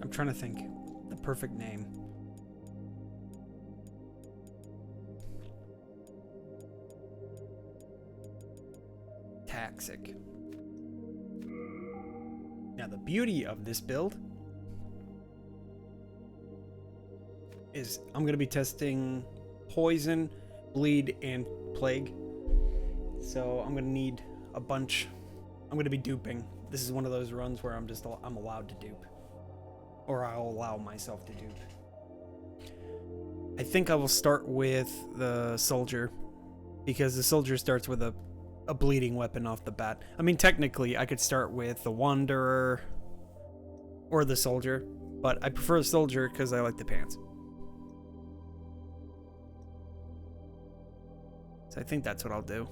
I'm trying to think the perfect name. Toxic. Now the beauty of this build is I'm going to be testing poison, bleed, and plague. So I'm going to need a bunch. I'm going to be duping. This is one of those runs where I'm allowed to dupe. Or I'll allow myself to dupe. I think I will start with the soldier, because the soldier starts with a bleeding weapon off the bat. I mean, technically, I could start with the wanderer or the soldier, but I prefer the soldier because I like the pants. So I think that's what I'll do.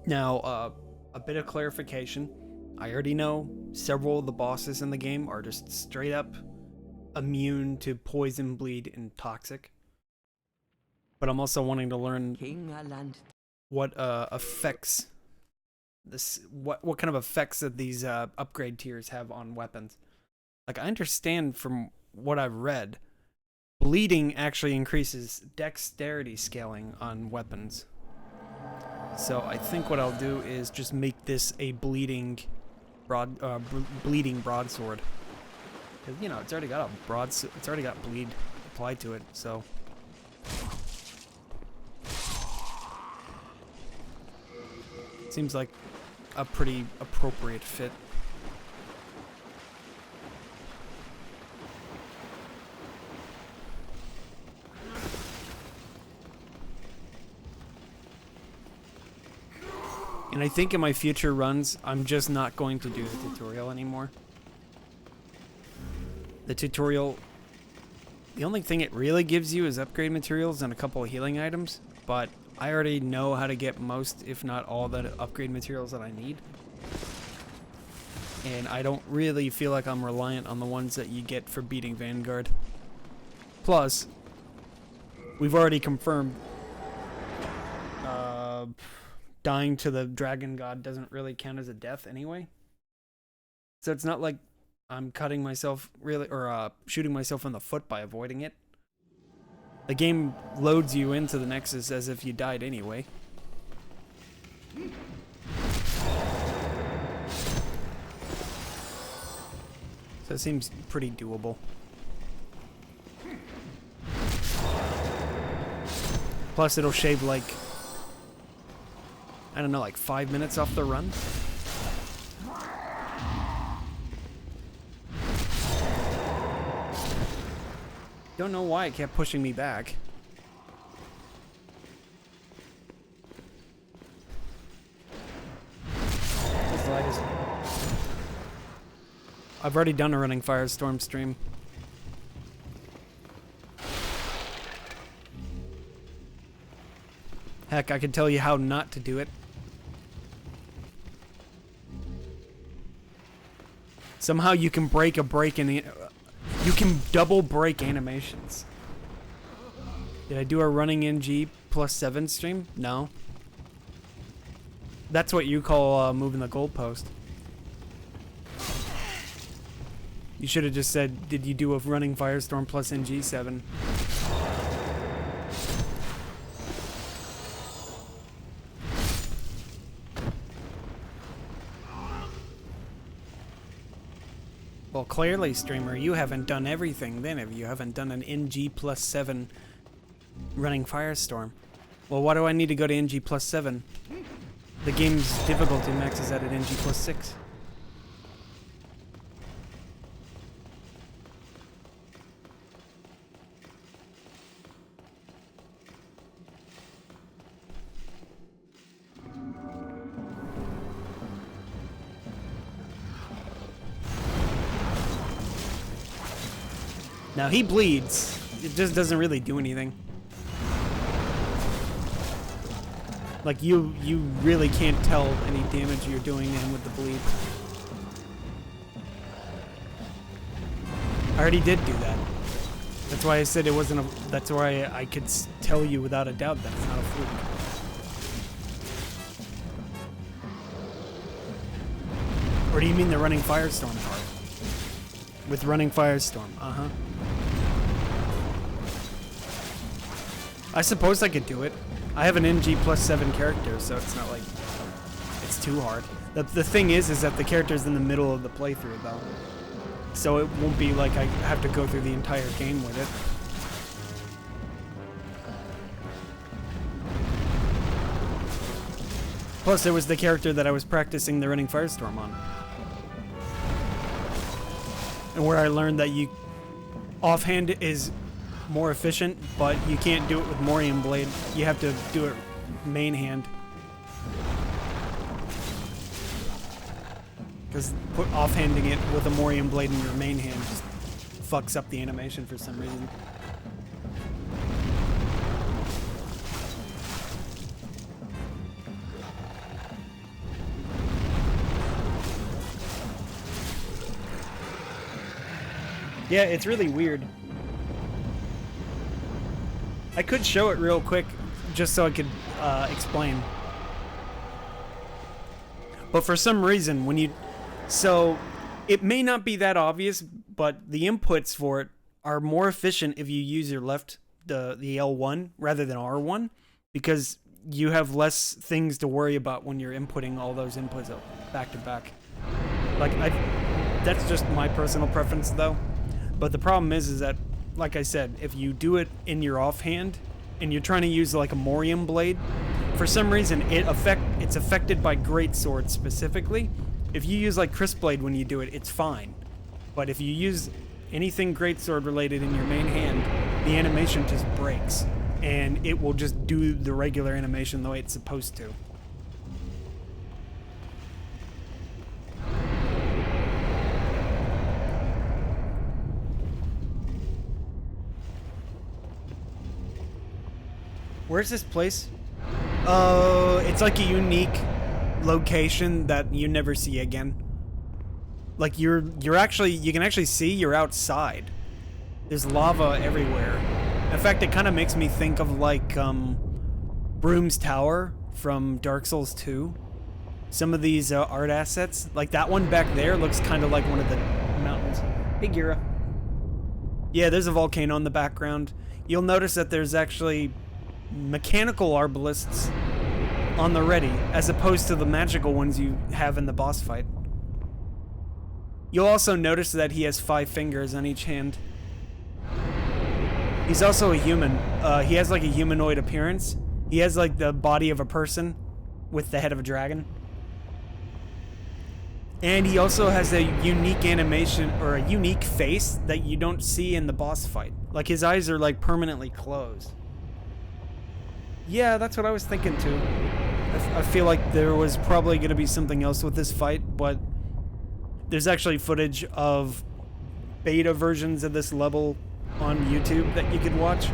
Now, a bit of clarification. I already know several of the bosses in the game are just straight up immune to poison, bleed, and toxic. But I'm also wanting to learn what effects this, what kind of effects that these upgrade tiers have on weapons. Like, I understand from what I've read, bleeding actually increases dexterity scaling on weapons. So I think what I'll do is just make this a bleeding broadsword. Because, you know, it's already got it's already got bleed applied to it, so. Seems like a pretty appropriate fit. And I think in my future runs, I'm just not going to do the tutorial anymore. The tutorial, the only thing it really gives you is upgrade materials and a couple of healing items, but I already know how to get most, if not all, the upgrade materials that I need. And I don't really feel like I'm reliant on the ones that you get for beating Vanguard. Plus, we've already confirmed dying to the dragon god doesn't really count as a death anyway. So it's not like I'm cutting myself really, or shooting myself in the foot by avoiding it. The game loads you into the Nexus as if you died anyway. So it seems pretty doable. Plus it'll shave like, I don't know, like 5 minutes off the run. Don't know why it kept pushing me back. I've already done a running firestorm stream. Heck, I could tell you how not to do it. Somehow you can break a break in the... You can double break animations. Did I do a running NG +7 stream? No. That's what you call moving the goalpost. You should have just said, did you do a running firestorm plus NG7? Well, clearly, streamer, you haven't done everything then if you haven't done an NG +7 running firestorm. Well, why do I need to go to NG +7? The game's difficulty max is at an NG +6. Now he bleeds. It just doesn't really do anything. Like, you really can't tell any damage you're doing to him with the bleed. I already did do that. That's why I said it wasn't a... That's why I could tell you without a doubt that's not a fluke. Or do you mean the Running Firestorm part? With Running Firestorm, uh-huh. I suppose I could do it. I have an NG +7 character, so it's not like it's too hard. The thing is that the character's in the middle of the playthrough, though. So it won't be like I have to go through the entire game with it. Plus, it was the character that I was practicing the Running Firestorm on. And where I learned that offhand is more efficient, but you can't do it with Morium Blade. You have to do it main hand. Because offhanding it with a Morium Blade in your main hand just fucks up the animation for some reason. Yeah, it's really weird. I could show it real quick, just so I could explain. But for some reason, when you... So, it may not be that obvious, but the inputs for it are more efficient if you use your left, the L1, rather than R1, because you have less things to worry about when you're inputting all those inputs back to back. Like, that's just my personal preference, though. But the problem is that, like I said, if you do it in your offhand, and you're trying to use like a Morium Blade, for some reason it's affected by Greatsword specifically. If you use like Crisp Blade when you do it, it's fine. But if you use anything Greatsword related in your main hand, the animation just breaks. And it will just do the regular animation the way it's supposed to. Where's this place? It's like a unique location that you never see again. Like you can actually see you're outside. There's lava everywhere. In fact, it kind of makes me think of like Broom's Tower from Dark Souls 2. Some of these art assets, like that one back there, looks kind of like one of the mountains. Hey, Gira. Yeah, there's a volcano in the background. You'll notice that there's actually mechanical arbalists on the ready, as opposed to the magical ones you have in the boss fight. You'll also notice that he has 5 fingers on each hand. He's also a human. He has like a humanoid appearance. He has like the body of a person with the head of a dragon. And he also has a unique animation, or a unique face, that you don't see in the boss fight. Like his eyes are like permanently closed. Yeah, that's what I was thinking too. I feel like there was probably going to be something else with this fight, but there's actually footage of beta versions of this level on YouTube that you could watch.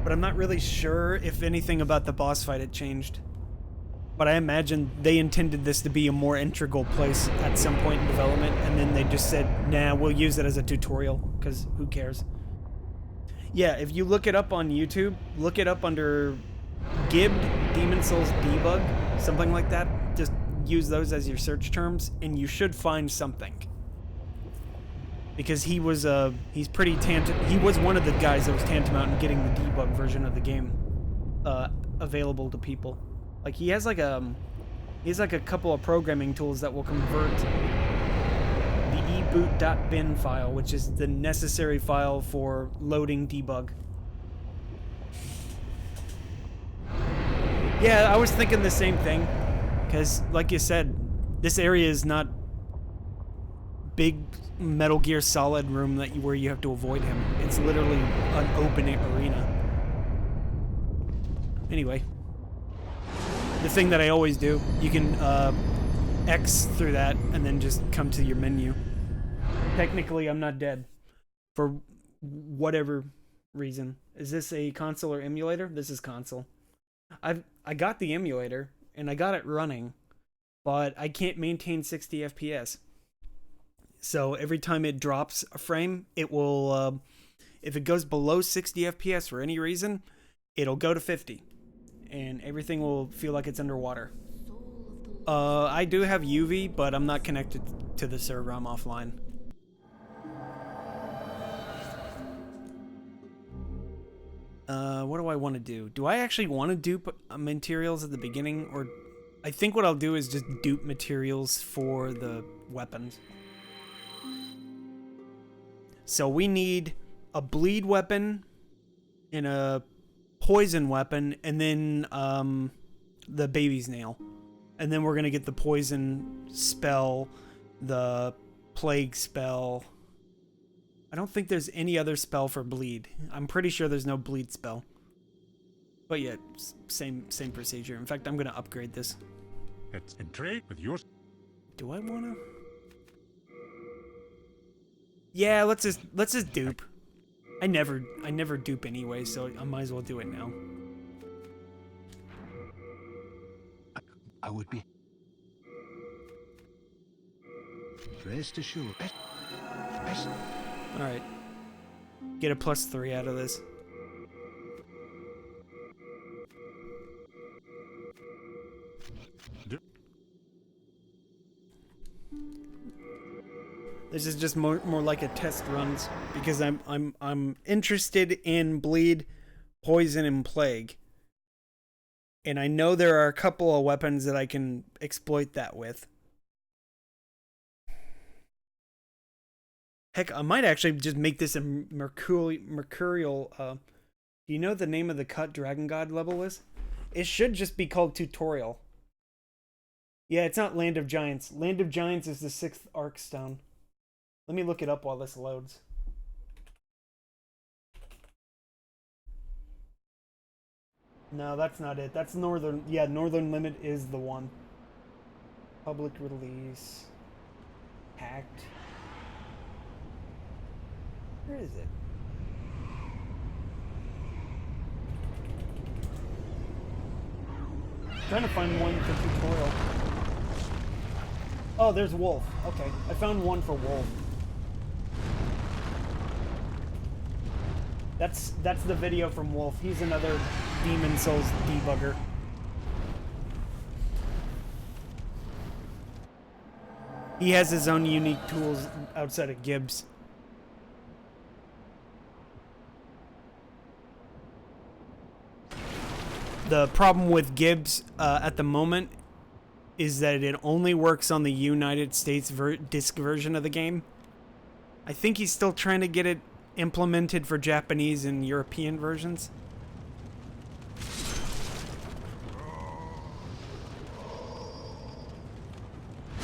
But I'm not really sure if anything about the boss fight had changed. But I imagine they intended this to be a more integral place at some point in development, and then they just said, nah, we'll use it as a tutorial, because who cares? Yeah, if you look it up on YouTube, look it up under Gibbed Demon Souls Debug, something like that. Just use those as your search terms, and you should find something. Because he was he's pretty he was one of the guys that was tantamount in getting the debug version of the game available to people. Like he has like a couple of programming tools that will convert the eboot.bin file, which is the necessary file for loading debug. Yeah, I was thinking the same thing, because like you said, this area is not big Metal Gear Solid room where you have to avoid him. It's literally an open arena. Anyway, the thing that I always do, you can X through that and then just come to your menu. Technically, I'm not dead. For whatever reason. Is this a console or emulator? This is console. I got the emulator and I got it running, but I can't maintain 60 FPS. So every time it drops a frame, it will if it goes below 60 FPS for any reason, it'll go to 50 and everything will feel like it's underwater. I do have UV, but I'm not connected to the server. I'm offline. What do I want to do? Do I actually want to dupe materials at the beginning? Or I think what I'll do is just dupe materials for the weapons. So we need a bleed weapon and a poison weapon, and then the baby's nail. And then we're going to get the poison spell, the plague spell. I don't think there's any other spell for bleed. I'm pretty sure there's no bleed spell. But yeah, same procedure. In fact, I'm going to upgrade this. It's in trade with yours. Do I want to? Yeah, let's just dupe. I never dupe anyway, so I might as well do it now. I would be. Rest assured. Best. All right. Get a +3 out of this. This is just more like a test runs because I'm interested in bleed, poison, and plague. And I know there are a couple of weapons that I can exploit that with. Heck, I might actually just make this a mercurial. Do you know what the name of the cut Dragon God level is? It should just be called Tutorial. Yeah, it's not Land of Giants. Land of Giants is the 6th Arc Stone. Let me look it up while this loads. No, that's not it. That's Northern. Yeah, Northern Limit is the one. Public release. Hacked. Where is it? I'm trying to find one for tutorial. Oh, there's Wolf. Okay, I found one for Wolf. That's the video from Wolf. He's another Demon Souls debugger. He has his own unique tools outside of Gibbs. The problem with Gibbs at the moment is that it only works on the United States disc version of the game. I think he's still trying to get it implemented for Japanese and European versions.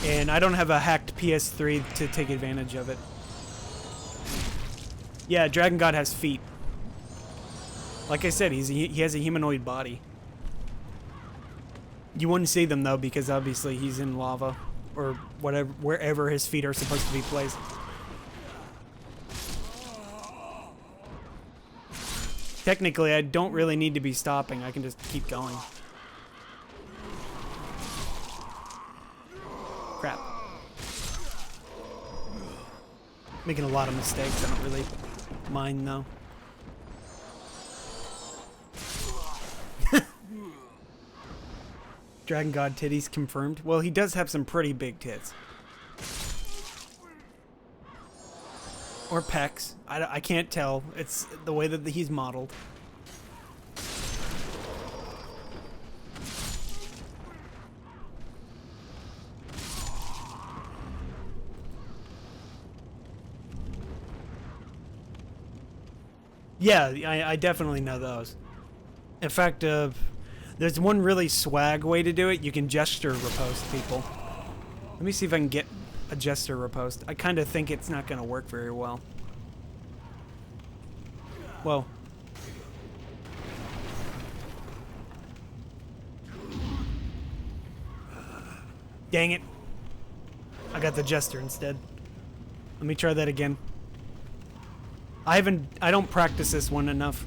And I don't have a hacked PS3 to take advantage of it. Yeah, Dragon God has feet. Like I said, he has a humanoid body. You wouldn't see them though because obviously he's in lava or whatever, wherever his feet are supposed to be placed. Technically, I don't really need to be stopping. I can just keep going. Crap. Making a lot of mistakes. I don't really mind though. Dragon God titties confirmed. Well, he does have some pretty big tits. Or pecs. I can't tell. It's the way that he's modeled. Yeah, I definitely know those. In fact, there's one really swag way to do it. You can gesture riposte people. Let me see if I can get a gesture riposte. I kind of think it's not going to work very well. Whoa. Dang it. I got the jester instead. Let me try that again. I don't practice this one enough.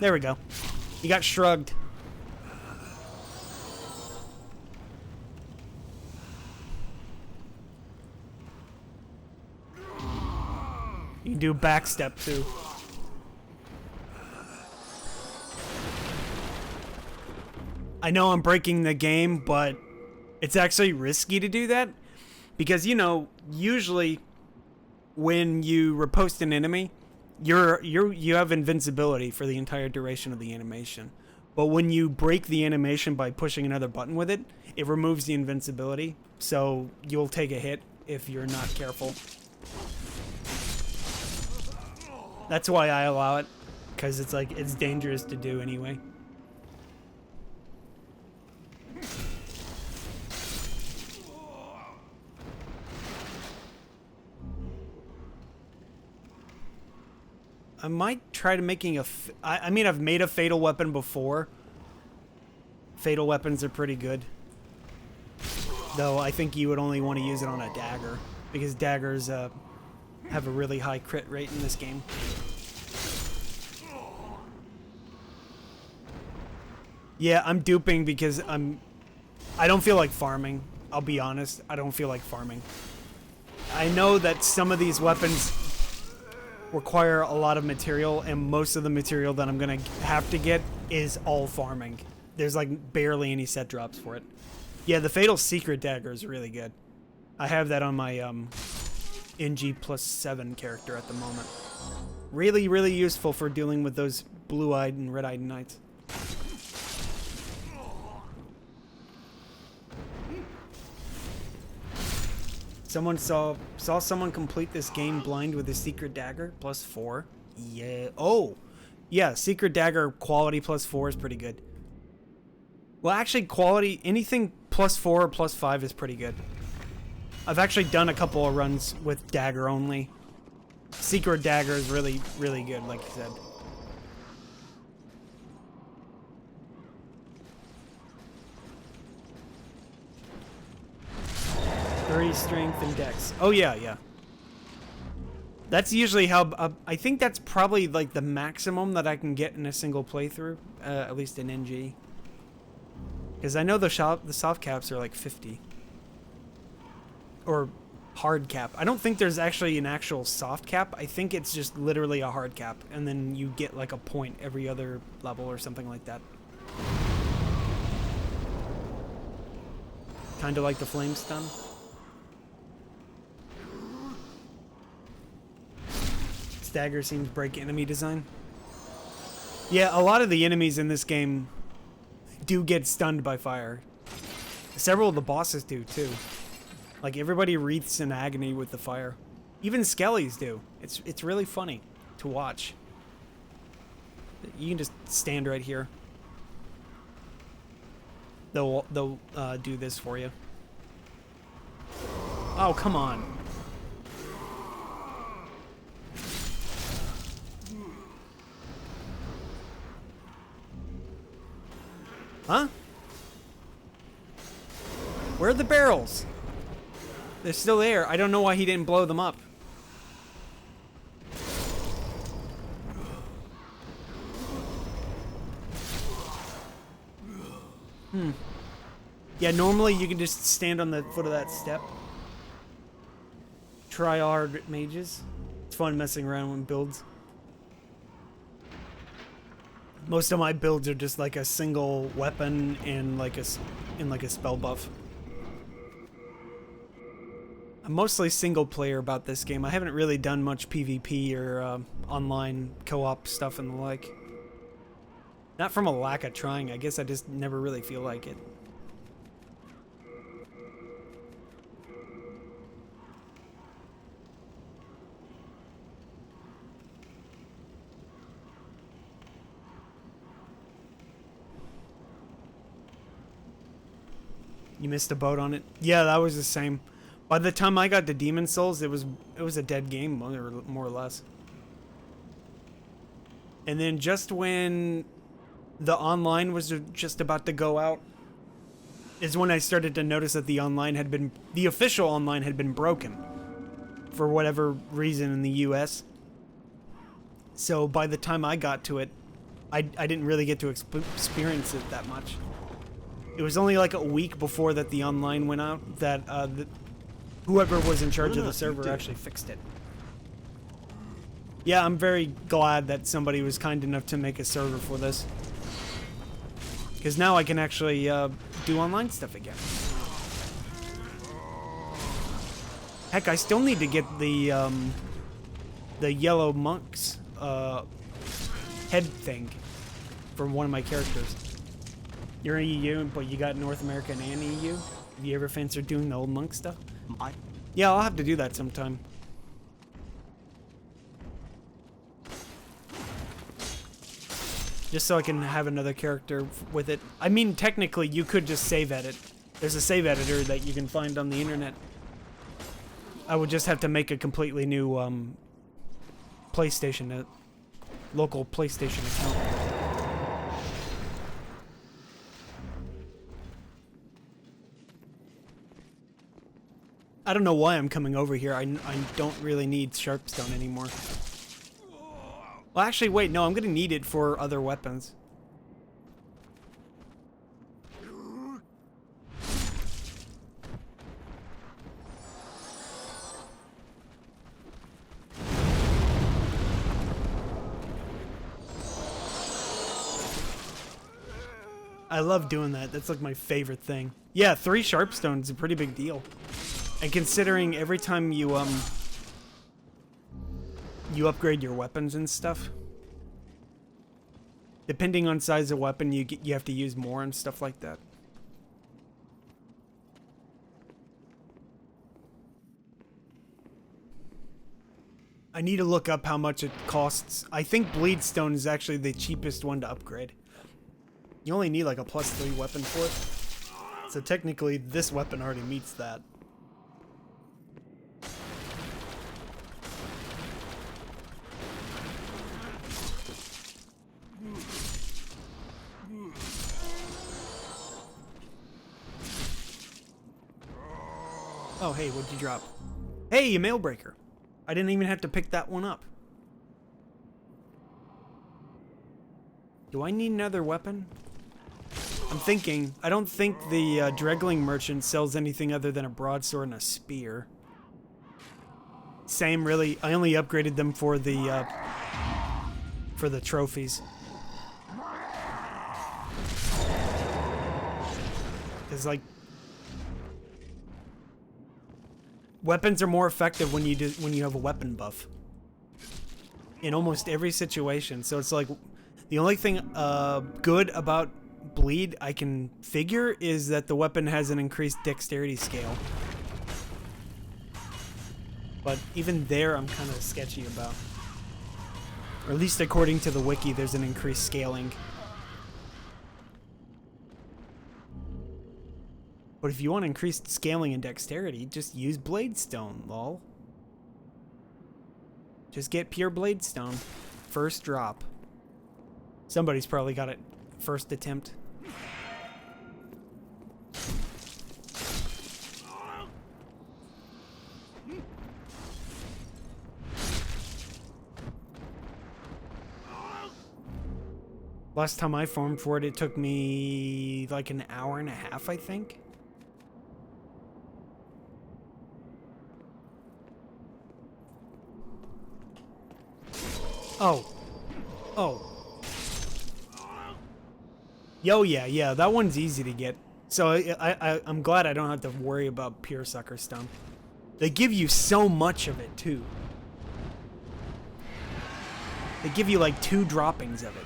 There we go. He got shrugged. do backstep too. I know I'm breaking the game, but it's actually risky to do that because, you know, usually when you riposte an enemy, you have invincibility for the entire duration of the animation. But when you break the animation by pushing another button with it, it removes the invincibility, so you'll take a hit if you're not careful. That's why I allow it, because it's like, it's dangerous to do anyway. I might try to making a... I mean, I've made a fatal weapon before. Fatal weapons are pretty good. Though I think you would only want to use it on a dagger, because daggers have a really high crit rate in this game. Yeah, I'm duping because I don't feel like farming. I'll be honest, I don't feel like farming. I know that some of these weapons require a lot of material, and most of the material that I'm gonna have to get is all farming. There's like barely any set drops for it. Yeah, the Fatal Secret Dagger is really good. I have that on my NG +7 character at the moment. Really, really useful for dealing with those blue-eyed and red-eyed knights. Someone saw someone complete this game blind with a Secret Dagger +4. Yeah. Oh, yeah. Secret Dagger quality +4 is pretty good. Well, actually, quality anything +4 or +5 is pretty good. I've actually done a couple of runs with dagger only. Secret Dagger is really, really good, like you said. Strength and dex. Oh yeah, yeah. That's usually how I think that's probably like the maximum that I can get in a single playthrough, at least in NG. Because I know the soft caps are like 50 or hard cap. I don't think there's actually an actual soft cap. I think it's just literally a hard cap, and then you get like a point every other level or something like that. Kind of like the flame stun. Dagger seems break enemy design. Yeah, a lot of the enemies in this game do get stunned by fire. Several of the bosses do too. Like everybody wreathes in agony with the fire. Even skellies do. It's really funny to watch. You can just stand right here. They'll do this for you. Oh, come on. Huh? Where are the barrels? They're still there. I don't know why he didn't blow them up. Yeah, normally you can just stand on the foot of that step. Try hard mages. It's fun messing around with builds. Most of my builds are just like a single weapon and like a spell buff. I'm mostly single player about this game. I haven't really done much PvP or online co-op stuff and the like. Not from a lack of trying. I guess I just never really feel like it. You missed a boat on it? Yeah, that was the same. By the time I got to Demon Souls, it was a dead game, more or less. And then just when the online was just about to go out, is when I started to notice that the official online had been broken for whatever reason in the US. So by the time I got to it, I didn't really get to experience it that much. It was only like a week before that the online went out that whoever was in charge of the server actually fixed it. Yeah, I'm very glad that somebody was kind enough to make a server for this. Because now I can actually do online stuff again. Heck, I still need to get the yellow monk's head thing from one of my characters. You're in EU, but you got North America and EU? Have you ever fancied doing the old monk stuff? Yeah, I'll have to do that sometime. Just so I can have another character with it. I mean, technically, you could just save edit. There's a save editor that you can find on the internet. I would just have to make a completely new PlayStation, local PlayStation account. I don't know why I'm coming over here. I don't really need Sharpstone anymore. Well, actually, wait, no, I'm gonna need it for other weapons. I love doing that. That's like my favorite thing. Yeah, 3 Sharpstones is a pretty big deal. And considering every time you upgrade your weapons and stuff, depending on size of weapon, you have to use more and stuff like that. I need to look up how much it costs. I think Bleedstone is actually the cheapest one to upgrade. You only need like a +3 weapon for it. So technically, this weapon already meets that. Oh, hey, what'd you drop? Hey, a Mailbreaker. I didn't even have to pick that one up. Do I need another weapon? I'm thinking. I don't think the Dregling Merchant sells anything other than a broadsword and a spear. Same, really. I only upgraded them for the trophies. Because, like, weapons are more effective when you have a weapon buff. In almost every situation. So it's like, the only thing good about Bleed I can figure is that the weapon has an increased dexterity scale. But even there, I'm kind of sketchy about. Or at least according to the wiki, there's an increased scaling. But if you want increased scaling and dexterity, just use Bladestone, lol. Just get pure Bladestone. First drop. Somebody's probably got it first attempt. Last time I farmed for it, it took me like an hour and a half, I think. Oh. Oh. Yo, yeah, that one's easy to get. So I'm glad I don't have to worry about pure sucker stone. They give you so much of it, too. They give you like 2 droppings of it.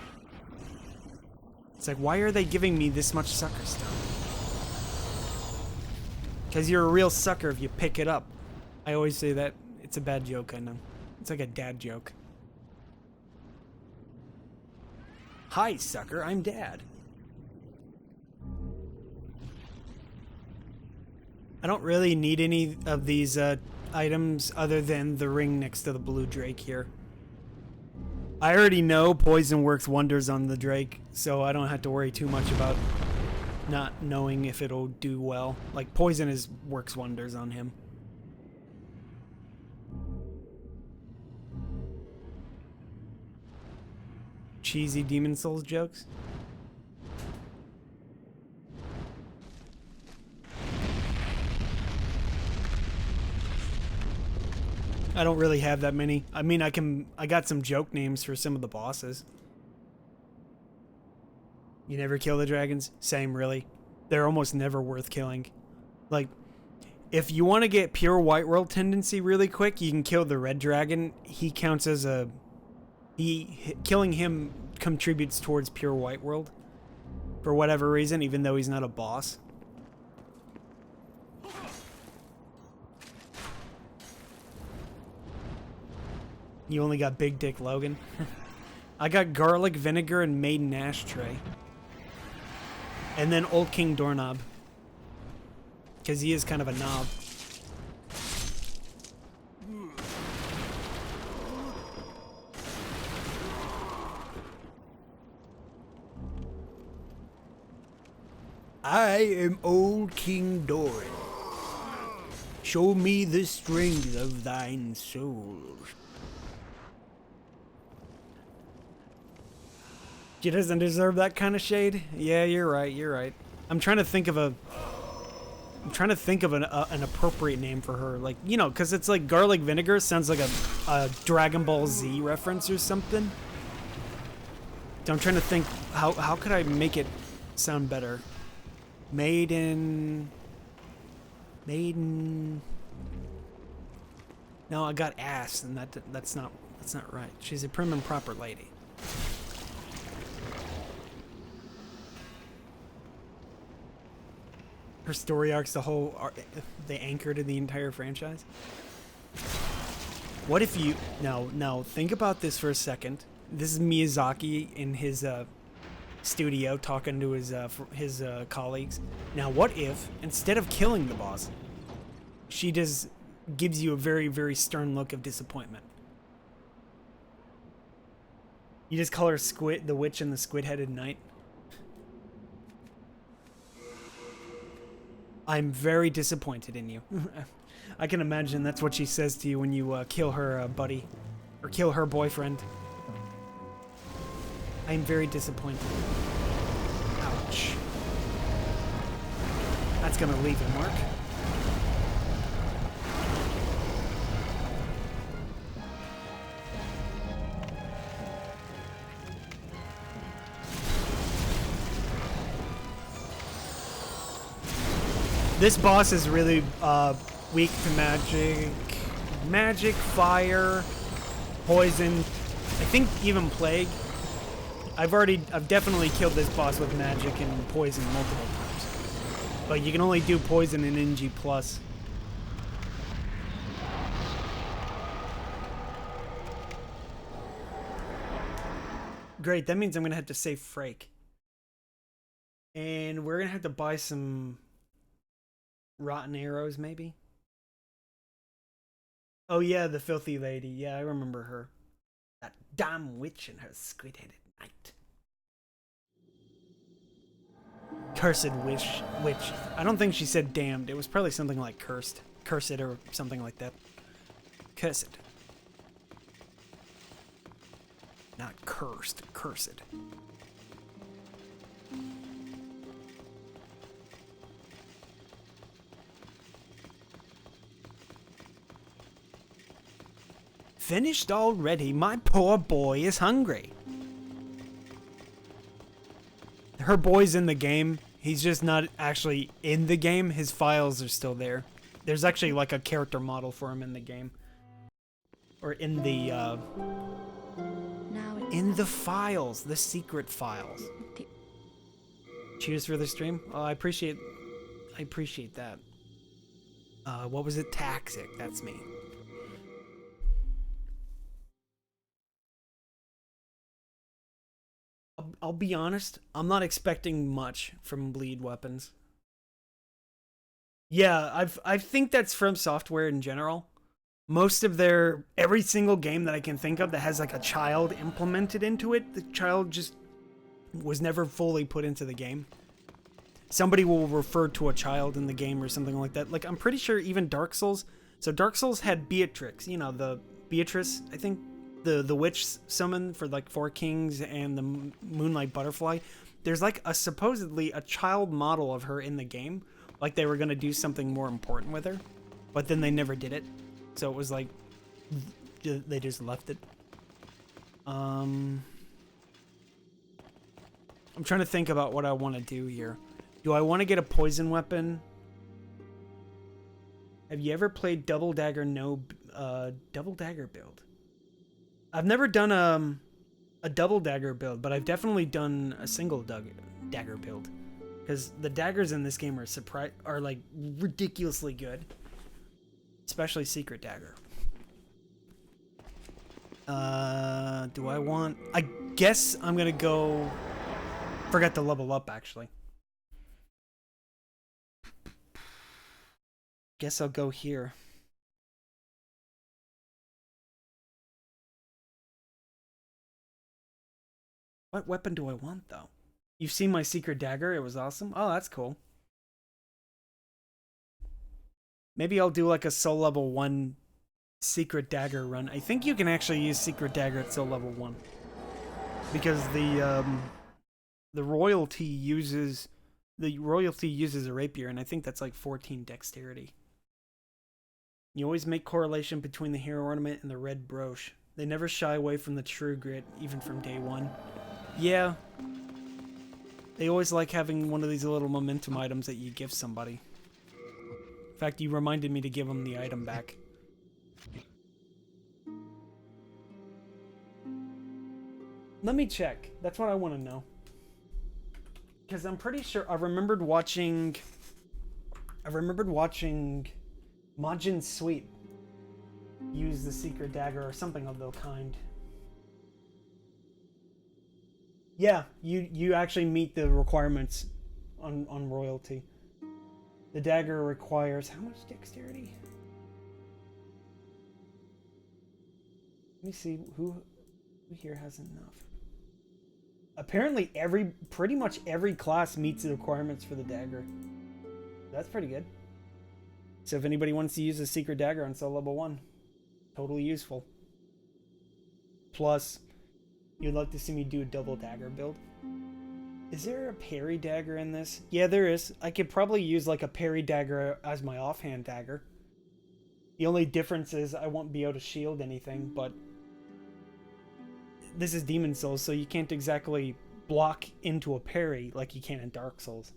It's like, why are they giving me this much sucker stone? Because you're a real sucker if you pick it up. I always say that. It's a bad joke, I know. It's like a dad joke. Hi, sucker, I'm Dad. I don't really need any of these items other than the ring next to the blue drake here. I already know poison works wonders on the drake, so I don't have to worry too much about not knowing if it'll do well. Like, poison works wonders on him. Cheesy Demon Souls jokes. I don't really have that many. I mean, I got some joke names for some of the bosses. You never kill the dragons? Same, really. They're almost never worth killing. Like, if you want to get pure white world tendency really quick, you can kill the red dragon. He counts as a... Killing him contributes towards pure white world. For whatever reason, even though he's not a boss. You only got Big Dick Logan. I got garlic vinegar and maiden ashtray. And then Old King Doorknob. Because he is kind of a knob. I am Old King Doran. Show me the strength of thine soul. She doesn't deserve that kind of shade? Yeah, you're right, you're right. I'm trying to think of an appropriate name for her. Like, you know, because it's like garlic vinegar sounds like a Dragon Ball Z reference or something. So I'm trying to think, how could I make it sound better? Maiden. No, I got ass, and that's not right. She's a prim and proper lady. Her story arc's they anchored in the entire franchise. What if you... No, think about this for a second. This is Miyazaki in his studio talking to his colleagues. Now, what if, instead of killing the boss, she just gives you a very, very stern look of disappointment? You just call her the witch and the squid-headed knight? I'm very disappointed in you. I can imagine that's what she says to you when you kill her buddy. Or kill her boyfriend. I'm very disappointed. Ouch. That's gonna leave a mark. This boss is really weak to magic, fire, poison, I think even plague. I've definitely killed this boss with magic and poison multiple times. But you can only do poison in NG+. Great, that means I'm gonna have to save Frake. And we're gonna have to buy some rotten arrows, maybe? Oh yeah, the filthy lady. Yeah, I remember her. That damn witch and her squid-headed knight. Cursed witch. I don't think she said damned. It was probably something like cursed. Cursed or something like that. Cursed. Not cursed. Cursed. Finished already? My poor boy is hungry. Her boy's in the game. He's just not actually in the game. His files are still there. There's actually like a character model for him in the game. Or in the, in the files. The secret files. Cheers for the stream. Oh, I appreciate that. What was it? Taxic. That's me. I'll be honest, I'm not expecting much from Bleed Weapons. Yeah, I think that's From Software in general. Most of every single game that I can think of that has like a child implemented into it, the child just was never fully put into the game. Somebody will refer to a child in the game or something like that. Like, I'm pretty sure even Dark Souls. So Dark Souls had Beatrix, you know, the Beatrice, I think. The witch summon for like 4 kings and the moonlight butterfly. There's like supposedly a child model of her in the game. Like they were gonna do something more important with her, but then they never did it. So it was like They just left it. I'm trying to think about what I want to do here. Do I want to get a poison weapon? Have you ever played Double Dagger Double Dagger build? I've never done a Double Dagger build, but I've definitely done a single dagger build. Because the daggers in this game are like ridiculously good. Especially Secret Dagger. Do I want... I guess I'm gonna go... Forgot to level up, actually. Guess I'll go here. What weapon do I want, though? You've seen my Secret Dagger? It was awesome? Oh, that's cool. Maybe I'll do like a soul level 1 Secret Dagger run. I think you can actually use Secret Dagger at soul level 1. Because the royalty uses a rapier, and I think that's like 14 dexterity. You always make correlation between the hero ornament and the red brooch. They never shy away from the true grit, even from day one. Yeah. They always like having one of these little momentum items that you give somebody. In fact, you reminded me to give them the item back. Let me check. That's what I want to know. Because I'm pretty sure I remembered watching Majin Sweet use the Secret Dagger or something of the kind. Yeah, you actually meet the requirements on royalty. The dagger requires how much dexterity? Let me see who here has enough. Apparently pretty much every class meets the requirements for the dagger. That's pretty good. So if anybody wants to use a Secret Dagger on soul level 1, totally useful. Plus, you'd like to see me do a double dagger build. Is there a parry dagger in this? Yeah, there is. I could probably use like a parry dagger as my offhand dagger. The only difference is I won't be able to shield anything, but this is Demon Souls, so you can't exactly block into a parry like you can in Dark Souls.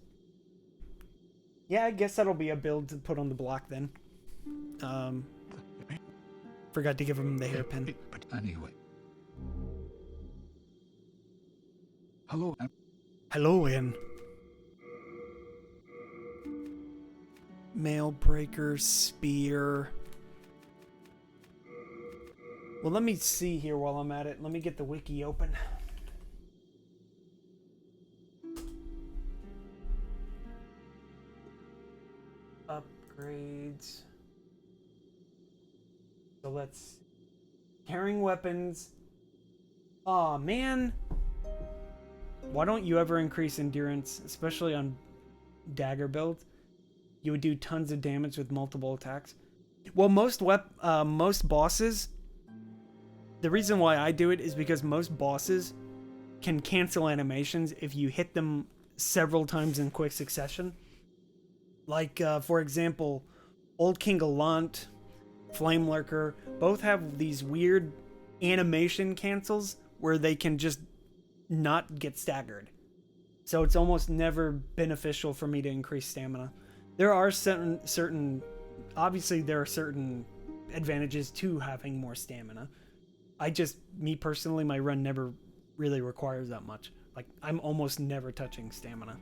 Yeah, I guess that'll be a build to put on the block then. Forgot to give him the hairpin. But anyway. Hello. Hello, Ian. Mailbreaker, spear. Well, let me see here while I'm at it. Let me get the wiki open. Upgrades. So let's... Carrying weapons. Aw, man. Why don't you ever increase endurance, especially on dagger builds? You would do tons of damage with multiple attacks. Well, most bosses... The reason why I do it is because most bosses can cancel animations if you hit them several times in quick succession. Like, for example, Old King Gallant, Flame Lurker, both have these weird animation cancels where they can just not get staggered. So it's almost never beneficial for me to increase stamina. There are obviously there are certain advantages to having more stamina. Me personally, my run never really requires that much. Like, I'm almost never touching stamina.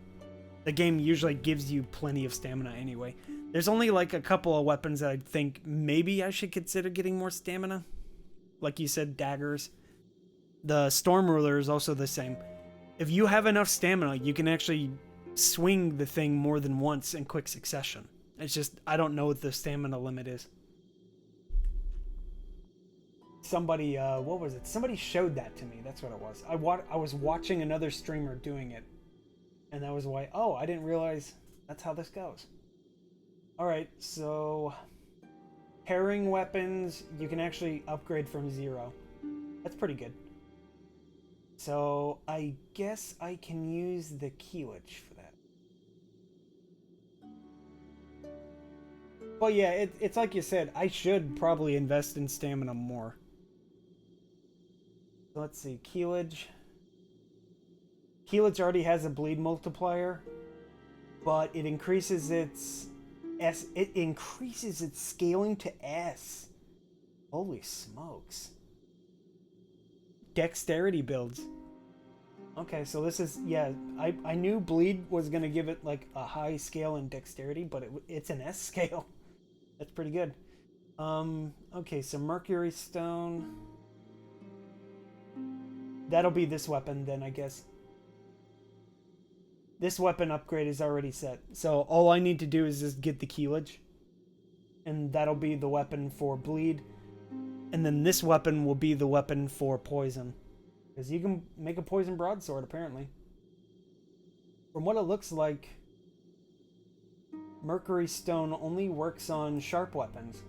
The game usually gives you plenty of stamina anyway. There's only like a couple of weapons that I think maybe I should consider getting more stamina. Like you said, daggers. The Storm Ruler is also the same. If you have enough stamina, you can actually swing the thing more than once in quick succession. It's just, I don't know what the stamina limit is. Somebody, what was it? Somebody showed that to me. That's what it was. I was watching another streamer doing it. And that was why, oh, I didn't realize that's how this goes. Alright, so... Pairing weapons, you can actually upgrade from 0. That's pretty good. So, I guess I can use the Keylage for that. Well, yeah, it's like you said. I should probably invest in stamina more. So let's see. Keelage. Keelage already has a bleed multiplier, but it increases its S. It increases its scaling to S. Holy smokes! Dexterity builds. Okay, so this is, yeah, I knew bleed was gonna give it like a high scale in dexterity, but it's an S scale. That's pretty good. Okay, so Mercury Stone. That'll be this weapon then, I guess. This weapon upgrade is already set, so all I need to do is just get the keelage, and that'll be the weapon for bleed, and then this weapon will be the weapon for poison, because you can make a poison broadsword apparently. From what it looks like, Mercury Stone only works on sharp weapons.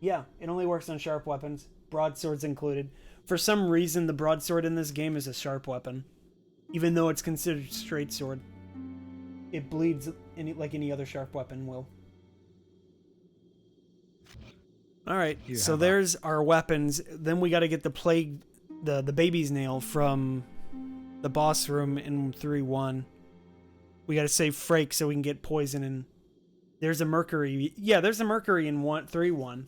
Yeah, it only works on sharp weapons, broadswords included. For some reason, the broadsword in this game is a sharp weapon, even though it's considered straight sword. It bleeds like any other sharp weapon will. Alright, so there's our weapons. Then we gotta get the plague, the baby's nail from the boss room in 3-1. We gotta save Frake so we can get poison, and there's a Mercury. Yeah, there's a Mercury in 3-1.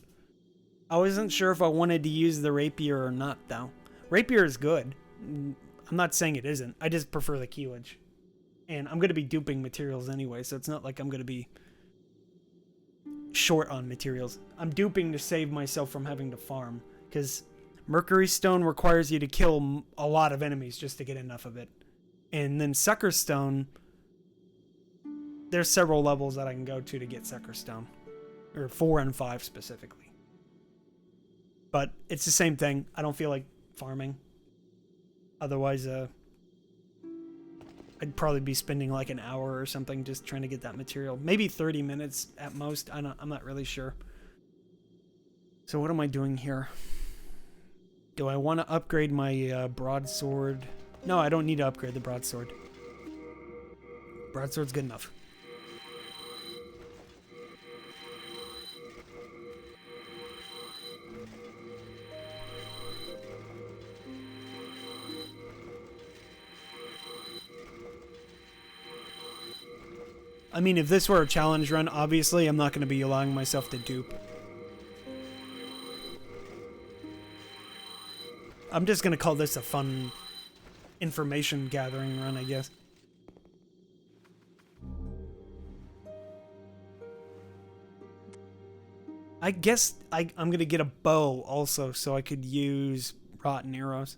I wasn't sure if I wanted to use the rapier or not, though. Rapier is good. I'm not saying it isn't. I just prefer the keelage. And I'm going to be duping materials anyway, so it's not like I'm going to be short on materials. I'm duping to save myself from having to farm, because Mercury Stone requires you to kill a lot of enemies just to get enough of it. And then Sucker Stone, there's several levels that I can go to get Sucker Stone. Or 4 and 5 specifically. But it's the same thing. I don't feel like farming. Otherwise, I'd probably be spending like an hour or something just trying to get that material. Maybe 30 minutes at most. I'm not really sure. So what am I doing here? Do I want to upgrade my broadsword? No, I don't need to upgrade the broadsword. Broadsword's good enough. I mean, if this were a challenge run, obviously I'm not going to be allowing myself to dupe. I'm just going to call this a fun information gathering run, I guess. I guess I'm going to get a bow also, so I could use rotten arrows.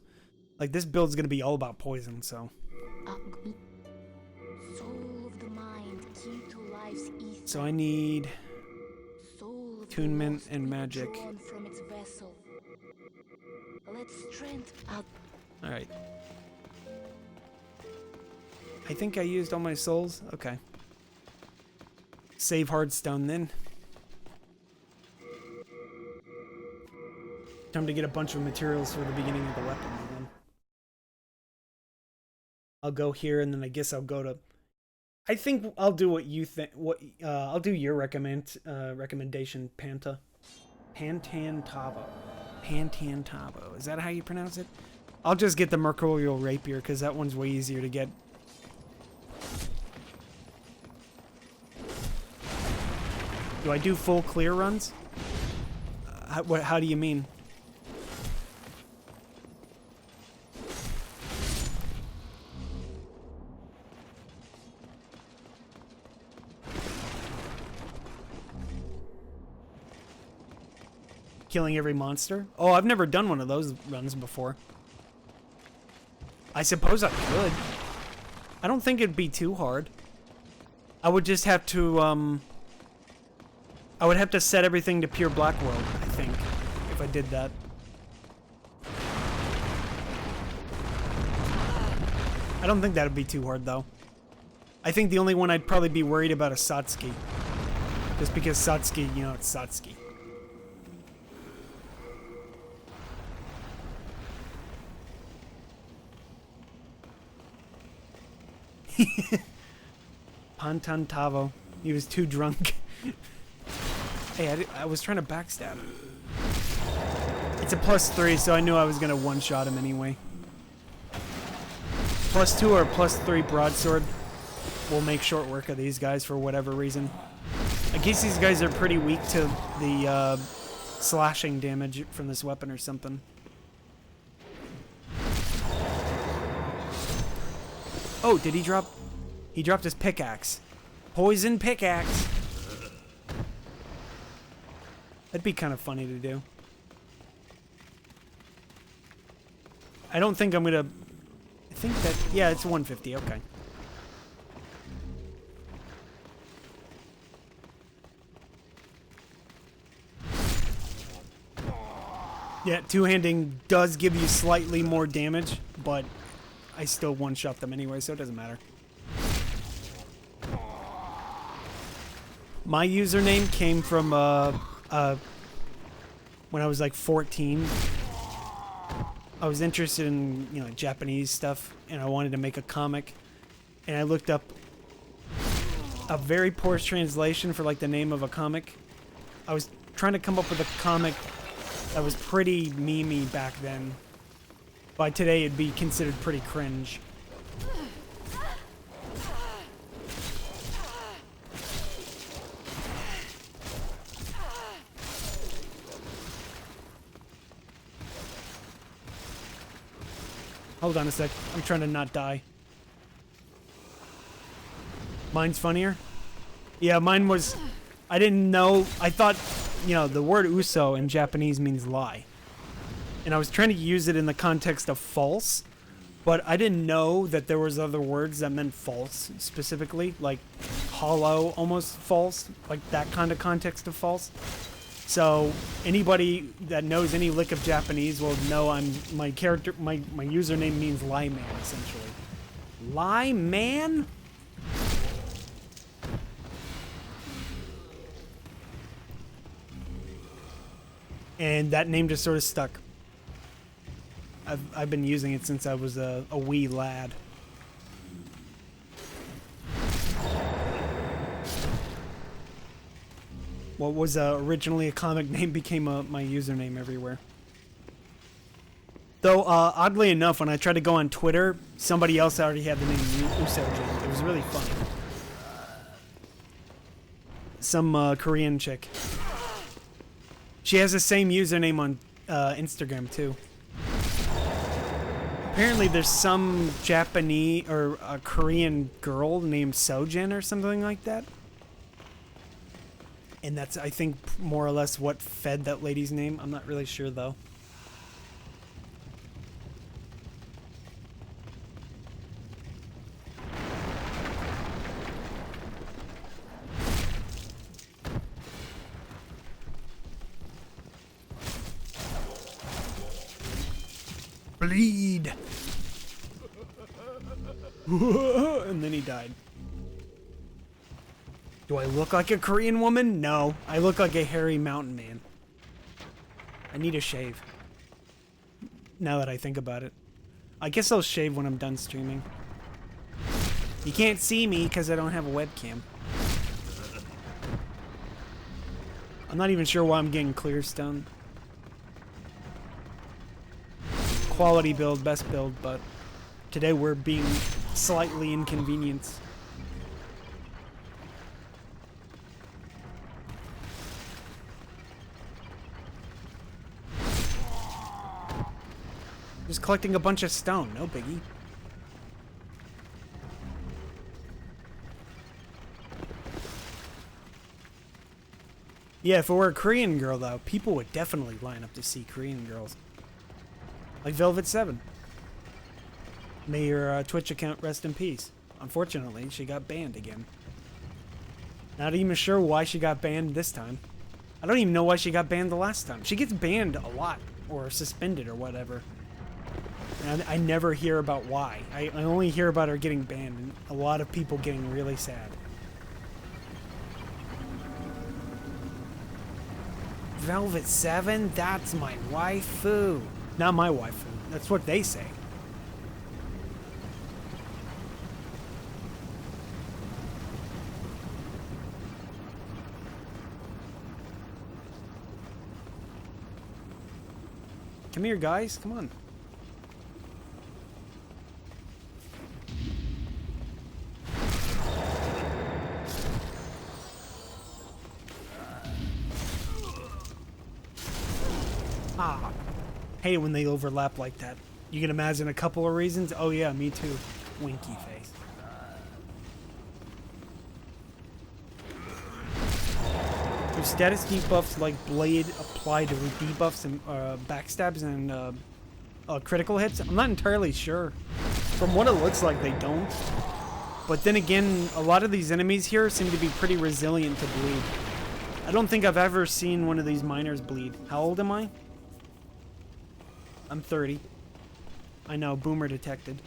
Like, this build's going to be all about poison, so... So I need attunement and magic. Alright. I think I used all my souls. Okay. Save Hardstone then. Time to get a bunch of materials for the beginning of the weapon again. I'll go here, and then I guess I'll go to... I think I'll do what you think. I'll do your recommendation, Pantantavo. Is that how you pronounce it? I'll just get the Mercurial Rapier because that one's way easier to get. Do I do full clear runs? How do you mean? Killing every monster? Oh, I've never done one of those runs before. I suppose I could. I don't think it'd be too hard. I would just have to, I would have to set everything to pure black world, I think, if I did that. I don't think that'd be too hard, though. I think the only one I'd probably be worried about is Satsuki. Just because Satsuki, you know, it's Satsuki. Pantantavo. He was too drunk. Hey, I was trying to backstab him. It's a +3, so I knew I was going to one-shot him anyway. +2 or +3 broadsword will make short work of these guys for whatever reason. I guess these guys are pretty weak to the slashing damage from this weapon or something. Oh, did he drop? He dropped his pickaxe. Poison pickaxe. That'd be kind of funny to do. I don't think I'm gonna... I think that... Yeah, it's 150. Okay. Yeah, two-handing does give you slightly more damage, but I still one-shot them anyway, so it doesn't matter. My username came from when I was like 14. I was interested in, you know, Japanese stuff, and I wanted to make a comic. And I looked up a very poor translation for like the name of a comic. I was trying to come up with a comic that was pretty memey back then. By today, it'd be considered pretty cringe. Hold on a sec. I'm trying to not die. Mine's funnier? Yeah, mine was... I didn't know... I thought, you know, the word uso in Japanese means lie. And I was trying to use it in the context of false, but I didn't know that there was other words that meant false specifically, like hollow, almost false, like that kind of context of false. So anybody that knows any lick of Japanese will know my username means lie man, essentially. Lie man? And that name just sort of stuck. I've been using it since I was a wee lad. What was originally a comic name became my username everywhere. Though, oddly enough, when I tried to go on Twitter, somebody else already had the name Usojin. It was really funny. Some Korean chick. She has the same username on Instagram, too. Apparently there's some Japanese or a Korean girl named Sojin or something like that. And that's, I think, more or less what fed that lady's name. I'm not really sure, though. Bleed! And then he died. Do I look like a Korean woman? No. I look like a hairy mountain man. I need a shave. Now that I think about it. I guess I'll shave when I'm done streaming. You can't see me because I don't have a webcam. I'm not even sure why I'm getting clear stone. Quality build, best build, but today we're being slightly inconvenienced. Just collecting a bunch of stone, no biggie. Yeah, if it were a Korean girl, though, people would definitely line up to see Korean girls. Like Velvet7. May your Twitch account rest in peace. Unfortunately, she got banned again. Not even sure why she got banned this time. I don't even know why she got banned the last time. She gets banned a lot, or suspended, or whatever. And I never hear about why. I only hear about her getting banned, and a lot of people getting really sad. Velvet7? That's my waifu. Not my waifu. That's what they say. Come here, guys. Come on. Ah. Hate it when they overlap like that. You can imagine a couple of reasons. Oh yeah, me too. Winky face. Do status debuffs like Blade apply to debuffs and backstabs and critical hits? I'm not entirely sure. From what it looks like, they don't. But then again, a lot of these enemies here seem to be pretty resilient to bleed. I don't think I've ever seen one of these miners bleed. How old am I? I'm 30. I know, boomer detected.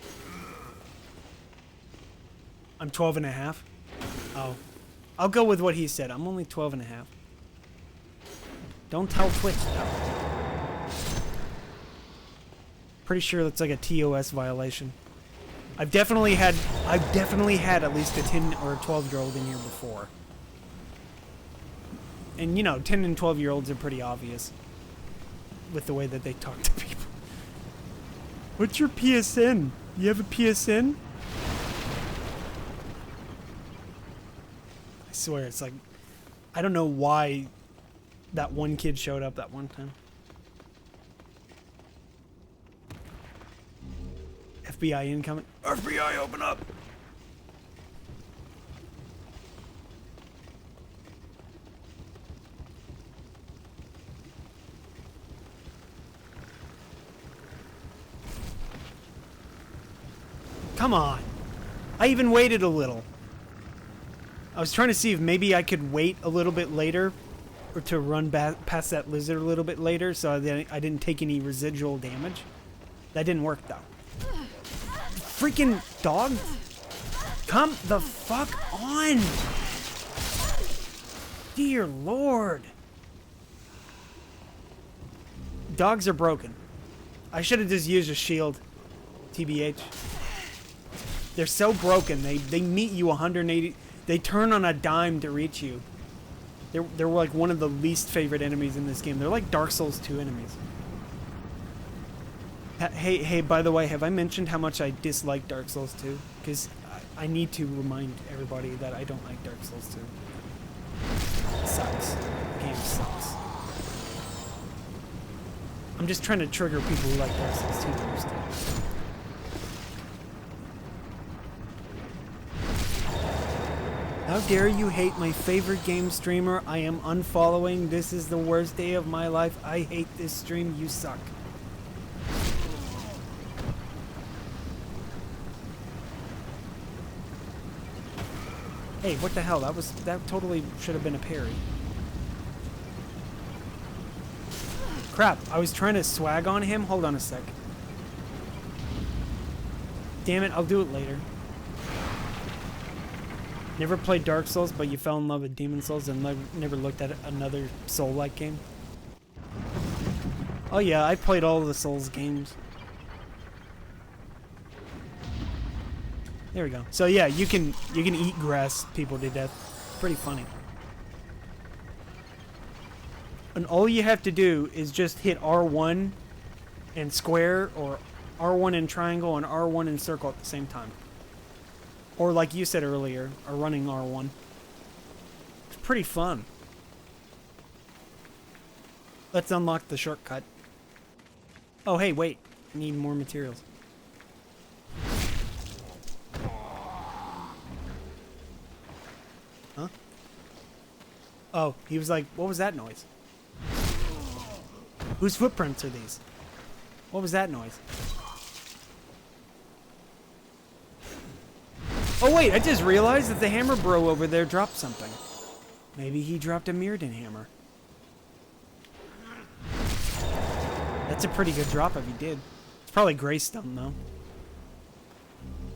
I'm 12 and a half. Oh. I'll go with what he said. I'm only 12 and a half. Don't tell Twitch, though. Pretty sure that's like a TOS violation. I've definitely had at least a 10 or a 12-year-old in here before. And you know, 10 and 12-year-olds are pretty obvious with the way that they talk to people. What's your PSN? You have a PSN? I swear, it's like, I don't know why that one kid showed up that one time. FBI incoming. FBI, open up! Come on. I even waited a little. I was trying to see if maybe I could wait a little bit later or to run past that lizard a little bit later so that I didn't take any residual damage. That didn't work though. Freaking dog. Come the fuck on. Dear Lord. Dogs are broken. I should have just used a shield. TBH. They're so broken. They meet you 180. They turn on a dime to reach you. They're like one of the least favorite enemies in this game. They're like Dark Souls 2 enemies. Hey, by the way, have I mentioned how much I dislike Dark Souls 2? Because I need to remind everybody that I don't like Dark Souls 2. It sucks. The game sucks. I'm just trying to trigger people who like Dark Souls 2 to understand. How dare you hate my favorite game streamer? I am unfollowing. This is the worst day of my life. I hate this stream. You suck. Hey, what the hell? That totally should have been a parry. Crap, I was trying to swag on him. Hold on a sec. Damn it, I'll do it later. Never played Dark Souls, but you fell in love with Demon Souls and never looked at another Soul-like game? Oh yeah, I played all of the Souls games. There we go. So yeah, you can eat grass people to death. It's pretty funny. And all you have to do is just hit R1 and square, or R1 and triangle, and R1 and circle at the same time. Or like you said earlier, a running R1. It's pretty fun. Let's unlock the shortcut. Oh hey, wait. I need more materials. Huh? Oh, he was like, what was that noise? Whose footprints are these? What was that noise? Oh wait, I just realized that the hammer bro over there dropped something. Maybe he dropped a Mirrodin hammer. That's a pretty good drop if he did. It's probably Greystone though.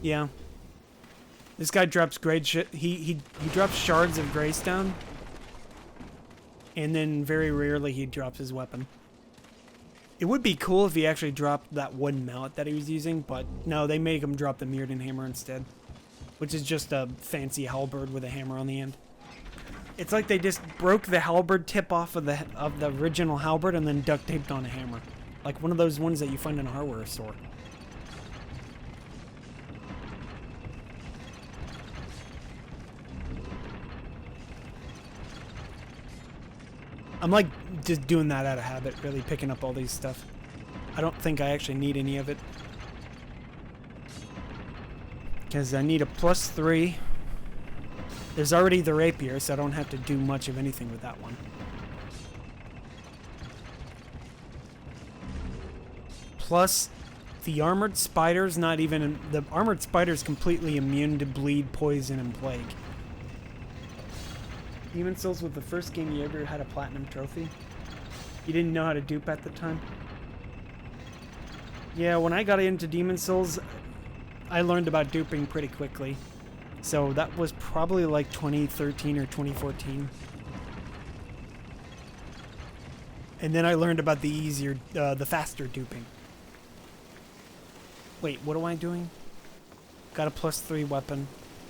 Yeah. This guy drops great shit. He drops shards of Greystone. And then very rarely he drops his weapon. It would be cool if he actually dropped that wooden mallet that he was using, but no, they make him drop the Mirrodin hammer instead. Which is just a fancy halberd with a hammer on the end. It's like they just broke the halberd tip off of the original halberd and then duct taped on a hammer. Like one of those ones that you find in a hardware store. I'm like just doing that out of habit, really picking up all these stuff. I don't think I actually need any of it. Because I need a +3. There's already the rapier, so I don't have to do much of anything with that one. Plus, the armored spider's not even... The armored spider's completely immune to bleed, poison, and plague. Demon Souls was the first game you ever had a platinum trophy? You didn't know how to dupe at the time? Yeah, when I got into Demon Souls, I learned about duping pretty quickly. So that was probably like 2013 or 2014. And then I learned about the easier, the faster duping. Wait, what am I doing? Got a +3 weapon.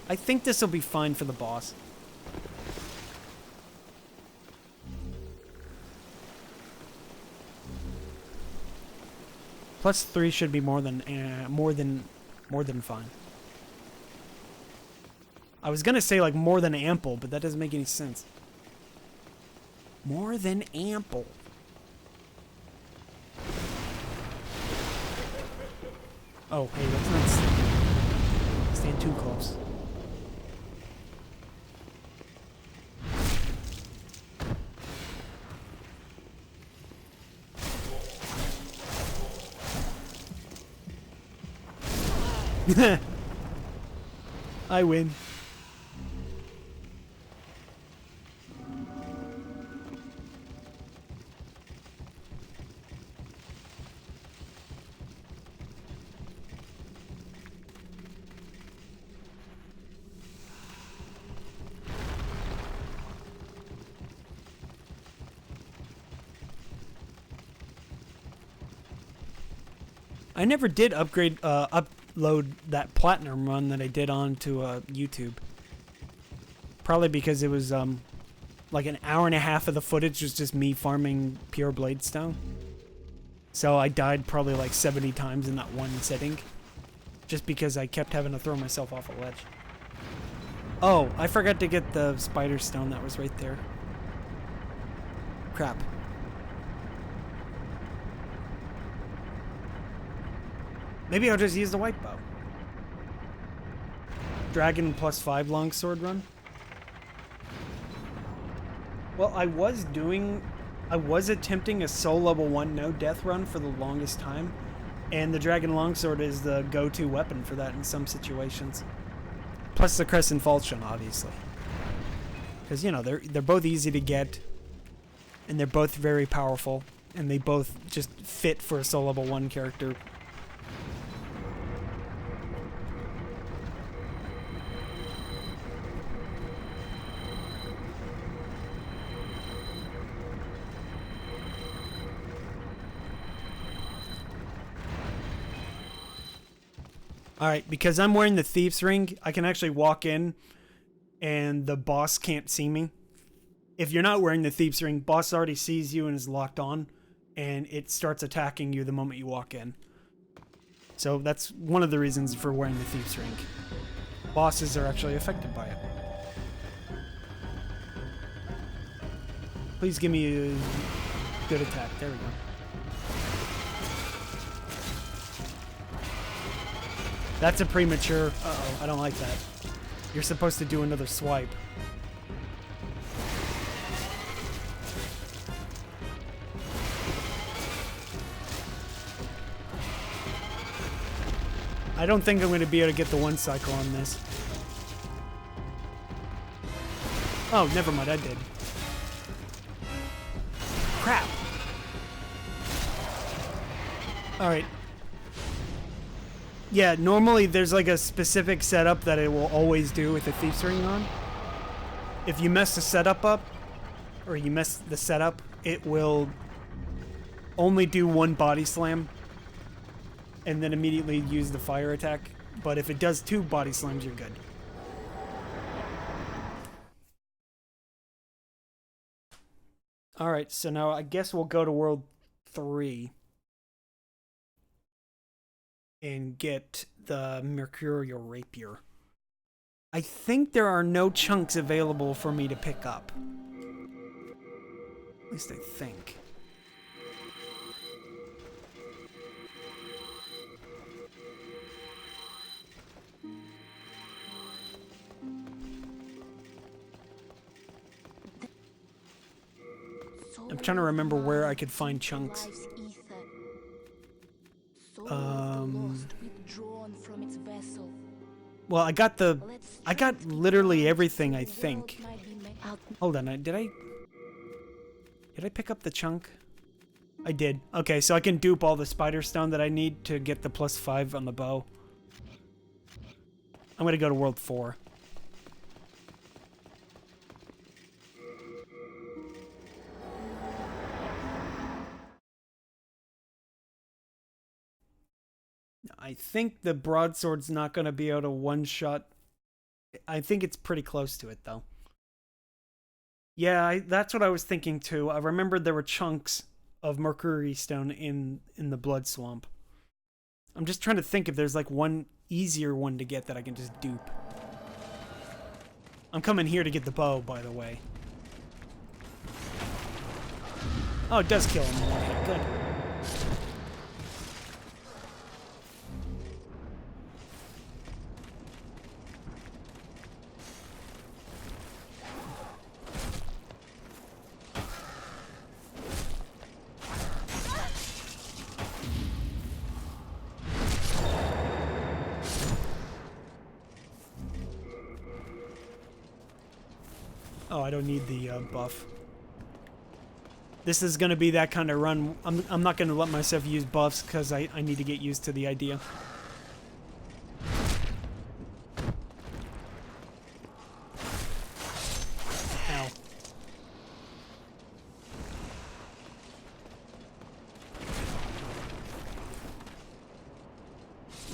I think this will be fine for the boss. +3 should be more than fine. I was gonna say like more than ample, but that doesn't make any sense. More than ample. Oh, hey, let's not stand too close. I win. I never did upload that platinum run that I did onto YouTube. Probably because it was like an hour and a half of the footage was just me farming pure Bladestone. So I died probably like 70 times in that one sitting. Just because I kept having to throw myself off a ledge. Oh, I forgot to get the spider stone that was right there. Crap. Maybe I'll just use the white bow. Dragon +5 longsword run. Well, I was attempting a soul level 1 no death run for the longest time, and the dragon longsword is the go-to weapon for that in some situations. Plus the crescent falchion, obviously, because you know they're both easy to get, and they're both very powerful, and they both just fit for a soul level 1 character. Alright, because I'm wearing the Thief's Ring, I can actually walk in and the boss can't see me. If you're not wearing the Thief's Ring, boss already sees you and is locked on, and it starts attacking you the moment you walk in. So that's one of the reasons for wearing the Thief's Ring. Bosses are actually affected by it. Please give me a good attack. There we go. That's a premature... Uh-oh, I don't like that. You're supposed to do another swipe. I don't think I'm going to be able to get the one cycle on this. Oh, never mind, I did. Crap! Alright. Yeah, normally there's like a specific setup that it will always do with the Thief's Ring on. If you mess the setup up, or you mess the setup, it will only do one body slam and then immediately use the fire attack. But if it does 2 body slams, you're good. Alright, so now I guess we'll go to World 3. and get the Mercurial Rapier. I think there are no chunks available for me to pick up. At least I think. I'm trying to remember where I could find chunks. Well, I got literally everything, I think. Hold on, did I pick up the chunk? I did. Okay, so I can dupe all the spider stone that I need to get the +5 on the bow. I'm gonna go to World 4. I think the broadsword's not going to be able to one-shot. I think it's pretty close to it, though. Yeah, that's what I was thinking, too. I remembered there were chunks of Mercury Stone in the Blood Swamp. I'm just trying to think if there's, like, one easier one to get that I can just dupe. I'm coming here to get the bow, by the way. Oh, it does kill him. Okay, good. Oh, I don't need the buff. This is going to be that kind of run. I'm not going to let myself use buffs because I need to get used to the idea. Ow.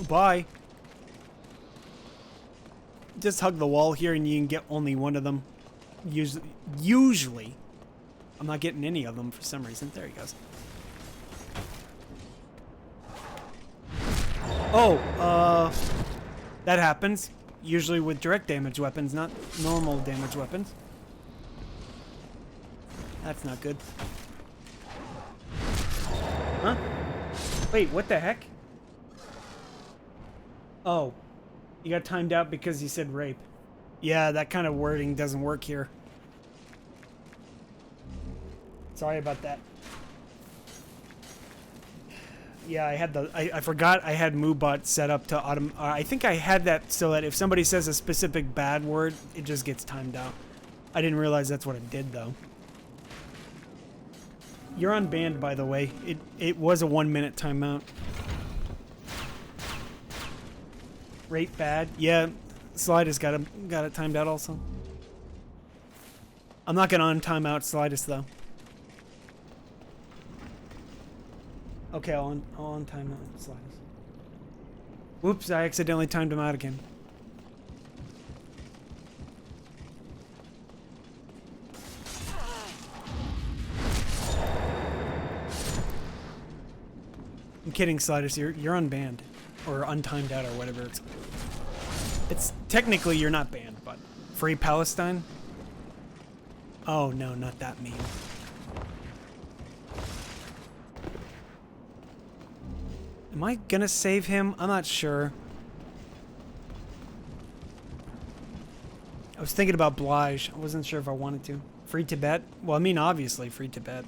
Bye. Just hug the wall here and you can get only one of them. Usually. I'm not getting any of them for some reason. There he goes. Oh, that happens. Usually with direct damage weapons, not normal damage weapons. That's not good. Huh? Wait, what the heck? Oh. You got timed out because you said rape. Yeah, that kind of wording doesn't work here. Sorry about that. Yeah, I forgot I had MooBot set up to I think I had that so that if somebody says a specific bad word, it just gets timed out. I didn't realize that's what it did, though. You're unbanned, by the way. It was a 1-minute timeout. Rate bad. Yeah, Slidus got it timed out also. I'm not gonna untime out Slidus though. Okay, I'll untime out Slidus. Whoops, I accidentally timed him out again. I'm kidding, Slidus. You're unbanned. Or untimed out or whatever it's technically you're not banned, but Free Palestine? Oh no, not that meme. Am I gonna save him? I'm not sure. I was thinking about Blige. I wasn't sure if I wanted to. Free Tibet? Well, I mean, obviously Free Tibet.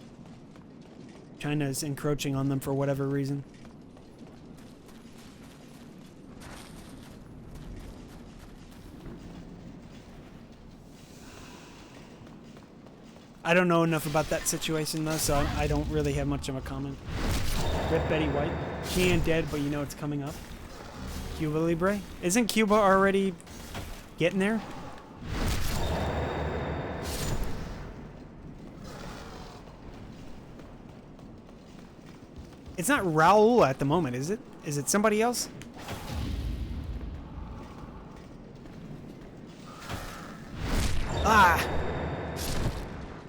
China is encroaching on them for whatever reason. I don't know enough about that situation, though, so I don't really have much of a comment. Rip Betty White. She ain't dead, but you know it's coming up. Cuba Libre? Isn't Cuba already getting there? It's not Raul at the moment, is it? Is it somebody else? Ah!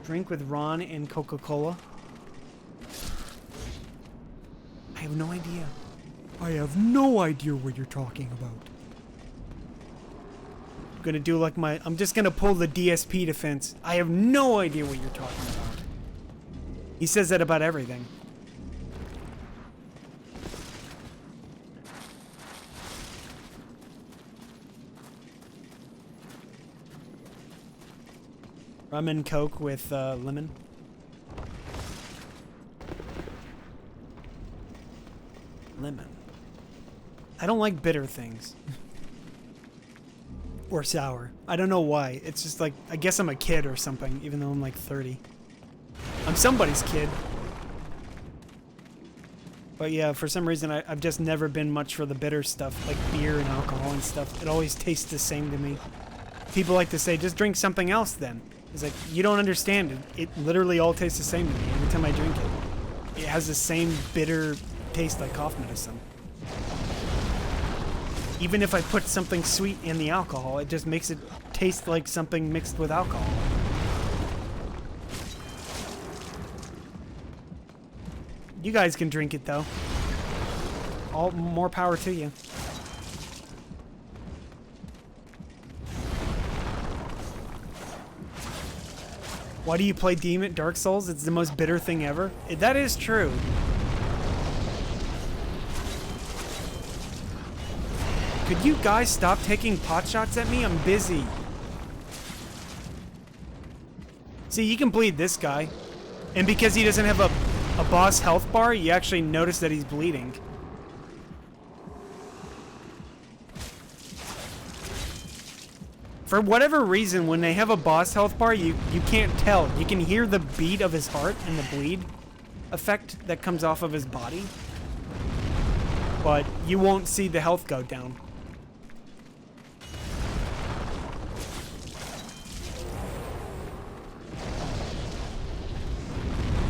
Drink with Ron and Coca-Cola. I have no idea. I have no idea what you're talking about. I'm gonna do like I'm just gonna pull the DSP defense. I have no idea what you're talking about. He says that about everything. Rum and Coke with lemon. Lemon. I don't like bitter things. Or sour. I don't know why. It's just like, I guess I'm a kid or something, even though I'm like 30. I'm somebody's kid. But yeah, for some reason, I've just never been much for the bitter stuff, like beer and alcohol and stuff. It always tastes the same to me. People like to say, just drink something else then. It's like, you don't understand it. It literally all tastes the same to me every time I drink it. It has the same bitter taste like cough medicine. Even if I put something sweet in the alcohol, it just makes it taste like something mixed with alcohol. You guys can drink it though. All more power to you. Why do you play Dark Souls? It's the most bitter thing ever. That is true. Could you guys stop taking pot shots at me? I'm busy. See, you can bleed this guy. And because he doesn't have a boss health bar, you actually notice that he's bleeding. For whatever reason, when they have a boss health bar, you can't tell. You can hear the beat of his heart and the bleed effect that comes off of his body. But you won't see the health go down.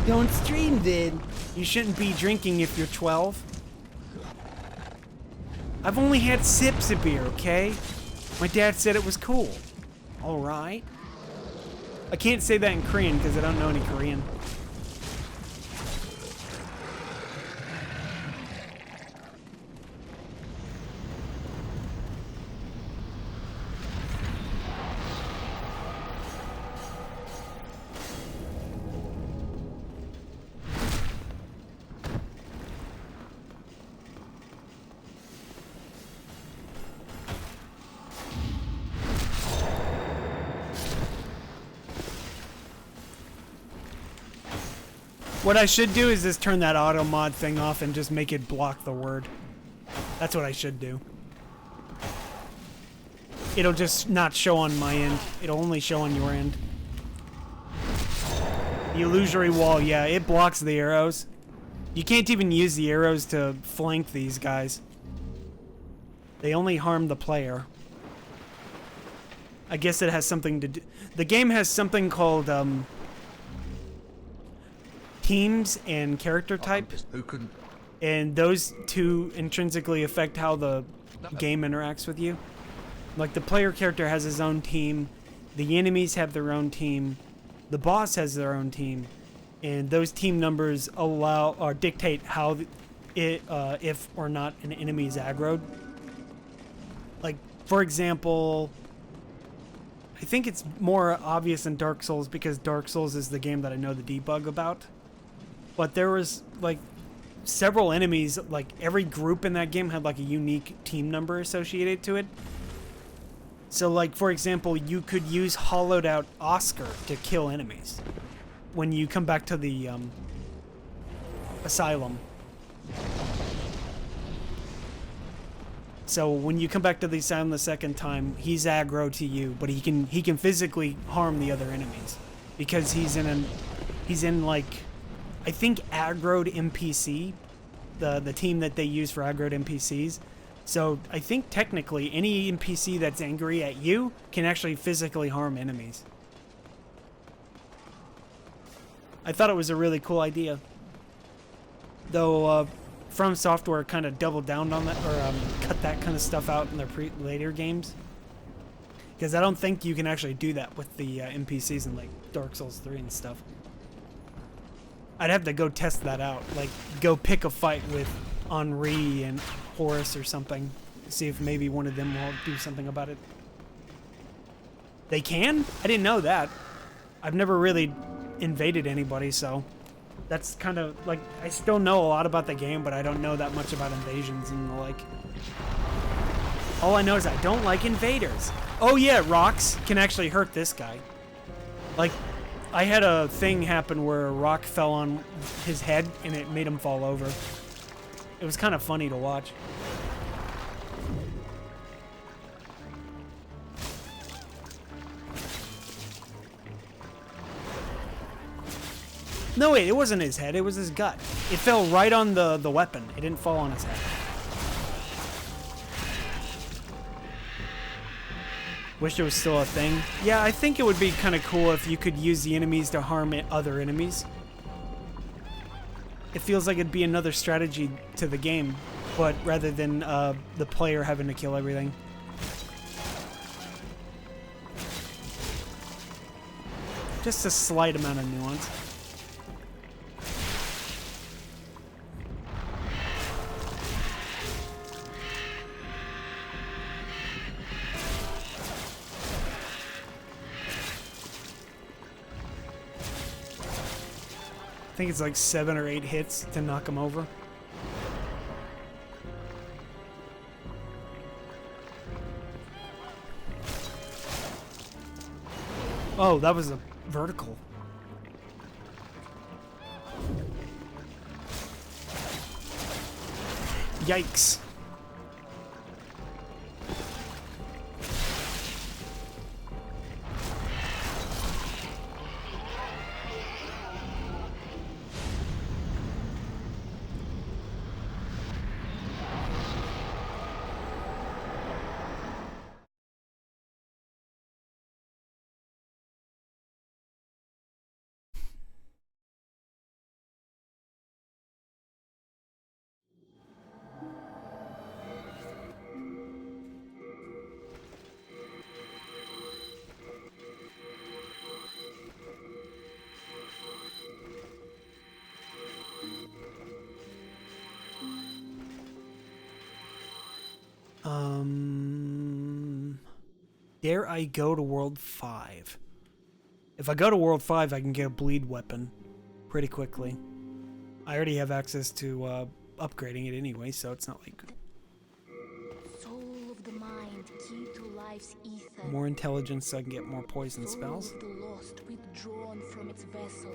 Don't stream then. You shouldn't be drinking if you're 12. I've only had sips of beer, okay? My dad said it was cool. Alright. I can't say that in Korean because I don't know any Korean. What I should do is just turn that auto mod thing off and just make it block the word. That's what I should do. It'll just not show on my end. It'll only show on your end. The illusory wall, yeah, it blocks the arrows. You can't even use the arrows to flank these guys. They only harm the player. I guess it has something to do... The game has something called, teams and character type, and those two intrinsically affect how the game interacts with you. Like the player character has his own team, the enemies have their own team, the boss has their own team, and those team numbers allow or dictate how if or not an enemy is aggroed. Like for example, I think it's more obvious in Dark Souls because Dark Souls is the game that I know the debug about. But there was, like, several enemies, like, every group in that game had, like, a unique team number associated to it. So, like, for example, you could use hollowed out Oscar to kill enemies when you come back to the, asylum. So, when you come back to the asylum the second time, he's aggro to you, but he can physically harm the other enemies. Because he's in, like... I think aggroed NPC, the team that they use for aggroed NPCs. So I think technically any NPC that's angry at you can actually physically harm enemies. I thought it was a really cool idea. Though From Software kind of doubled down on that, or cut that kind of stuff out in their later games. Because I don't think you can actually do that with the NPCs in like Dark Souls 3 and stuff. I'd have to go test that out. Like, go pick a fight with Henri and Horace or something. See if maybe one of them will do something about it. They can? I didn't know that. I've never really invaded anybody, so that's kind of like, I still know a lot about the game, but I don't know that much about invasions and the like. All I know is I don't like invaders. Oh yeah, rocks can actually hurt this guy. Like, I had a thing happen where a rock fell on his head and it made him fall over. It was kind of funny to watch. No, wait, it wasn't his head, it was his gut. It fell right on the weapon. It didn't fall on his head. Wish it was still a thing. Yeah, I think it would be kind of cool if you could use the enemies to harm other enemies. It feels like it'd be another strategy to the game, but rather than the player having to kill everything. Just a slight amount of nuance. I think it's like 7 or 8 hits to knock him over. Oh, that was a vertical. Yikes. Dare I go to World 5? If I go to World 5, I can get a bleed weapon pretty quickly. I already have access to upgrading it anyway, so it's not like... Soul of the mind, key to life's ether. More intelligence so I can get more poison spells. Soul of the lost, withdrawn from its vessel.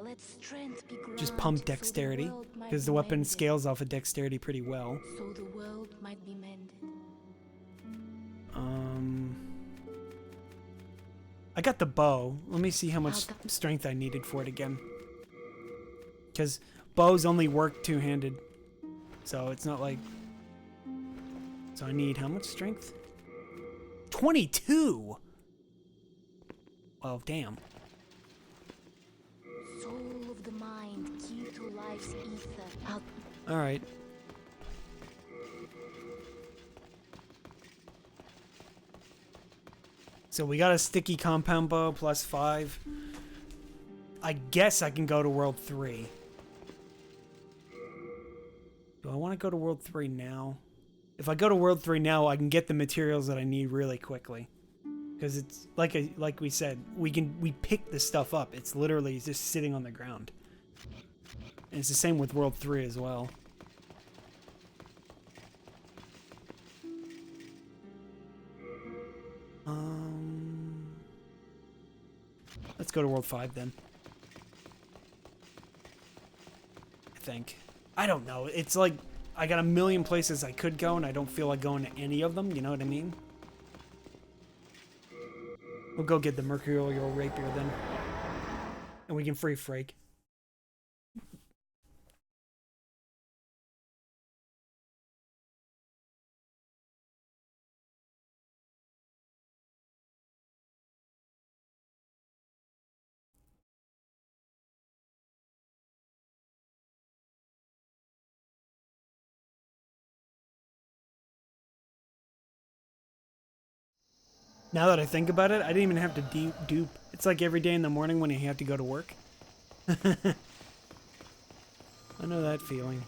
Let strength be granted, Just pump dexterity, because the weapon scales off of dexterity pretty well. So the world might be mended. I got the bow. Let me see how much strength I needed for it again. Because bows only work two-handed. So it's not like... So I need how much strength? 22! Well, damn. Soul of the mind, key to life's ether. Alright. So we got a sticky compound bow plus 5. I guess I can go to World 3. Do I want to go to World 3 now? If I go to World 3 now, I can get the materials that I need really quickly. Because it's like we said, we pick this stuff up. It's literally just sitting on the ground. And it's the same with World 3 as well. Let's go to World 5 then. I think. I don't know. It's like I got a million places I could go and I don't feel like going to any of them, you know what I mean? We'll go get the Mercurial Rapier then. And we can free Frake. Now that I think about it, I didn't even have to dupe. It's like every day in the morning when you have to go to work. I know that feeling.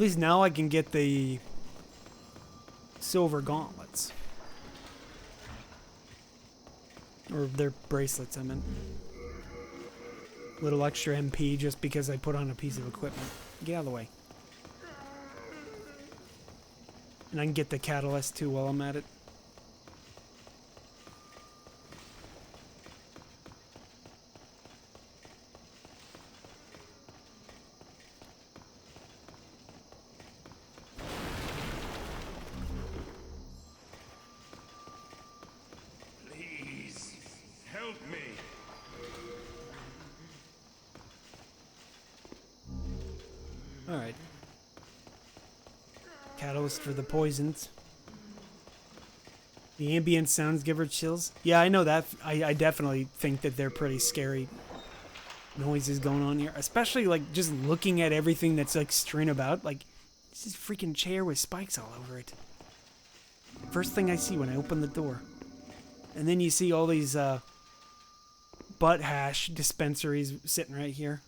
At least now I can get the silver gauntlets. Or their bracelets, I meant. Little extra MP just because I put on a piece of equipment. Get out of the way. And I can get the catalyst too while I'm at it. Please, help me. Alright. Catalyst for the poisons. The ambient sounds give her chills. Yeah, I know that. I definitely think that they're pretty scary noises going on here. Especially, like, just looking at everything that's, like, strewn about. Like, this is a freaking chair with spikes all over it. First thing I see when I open the door. And then you see all these, butt hash dispensaries sitting right here.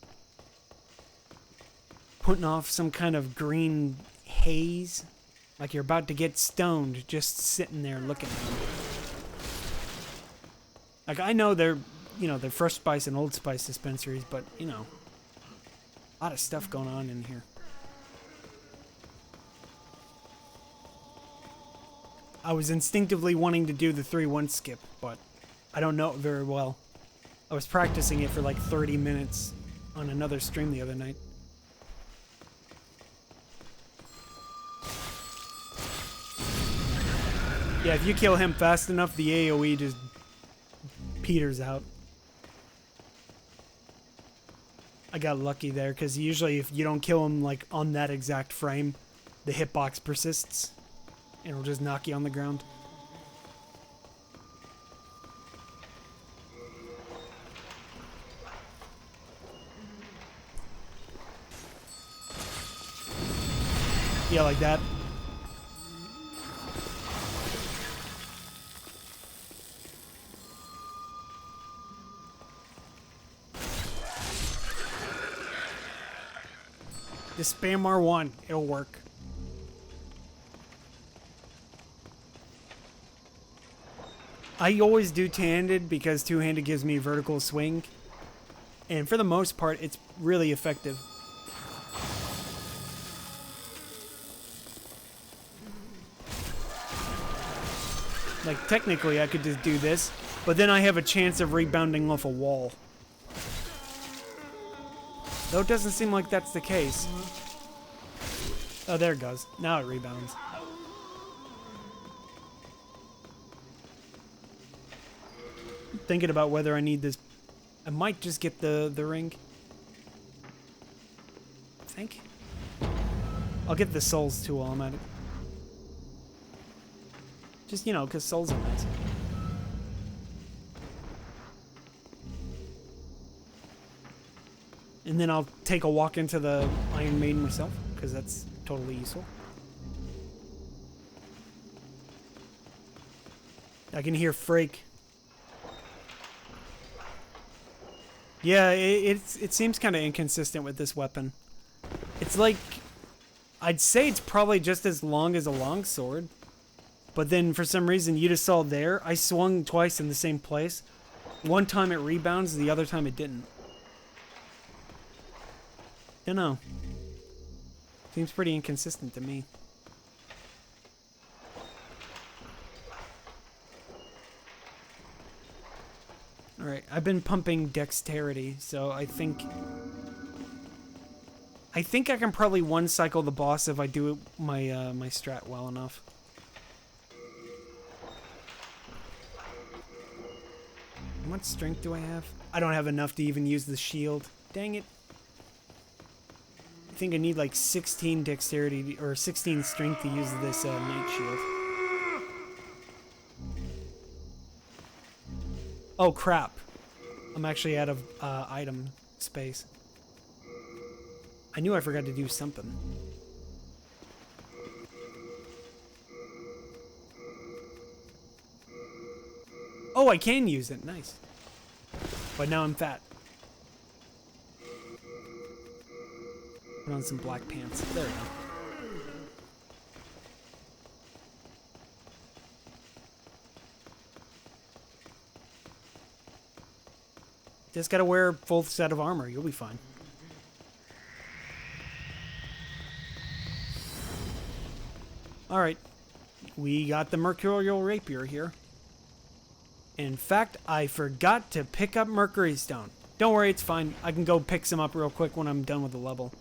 Putting off some kind of green haze. Like you're about to get stoned just sitting there looking at them. Like, I know they're, you know, they're Fresh Spice and Old Spice dispensaries, but, you know, a lot of stuff going on in here. I was instinctively wanting to do the 3-1 skip, but I don't know it very well. I was practicing it for like 30 minutes on another stream the other night. Yeah, if you kill him fast enough, the AoE just peters out. I got lucky there, because usually if you don't kill him like on that exact frame, the hitbox persists. And it'll just knock you on the ground. Yeah, like that. Just spam R1, it'll work. I always do two-handed because two-handed gives me vertical swing. And for the most part, it's really effective. Like, technically I could just do this, but then I have a chance of rebounding off a wall. Though it doesn't seem like that's the case. Oh, there it goes. Now it rebounds. Thinking about whether I need this. I might just get the ring. I think. I'll get the souls too while I'm at it. Just, you know, because souls are nice. And then I'll take a walk into the Iron Maiden myself, because that's totally useful. I can hear Frake. Yeah, it seems kind of inconsistent with this weapon. It's like, I'd say it's probably just as long as a longsword. But then for some reason, you just saw there, I swung twice in the same place. One time it rebounds, the other time it didn't. Don't know. Seems pretty inconsistent to me. Alright, I've been pumping dexterity, so I think I can probably one-cycle the boss if I do my my strat well enough. How much strength do I have? I don't have enough to even use the shield. Dang it. I think I need like 16 dexterity or 16 strength to use this knight shield. Oh crap. I'm actually out of item space. I knew I forgot to do something. Oh, I can use it. Nice. But now I'm fat. Put on some black pants. There we go. Just gotta wear a full set of armor. You'll be fine. Alright. We got the Mercurial Rapier here. In fact, I forgot to pick up Mercury Stone. Don't worry, it's fine. I can go pick some up real quick when I'm done with the level.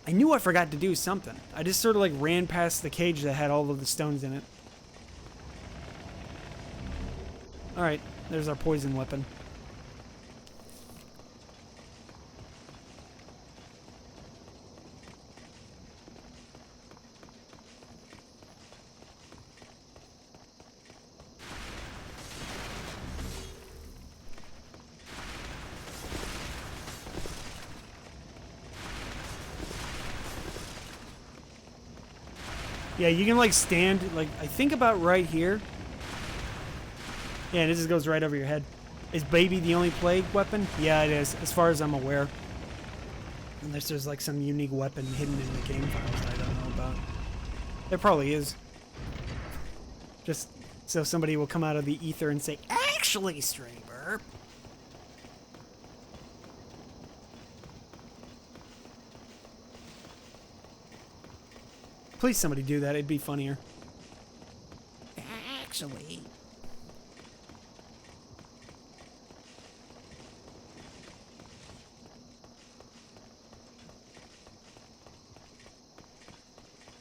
I knew I forgot to do something. I just sort of like ran past the cage that had all of the stones in it. Alright, there's our poison weapon. Yeah, you can like stand, like, I think about right here. Yeah, and it just goes right over your head. Is baby the only plague weapon? Yeah, it is, as far as I'm aware. Unless there's like some unique weapon hidden in the game files I don't know about. There probably is. Just so somebody will come out of the ether and say, actually, Straber. Please somebody do that, it'd be funnier. Actually.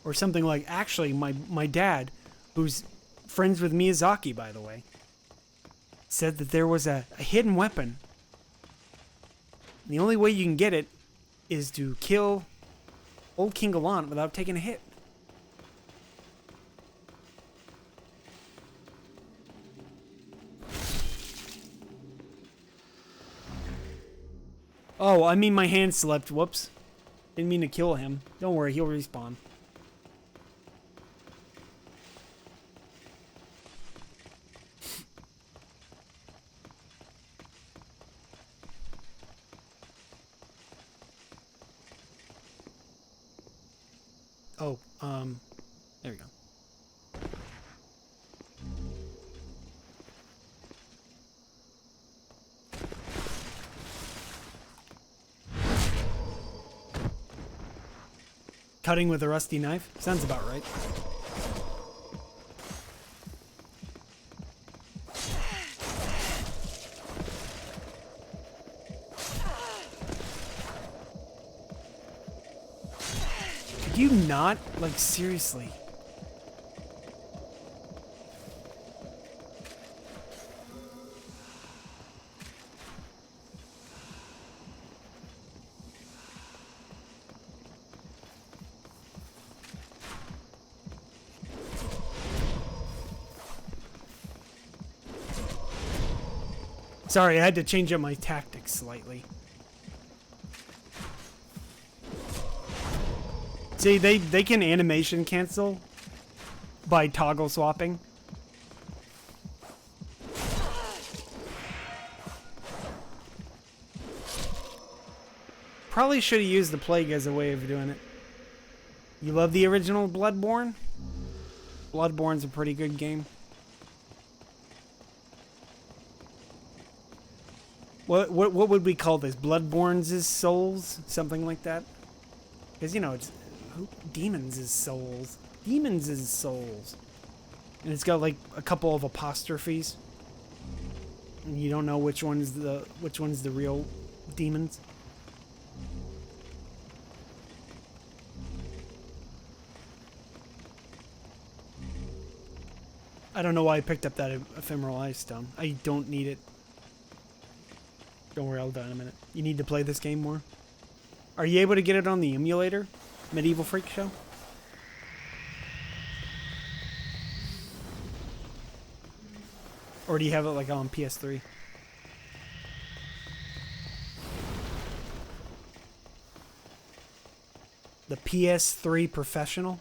Or something like, actually, my dad, who's friends with Miyazaki, by the way, said that there was a hidden weapon. And the only way you can get it is to kill old King Gallant without taking a hit. Oh, I mean my hand slipped. Whoops. Didn't mean to kill him. Don't worry, he'll respawn. Oh, there we go. Cutting with a rusty knife? Sounds about right. Could you not? Like, seriously. Sorry, I had to change up my tactics slightly. See, they can animation cancel by toggle swapping. Probably should have used the plague as a way of doing it. You love the original Bloodborne? Bloodborne's a pretty good game. What would we call this? Bloodborne's souls? Something like that? Because, you know, it's... Demons' souls. Demons' souls. And it's got, like, a couple of apostrophes. And you don't know which one's the real demons. I don't know why I picked up that ephemeral ice stone. I don't need it. Don't worry, I'll die in a minute. You need to play this game more? Are you able to get it on the emulator? Medieval Freak Show? Or do you have it like on PS3? The PS3 Professional?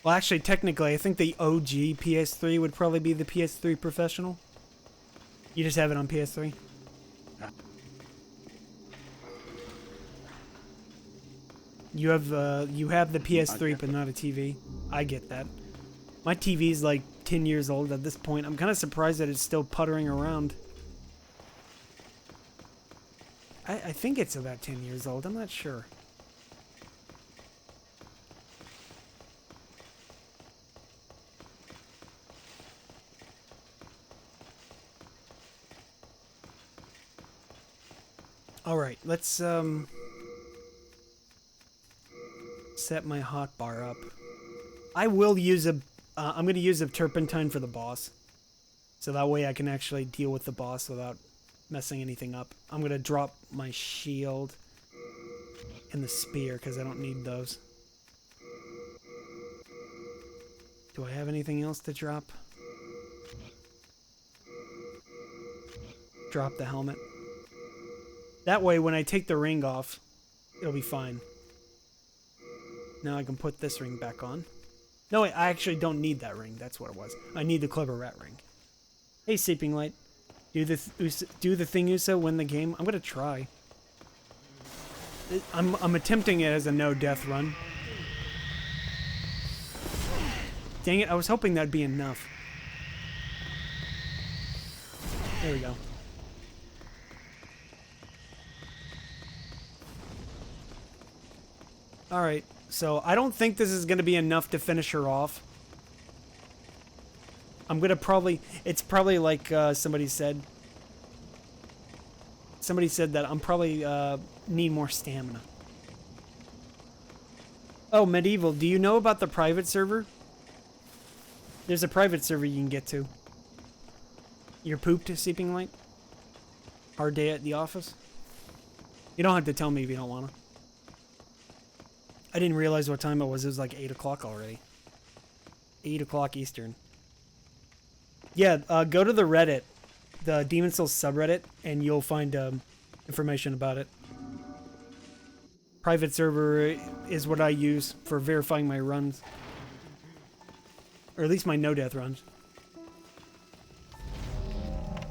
Well, actually, technically, I think the OG PS3 would probably be the PS3 Professional. You just have it on PS3? You have the PS3, but not a TV. I get that. My TV's like 10 years old at this point. I'm kind of surprised that it's still puttering around. I think it's about 10 years old. I'm not sure. All right, let's set my hotbar up. I will use a I'm going to use a turpentine for the boss. So that way I can actually deal with the boss without messing anything up. I'm going to drop my shield and the spear because I don't need those. Do I have anything else to drop? Drop the helmet. That way when I take the ring off, it'll be fine. Now I can put this ring back on. No, wait, I actually don't need that ring. That's what it was. I need the clever rat ring. Hey, Sleeping Light. Do the thing Uso win the game? I'm gonna try. I'm attempting it as a no-death run. Dang it, I was hoping that'd be enough. There we go. Alright, so I don't think this is going to be enough to finish her off. I'm going to probably... It's probably like somebody said. Somebody said that I'm probably need more stamina. Oh, Medieval, do you know about the private server? There's a private server you can get to. You're pooped, Sleeping Light? Hard day at the office? You don't have to tell me if you don't want to. I didn't realize what time it was. It was like 8 o'clock already. 8 o'clock Eastern. Yeah, go to the Reddit, the Demon Souls subreddit, and you'll find information about it. Private server is what I use for verifying my runs. Or at least my no-death runs.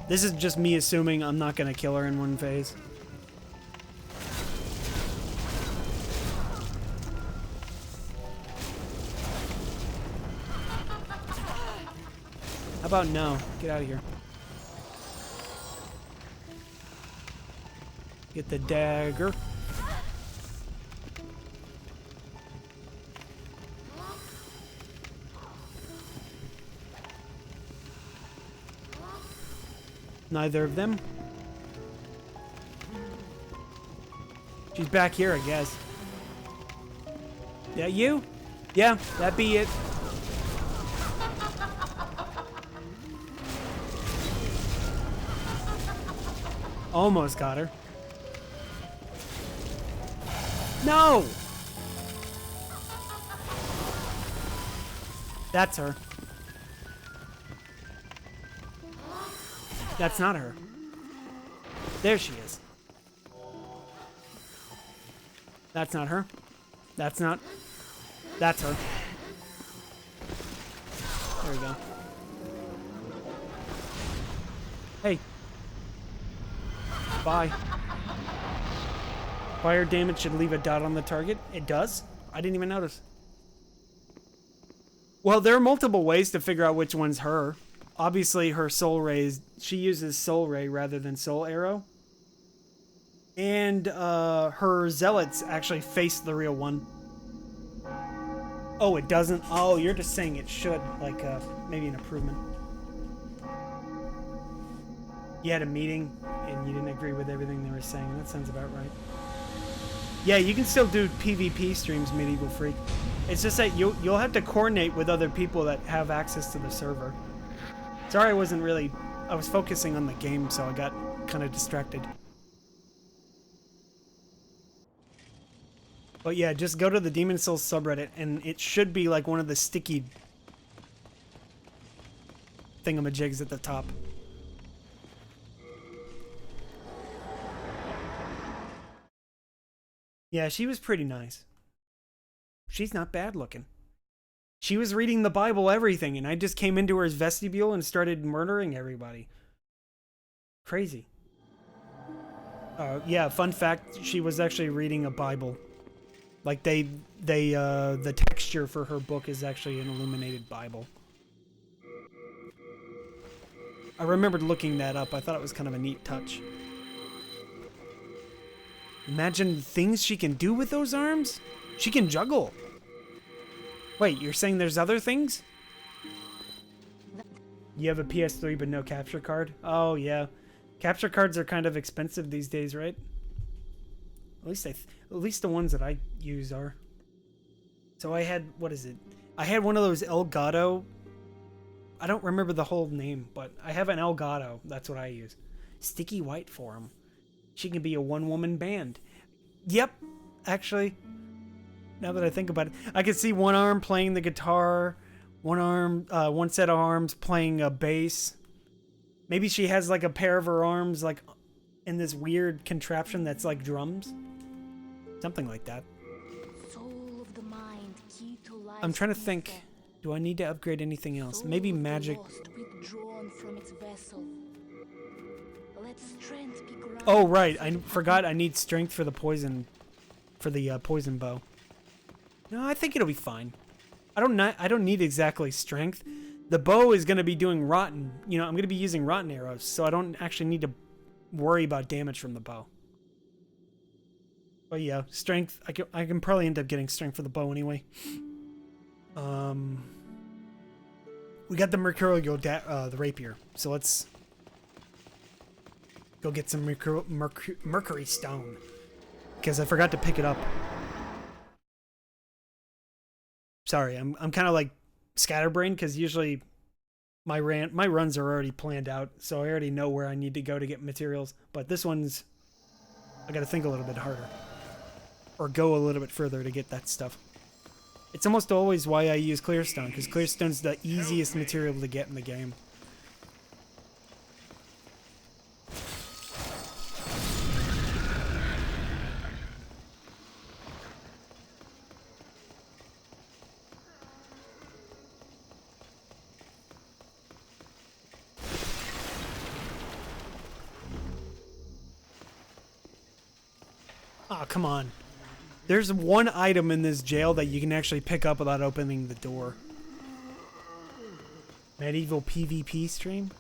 This is just me assuming I'm not going to kill her in one phase. How about no? Get out of here. Get the dagger. Neither of them. She's back here, I guess. Yeah, you? Yeah, that be it. Almost got her. No! That's her. That's not her. There she is. That's not her. That's not. That's her. There we go. Hey. Bye. Fire damage should leave a dot on the target. It does? I didn't even notice. Well, there are multiple ways to figure out which one's her. Obviously, her soul rays, she uses soul ray rather than soul arrow. And her zealots actually face the real one. Oh, it doesn't? Oh, you're just saying it should, like maybe an improvement. You had a meeting and you didn't agree with everything they were saying. That sounds about right. Yeah, you can still do PvP streams, Medieval Freak. It's just that you'll have to coordinate with other people that have access to the server. Sorry, I was focusing on the game, so I got kind of distracted. But yeah, just go to the Demon Souls subreddit, and it should be like one of the sticky thingamajigs at the top. Yeah, she was pretty nice. She's not bad looking. She was reading the Bible, everything, and I just came into her vestibule and started murdering everybody. Crazy. Yeah, fun fact, she was actually reading a Bible. Like the texture for her book is actually an illuminated Bible. I remembered looking that up. I thought it was kind of a neat touch. Imagine things she can do with those arms. She can juggle. Wait, you're saying there's other things? You have a PS3 but no capture card? Oh, yeah. Capture cards are kind of expensive these days, right? At least the ones that I use are. So I had, what is it? I had one of those Elgato. I don't remember the whole name, but I have an Elgato. That's what I use. Sticky White for him. She can be a one-woman band. Yep, actually. Now that I think about it, I can see one arm playing the guitar, one set of arms playing a bass. Maybe she has like a pair of her arms like in this weird contraption that's like drums. Something like that. Soul of the mind, key to life's I'm trying to think. ether. Do I need to upgrade anything else? Soul Maybe of the magic. lost, withdrawn from its vessel. Let strength be granted Oh, right. to I the forgot I need strength for the poison bow. No, I think it'll be fine. I don't need exactly strength. The bow is going to be doing rotten. You know, I'm going to be using rotten arrows, so I don't actually need to worry about damage from the bow. But yeah, strength. I can probably end up getting strength for the bow anyway. We got the the rapier, so let's go get some Mercury Stone, because I forgot to pick it up. Sorry, I'm kind of like scatterbrained because usually my runs are already planned out, so I already know where I need to go to get materials. But this one's I got to think a little bit harder, or go a little bit further to get that stuff. It's almost always why I use Clearstone, because Clearstone's the easiest material to get in the game. Oh, come on. There's one item in this jail that you can actually pick up without opening the door. Medieval PvP stream?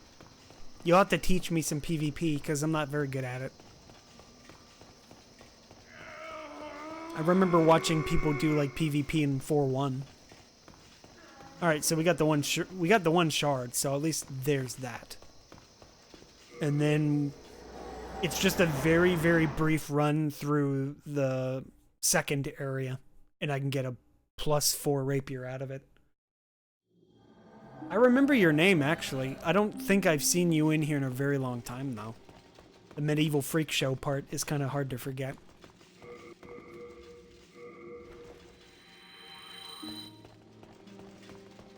You'll have to teach me some PvP, because I'm not very good at it. I remember watching people do like PvP in 4.1. Alright, so we got the one shard, so at least there's that. And then it's just a very, very brief run through the second area, and I can get a +4 rapier out of it. I remember your name, actually. I don't think I've seen you in here in a very long time, though. The medieval freak show part is kind of hard to forget.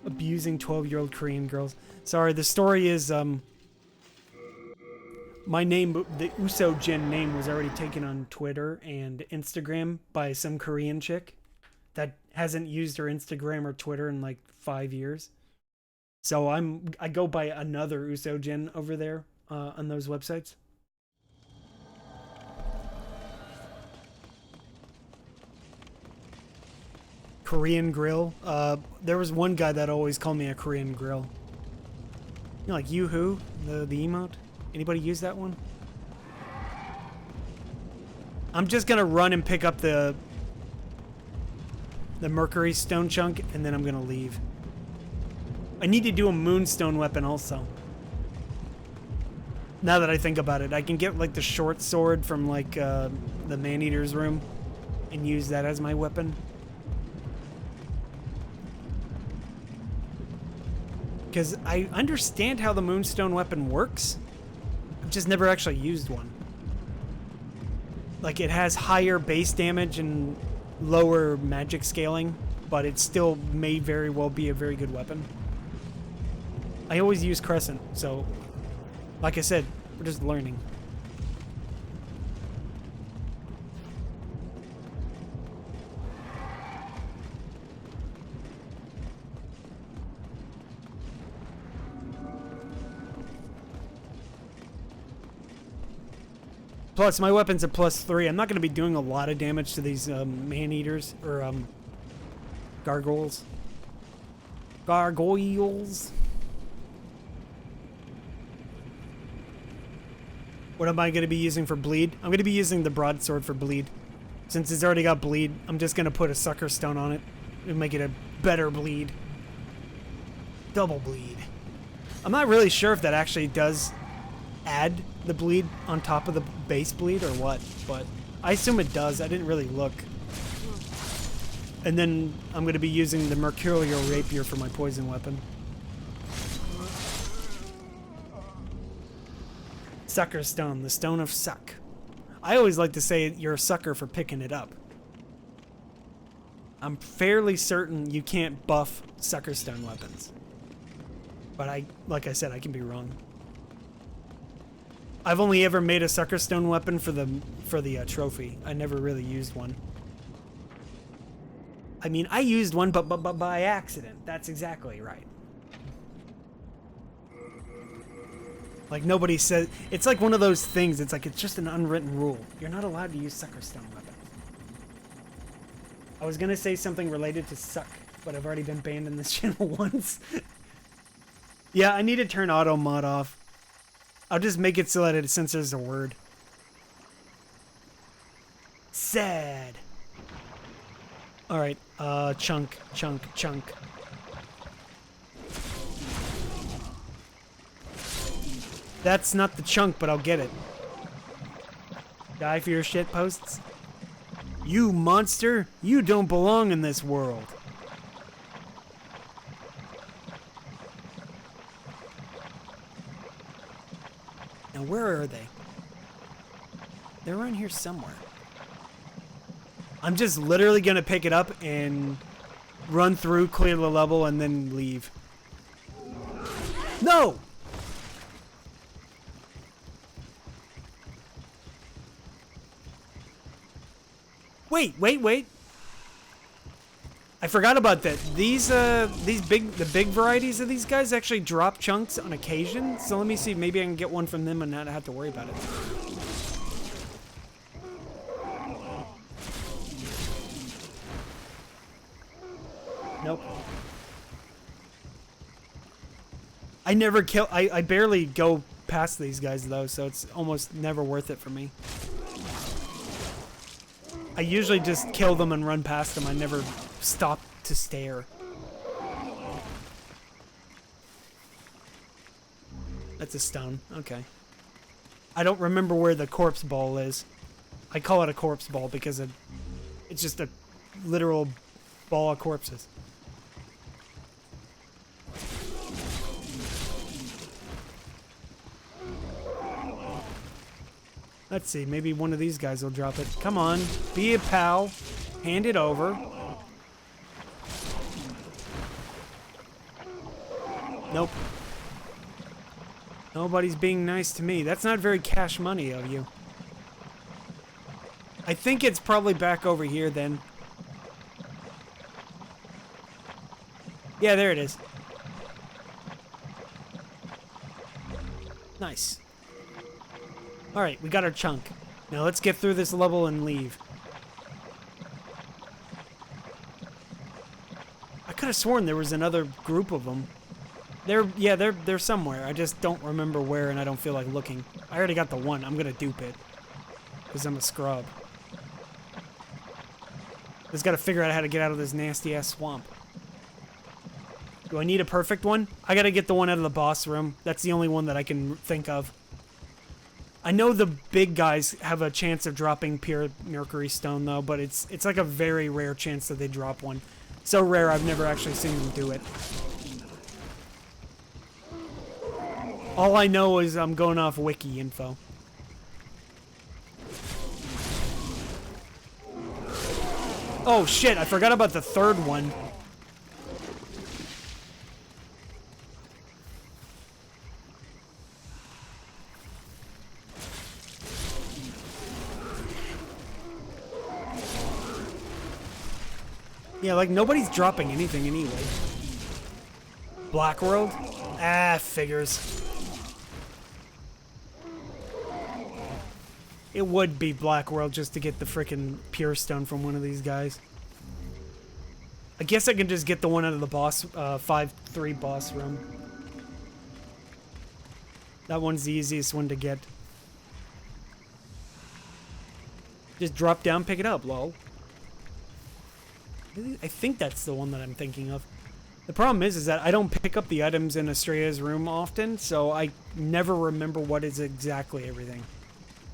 Abusing 12-year-old Korean girls. Sorry, the story is, my name, the Uso Jin name, was already taken on Twitter and Instagram by some Korean chick that hasn't used her Instagram or Twitter in like 5 years. So I go by another Uso Jin over there on those websites. Korean grill. There was one guy that always called me a Korean grill. You know, like Yoo-hoo, the emote. Anybody use that one? I'm just gonna run and pick up the Mercury Stone chunk, and then I'm gonna leave. I need to do a Moonstone Weapon also. Now that I think about it, I can get like the short sword from like the Man-Eater's room and use that as my weapon. Because I understand how the Moonstone Weapon works. I've just never actually used one. Like, it has higher base damage and lower magic scaling, but it still may very well be a very good weapon. I always use Crescent, so like I said, we're just learning. Plus, my weapon's a +3. I'm not going to be doing a lot of damage to these man-eaters, or gargoyles. Gargoyles. What am I going to be using for bleed? I'm going to be using the broadsword for bleed. Since it's already got bleed, I'm just going to put a sucker stone on it and make it a better bleed. Double bleed. I'm not really sure if that actually does add the bleed on top of the base bleed or what, but I assume it does. I didn't really look. And then I'm going to be using the Mercurial Rapier for my poison weapon. Sucker Stone, the Stone of Suck. I always like to say you're a sucker for picking it up. I'm fairly certain you can't buff Sucker Stone weapons. But like I said, I can be wrong. I've only ever made a Sucker Stone weapon for the trophy. I never really used one. I mean, I used one, but by accident. That's exactly right. Like, nobody says... It's like one of those things. It's like, it's just an unwritten rule. You're not allowed to use Sucker Stone weapons. I was going to say something related to suck, but I've already been banned in this channel once. Yeah, I need to turn auto mod off. I'll just make it so that it censors a word. Sad. Alright, chunk. That's not the chunk, but I'll get it. Die for your shit posts? You monster! You don't belong in this world. Now where are they? They're around here somewhere. I'm just literally gonna pick it up and run through, clear the level, and then leave. No! Wait. I forgot about that. The big varieties of these guys actually drop chunks on occasion. So let me see. Maybe I can get one from them and not have to worry about it. Nope. I barely go past these guys though, so it's almost never worth it for me. I usually just kill them and run past them. I never stop to stare. That's a stone. Okay. I don't remember where the corpse ball is. I call it a corpse ball because it's just a literal ball of corpses. Let's see, maybe one of these guys will drop it. Come on, be a pal. Hand it over. Nope. Nobody's being nice to me. That's not very cash money of you. I think it's probably back over here then. Yeah, there it is. Nice. Alright, we got our chunk. Now let's get through this level and leave. I could have sworn there was another group of them. They're somewhere. I just don't remember where and I don't feel like looking. I already got the one. I'm gonna dupe it. Because I'm a scrub. Just gotta figure out how to get out of this nasty ass swamp. Do I need a perfect one? I gotta get the one out of the boss room. That's the only one that I can think of. I know the big guys have a chance of dropping pure Mercury Stone, though, but it's like a very rare chance that they drop one. So rare, I've never actually seen them do it. All I know is I'm going off wiki info. Oh shit, I forgot about the third one. Yeah, like, nobody's dropping anything anyway. Black World? Ah, figures. It would be Black World just to get the frickin' Pure Stone from one of these guys. I guess I can just get the one out of the boss, 5-3 boss room. That one's the easiest one to get. Just drop down, pick it up, lol. I think that's the one that I'm thinking of. The problem is that I don't pick up the items in Estrella's room often, so I never remember what is exactly everything.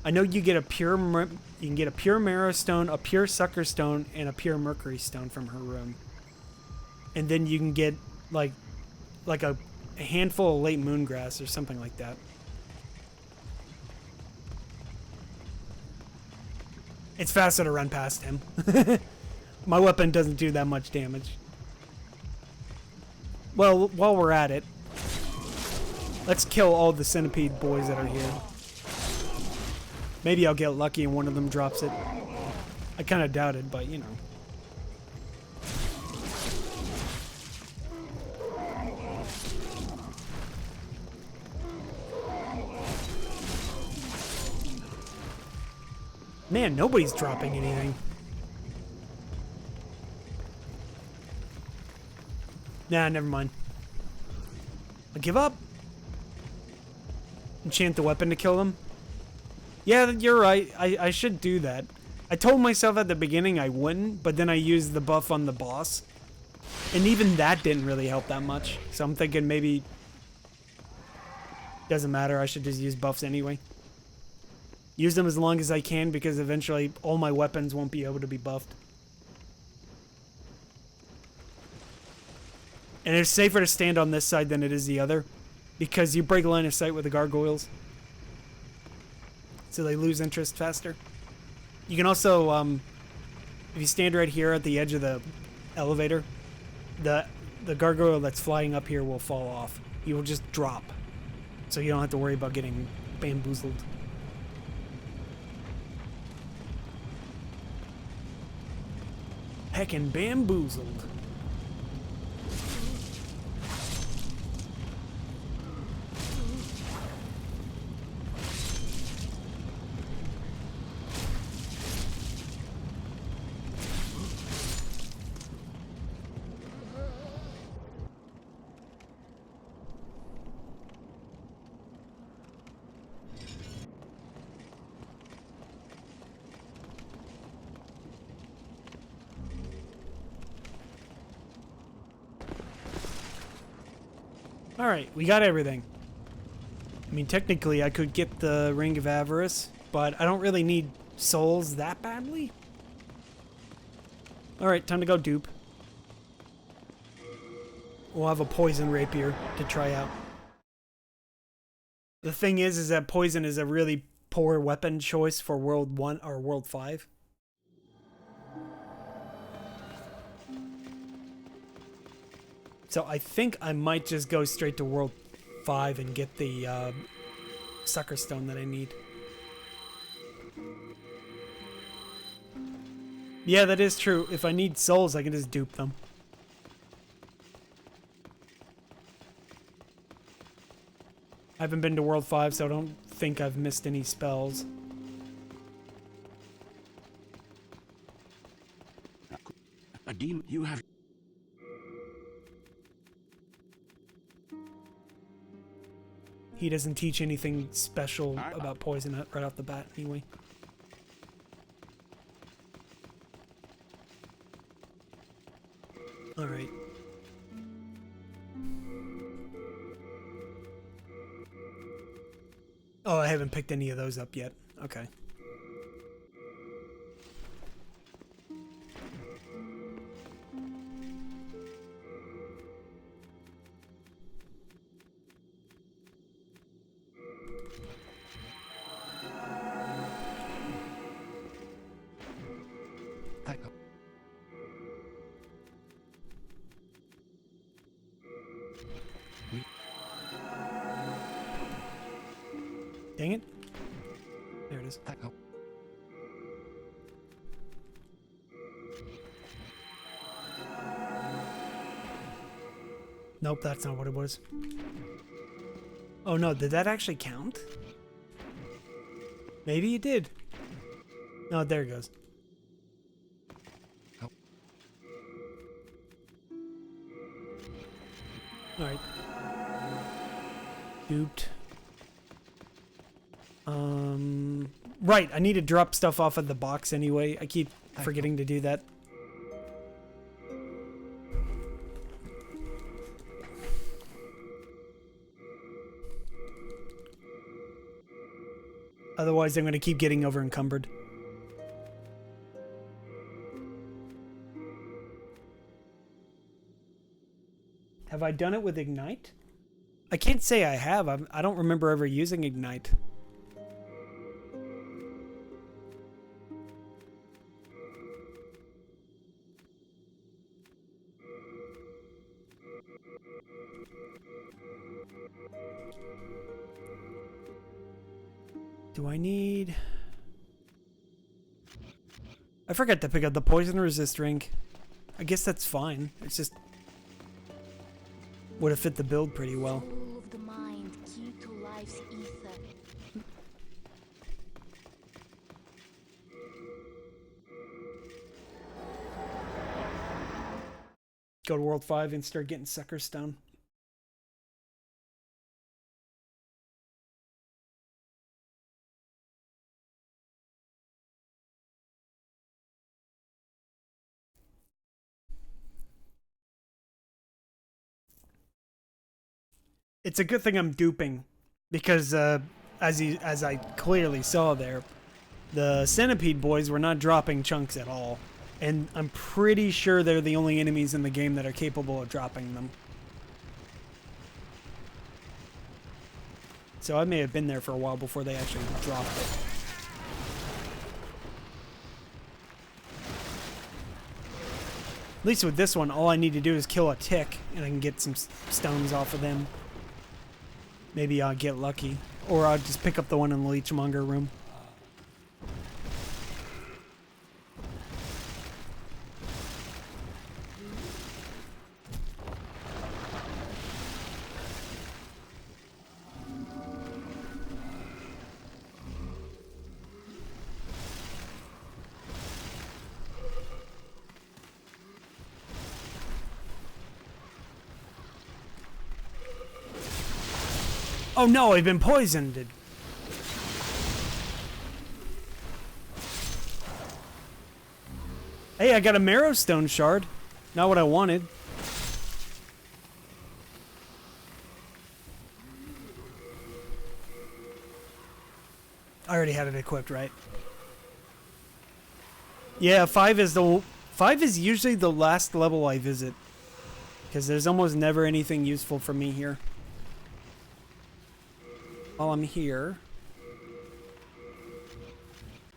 I know you get a pure, you can get a pure Marrow Stone, a pure Sucker Stone, and a pure Mercury Stone from her room. And then you can get like a handful of late moongrass or something like that. It's faster to run past him. My weapon doesn't do that much damage. Well, while we're at it, let's kill all the centipede boys that are here. Maybe I'll get lucky and one of them drops it. I kind of doubt it, but you know. Man, nobody's dropping anything. Nah, never mind. I give up. Enchant the weapon to kill them. Yeah, you're right. I should do that. I told myself at the beginning I wouldn't, but then I used the buff on the boss. And even that didn't really help that much. So I'm thinking maybe... Doesn't matter, I should just use buffs anyway. Use them as long as I can because eventually all my weapons won't be able to be buffed. And it's safer to stand on this side than it is the other. Because you break line of sight with the gargoyles. So they lose interest faster. You can also, if you stand right here at the edge of the elevator, the gargoyle that's flying up here will fall off. He will just drop. So you don't have to worry about getting bamboozled. Heckin' bamboozled. Alright, we got everything. I mean, technically I could get the Ring of Avarice, but I don't really need souls that badly. Alright, time to go dupe. We'll have a poison rapier to try out. The thing is that poison is a really poor weapon choice for World 1 or World 5. So I think I might just go straight to World 5 and get the Sucker Stone that I need. Yeah, that is true. If I need souls, I can just dupe them. I haven't been to World 5, so I don't think I've missed any spells. A demon, you have... He doesn't teach anything special about poison right off the bat, anyway. Alright. Oh, I haven't picked any of those up yet. Okay. Dang it. There it is. Nope, that's not what it was. Oh no, did that actually count? Maybe it did. No, there it goes. Alright. Duped. Right, I need to drop stuff off of the box anyway. I keep forgetting to do that. Otherwise, I'm going to keep getting over encumbered. Have I done it with Ignite? I can't say I have. I don't remember ever using Ignite. Do I need... I forgot to pick up the poison resist ring. I guess that's fine. It's just... would have fit the build pretty well. Rule of the mind, key to life's ether. Go to World 5 and start getting Sucker Stone. It's a good thing I'm duping, because as I clearly saw there, the Centipede boys were not dropping chunks at all, and I'm pretty sure they're the only enemies in the game that are capable of dropping them. So I may have been there for a while before they actually dropped it. At least with this one, all I need to do is kill a tick, and I can get some stones off of them. Maybe I'll get lucky. Or I'll just pick up the one in the Leechmonger room. Oh no, I've been poisoned. Hey, I got a Marrow Stone shard. Not what I wanted. I already had it equipped, right? Yeah, 5 is usually the last level I visit, because there's almost never anything useful for me here. While I'm here,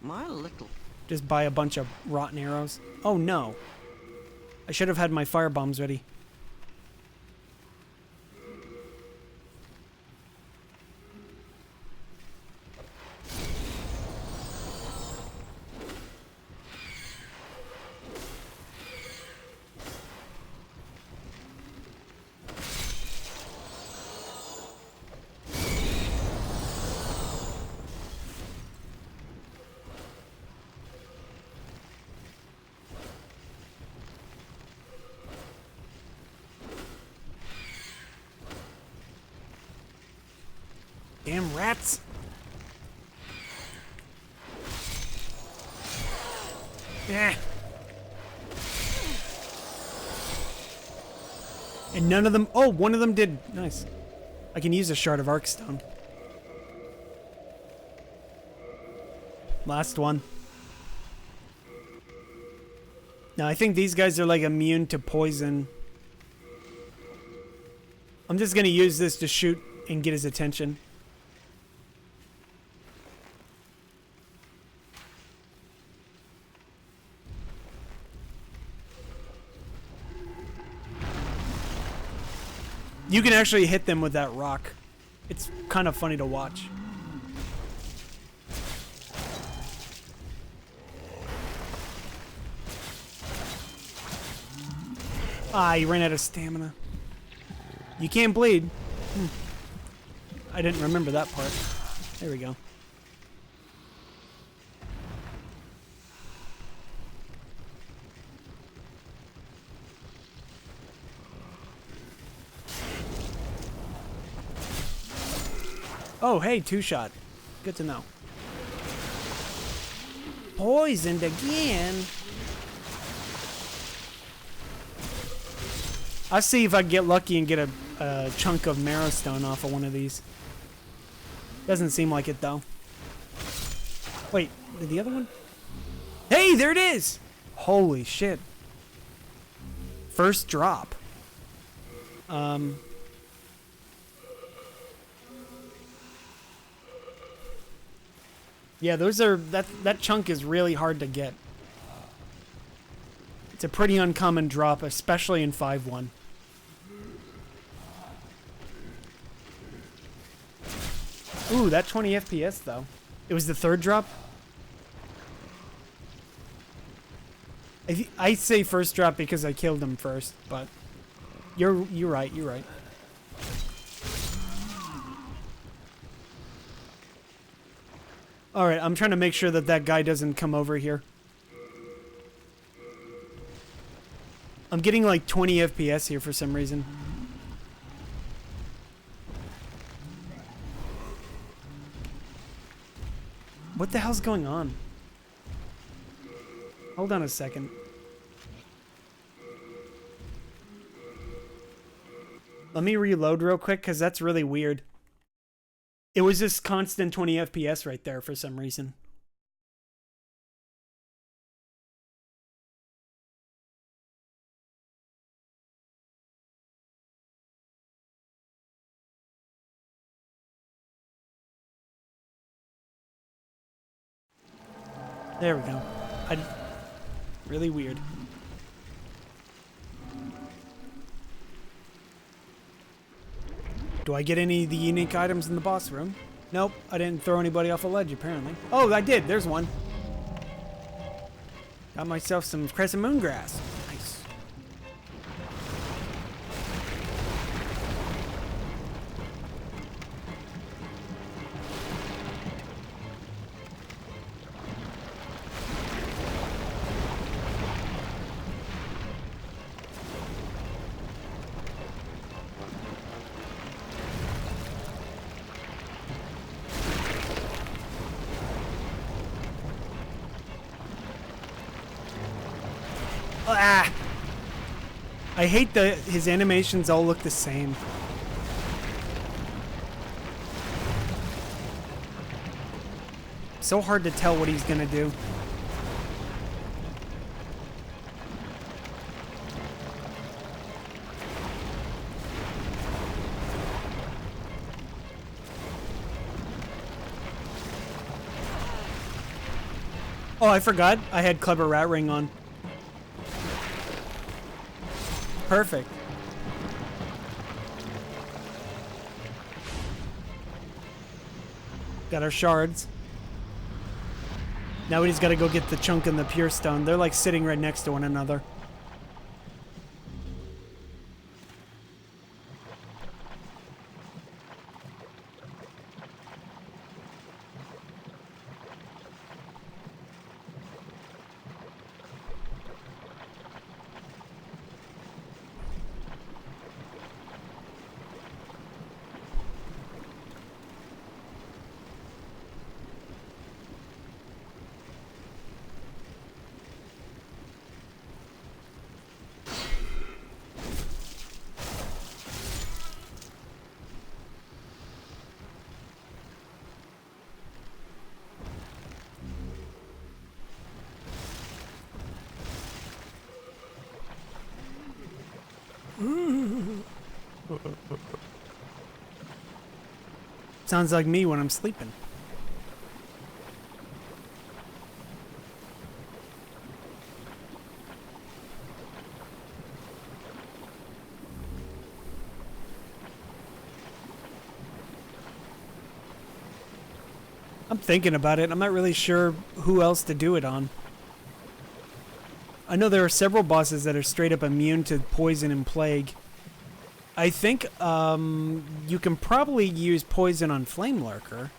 My little... just buy a bunch of rotten arrows. Oh no. I should have had my fire bombs ready. Damn rats. Yeah. And none of them... Oh, one of them did. Nice. I can use a shard of Arkstone. Last one. Now, I think these guys are like immune to poison. I'm just going to use this to shoot and get his attention. You can actually hit them with that rock. It's kind of funny to watch. Ah, you ran out of stamina. You can't bleed. I didn't remember that part. There we go. Oh, hey, two-shot. Good to know. poisoned again. I'll see if I can get lucky and get a chunk of Mercury Stone off of one of these. Doesn't seem like it, though. Wait, did the other one? Hey, there it is! Holy shit. First drop. Yeah, those are... That chunk is really hard to get. It's a pretty uncommon drop, especially in 5-1. Ooh, that 20 FPS, though. It was the third drop? I say first drop because I killed him first, but... You're right, you're right. Alright, I'm trying to make sure that that guy doesn't come over here. I'm getting like 20 FPS here for some reason. What the hell's going on? Hold on a second. Let me reload real quick, because that's really weird. It was just constant 20 FPS right there for some reason. There we go. Really weird. Do I get any of the unique items in the boss room? Nope, I didn't throw anybody off a ledge apparently. Oh, I did. There's one. Got myself some crescent moon grass. Nice. Ah! I hate his animations all look the same. So hard to tell what he's gonna do. Oh, I forgot. I had Clever Rat Ring on. Perfect. Got our shards. Now we just gotta go get the chunk and the pure stone. They're like sitting right next to one another. Sounds like me when I'm sleeping. I'm thinking about it. I'm not really sure who else to do it on. I know there are several bosses that are straight up immune to poison and plague. I think you can probably use poison on Flame Lurker.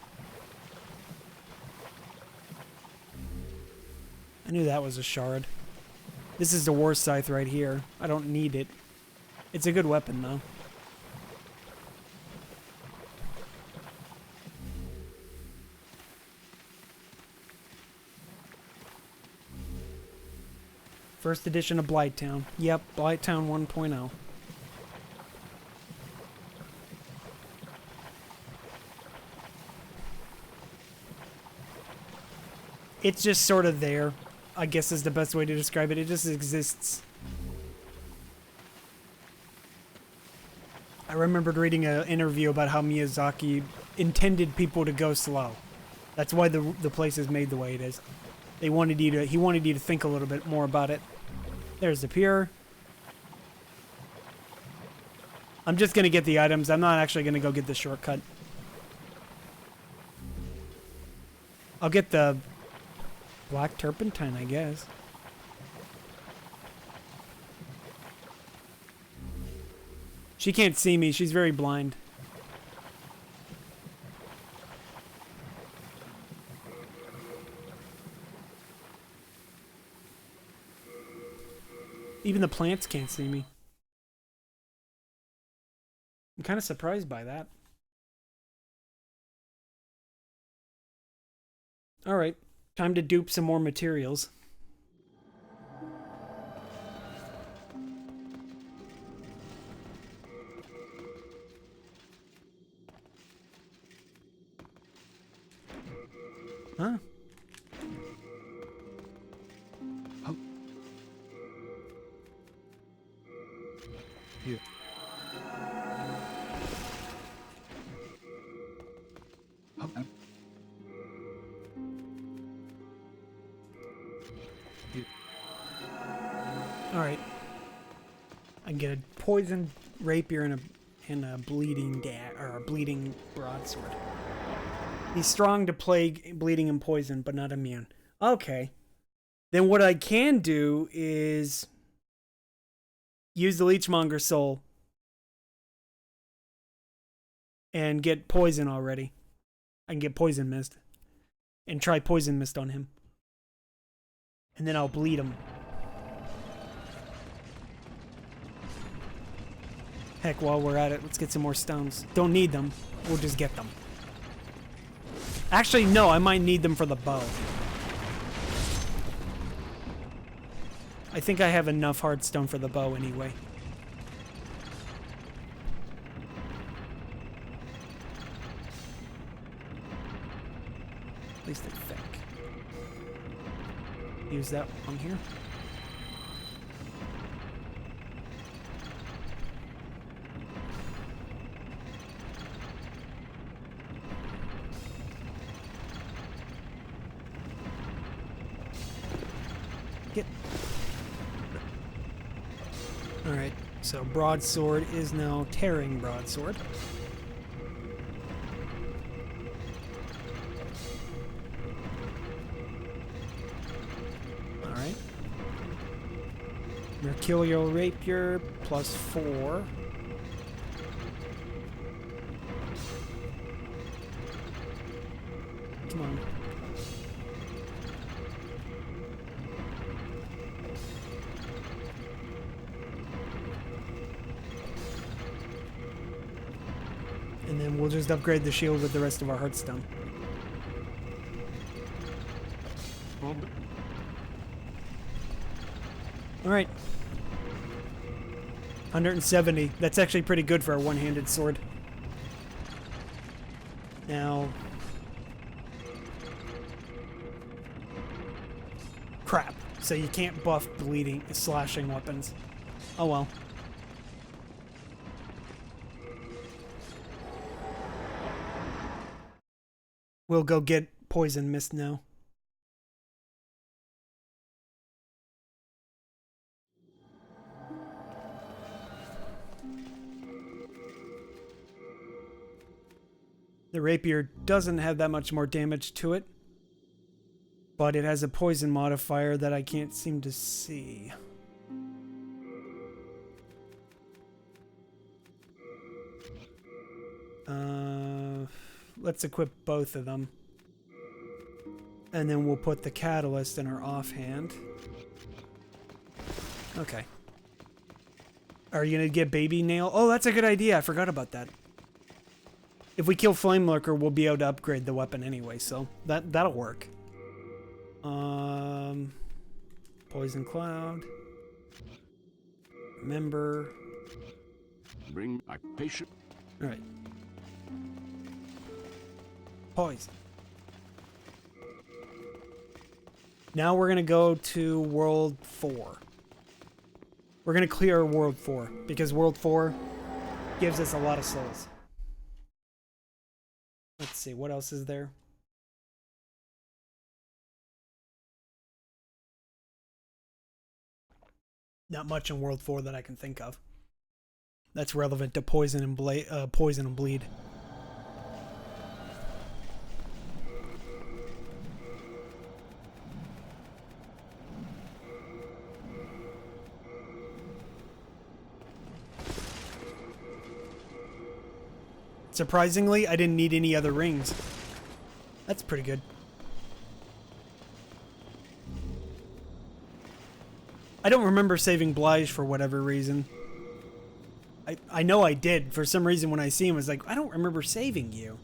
I knew that was a shard. This is the War Scythe right here. I don't need it. It's a good weapon though. First edition of Blighttown. Yep, Blighttown 1.0. It's just sort of there, I guess is the best way to describe it. It just exists. I remembered reading an interview about how Miyazaki intended people to go slow. That's why the place is made the way it is. He wanted you to think a little bit more about it. There's the pier. I'm just gonna get the items. I'm not actually gonna go get the shortcut. I'll get the black turpentine, I guess. She can't see me. She's very blind. Even the plants can't see me. I'm kind of surprised by that. Alright, time to dupe some more materials. Huh? Oh. Here. Oh. Here. All right. I can get a poisoned rapier and a bleeding bleeding broadsword. He's strong to plague, bleeding, and poison, but not immune. Okay. Then what I can do is use the Leechmonger soul and get poison already. I can get poison mist and try poison mist on him. And then I'll bleed him. Heck, while we're at it, let's get some more stones. Don't need them. We'll just get them. Actually, no, I might need them for the bow. I think I have enough hardstone for the bow anyway. At least I think. Use that on here. Alright, so broadsword is now tearing broadsword. Alright. Mercurial rapier +4. Come on. And then we'll just upgrade the shield with the rest of our heartstone. Alright. 170. That's actually pretty good for a one-handed sword. Now... Crap. So you can't buff bleeding, slashing weapons. Oh well. We'll go get poison mist now. The rapier doesn't have that much more damage to it, but it has a poison modifier that I can't seem to see. Let's equip both of them. And then we'll put the catalyst in our offhand. Okay. Are you gonna get baby nail? Oh, that's a good idea. I forgot about that. If we kill Flame Lurker, we'll be able to upgrade the weapon anyway, so that'll work. Poison Poison cloud. Remember. Bring my patient. All right. Poison. Now we're gonna go to World 4. We're gonna clear World 4 because World 4 gives us a lot of souls. Let's see, what else is there? Not much in World 4 that I can think of. That's relevant to poison and bleed. Surprisingly, I didn't need any other rings. That's pretty good. I don't remember saving Blige for whatever reason. I know I did. For some reason when I see him, I was like, I don't remember saving you.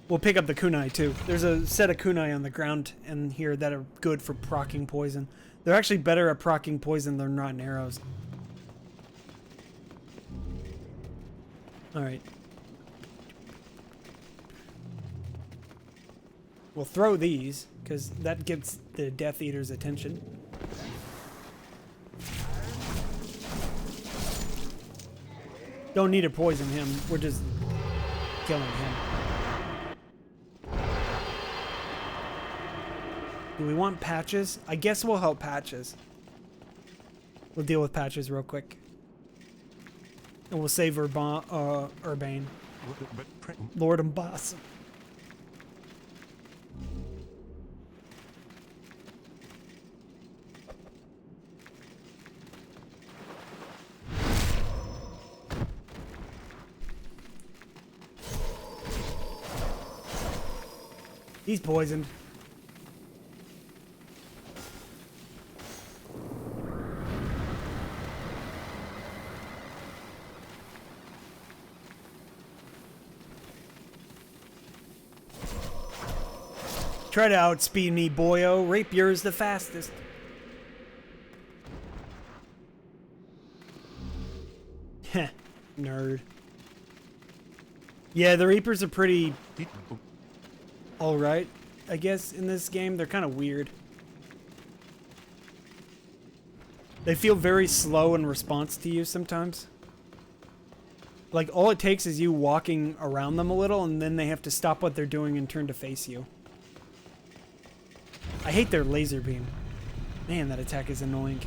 We'll pick up the kunai too. There's a set of kunai on the ground in here that are good for proccing poison. They're actually better at proccing poison than rotten arrows. Alright. We'll throw these, because that gets the Death Eater's attention. Don't need to poison him, we're just killing him. Do we want Patches? I guess we'll help Patches. We'll deal with Patches real quick. And we'll save Urbane. Lord and Boss. He's poisoned. Try to outspeed me, boyo. Rapier's the fastest. Heh, nerd. Yeah, the Reapers are pretty alright, I guess, in this game. They're kind of weird. They feel very slow in response to you sometimes. Like, all it takes is you walking around them a little, and then they have to stop what they're doing and turn to face you. I hate their laser beam. Man, that attack is annoying.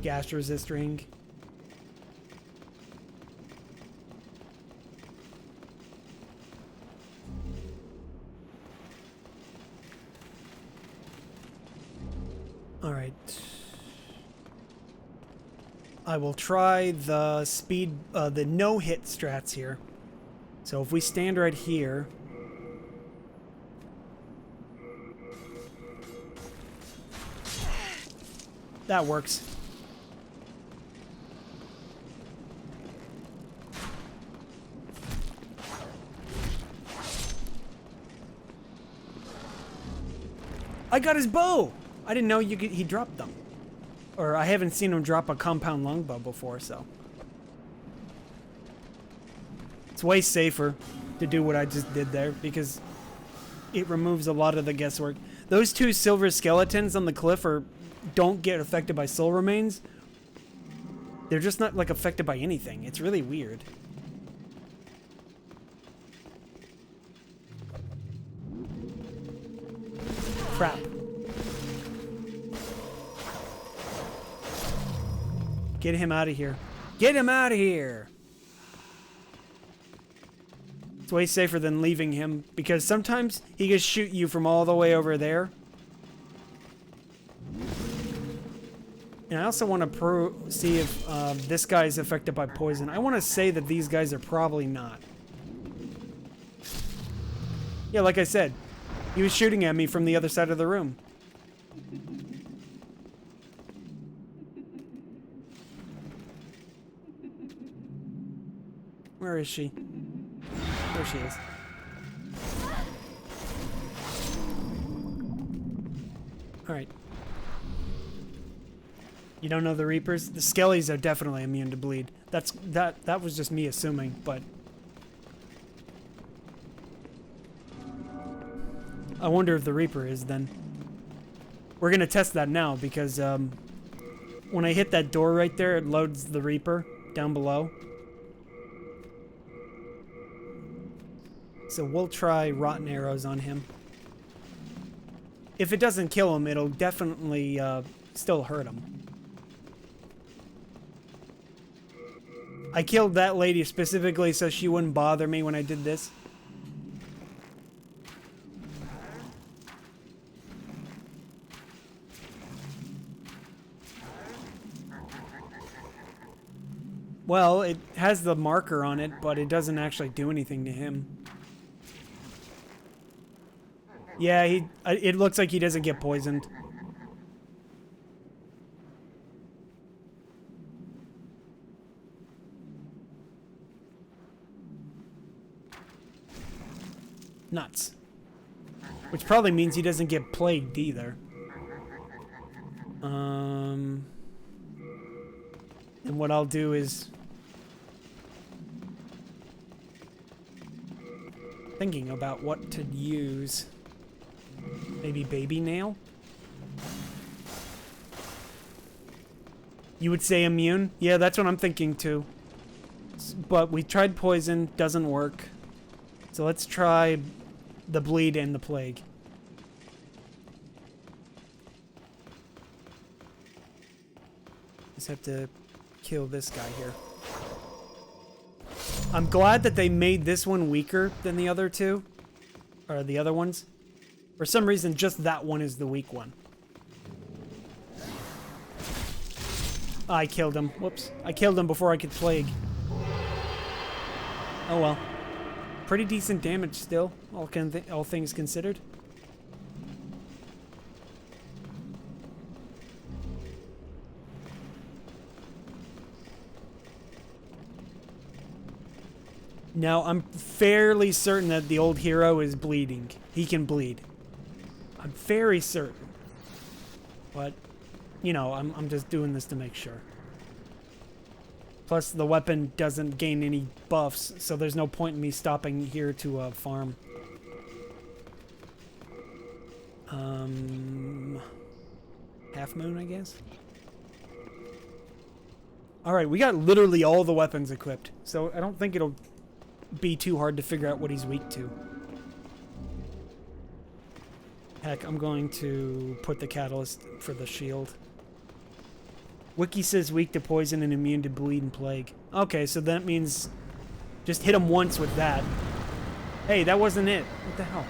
Gas resist ring. Alright. I will try the speed, the no-hit strats here. So if we stand right here... That works. I got his bow! I didn't know he dropped them. Or I haven't seen him drop a compound longbow before, so. It's way safer to do what I just did there because it removes a lot of the guesswork. Those two silver skeletons on the cliff don't get affected by soul remains. They're just not like affected by anything. It's really weird. Crap. Get him out of here. Get him out of here! It's way safer than leaving him because sometimes he can shoot you from all the way over there. And I also want to see if this guy is affected by poison. I want to say that these guys are probably not. Yeah, like I said, he was shooting at me from the other side of the room. Where is she? There she is. Alright. You don't know the Reapers? The Skellies are definitely immune to bleed. That was just me assuming, but... I wonder if the Reaper is then. We're gonna test that now because when I hit that door right there, it loads the Reaper down below. So we'll try Rotten Arrows on him. If it doesn't kill him, it'll definitely still hurt him. I killed that lady specifically so she wouldn't bother me when I did this. Well, it has the marker on it, but it doesn't actually do anything to him. Yeah, it looks like he doesn't get poisoned. Nuts. Which probably means he doesn't get plagued either. And what I'll do is... thinking about what to use. Maybe baby nail? You would say immune? Yeah, that's what I'm thinking too. But we tried poison, doesn't work. So let's try the bleed and the plague. Just have to kill this guy here. I'm glad that they made this one weaker than the other two. Or the other ones. For some reason, just that one is the weak one. I killed him. Whoops. I killed him before I could plague. Oh well. Pretty decent damage still, all things considered. Now, I'm fairly certain that the old hero is bleeding. He can bleed. I'm very certain. But, you know, I'm just doing this to make sure. Plus, the weapon doesn't gain any buffs, so there's no point in me stopping here to farm. Half moon, I guess? Alright, we got literally all the weapons equipped, so I don't think it'll be too hard to figure out what he's weak to. Heck, I'm going to put the catalyst for the shield. Wiki says weak to poison and immune to bleed and plague. Okay, so that means just hit him once with that. Hey, that wasn't it. What the hell?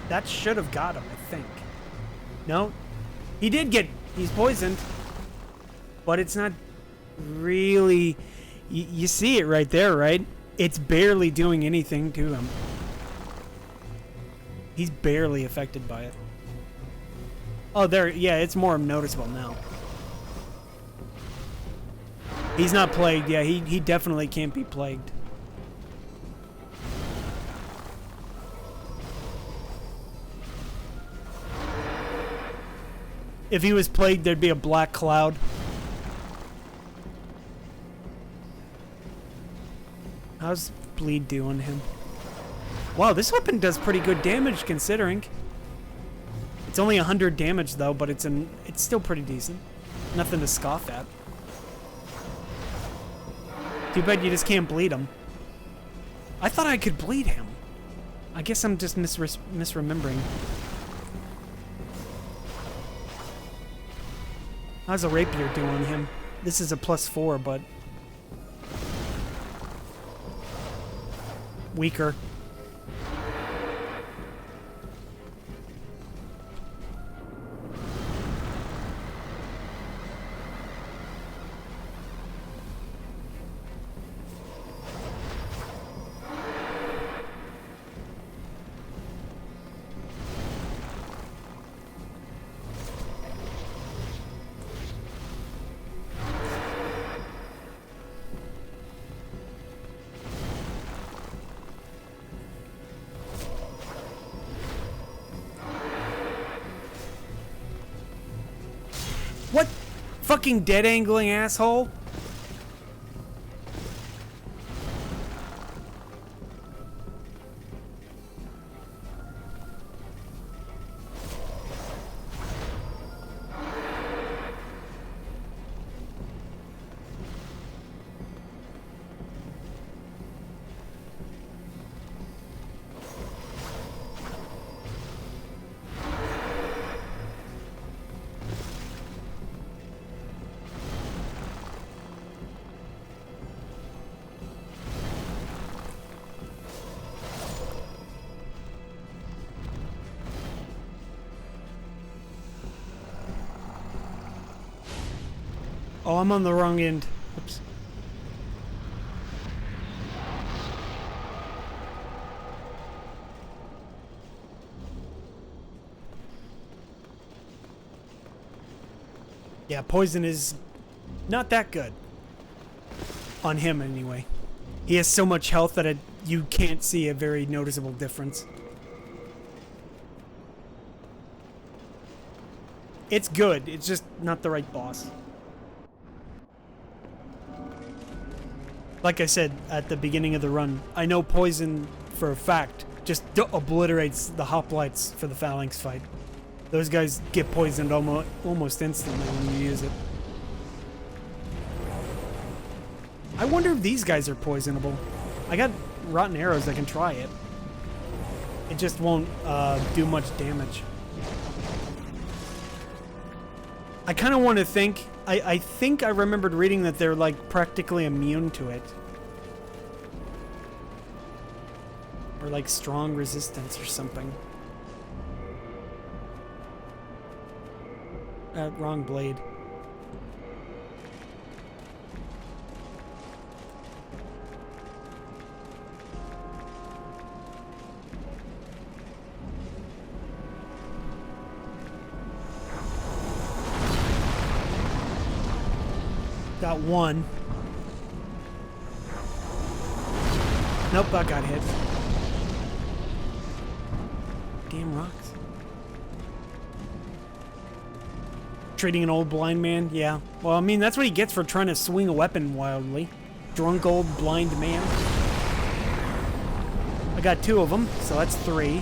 That should have got him, I think. No? He did get... He's poisoned. But it's not really... You see it right there, right? It's barely doing anything to him. He's barely affected by it. Oh, there, yeah, it's more noticeable now. He's not plagued, yeah, he definitely can't be plagued. If he was plagued, there'd be a black cloud. How's bleed doing him? Wow, this weapon does pretty good damage considering. It's only 100 damage though, but it's still pretty decent. Nothing to scoff at. Too bad you just can't bleed him. I thought I could bleed him. I guess I'm just misremembering. How's a rapier do on him? This is a +4, but weaker. fucking dead angling asshole. Oh, I'm on the wrong end. Oops. Yeah, poison is not that good. On him, anyway. He has so much health that you can't see a very noticeable difference. It's good, it's just not the right boss. Like I said at the beginning of the run, I know poison for a fact just obliterates the hoplites for the phalanx fight. Those guys get poisoned almost instantly when you use it. I wonder if these guys are poisonable. I got rotten arrows, I can try it. It just won't do much damage. I kind of want to think... I think I remembered reading that they're, like, practically immune to it. Or, like, strong resistance or something. Wrong blade. Got one. Nope, that got hit. Damn rocks. Trading an old blind man? Yeah. Well, I mean, that's what he gets for trying to swing a weapon wildly. Drunk old blind man. I got 2 of them, so that's 3.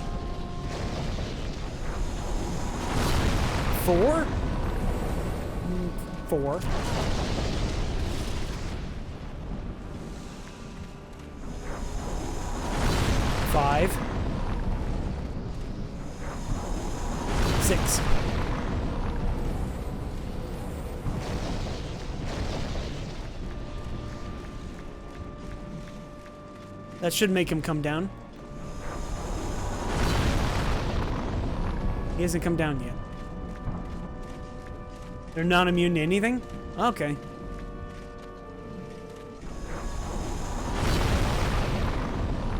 4? 4. 5. 6. That should make him come down. He hasn't come down yet. They're not immune to anything? Okay.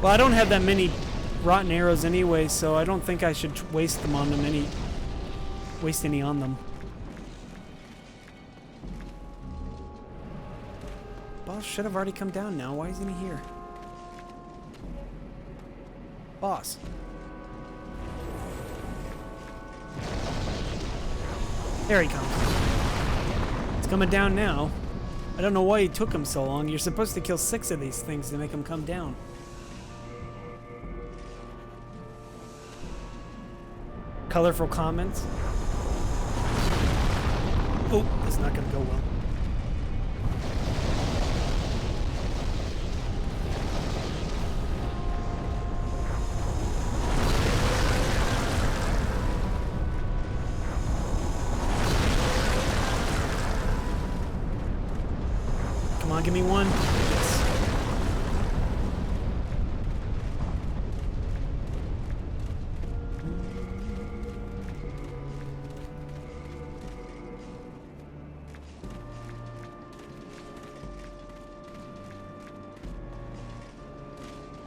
Well, I don't have that many rotten arrows anyway, so I don't think I should waste them on them waste any on them. Boss should have already come down now. Why isn't he here? Boss. There he comes. It's coming down now. I don't know why it took him so long. You're supposed to kill 6 of these things to make him come down. Colorful comments. Oh, that's not gonna go well. Come on, give me one. Yes.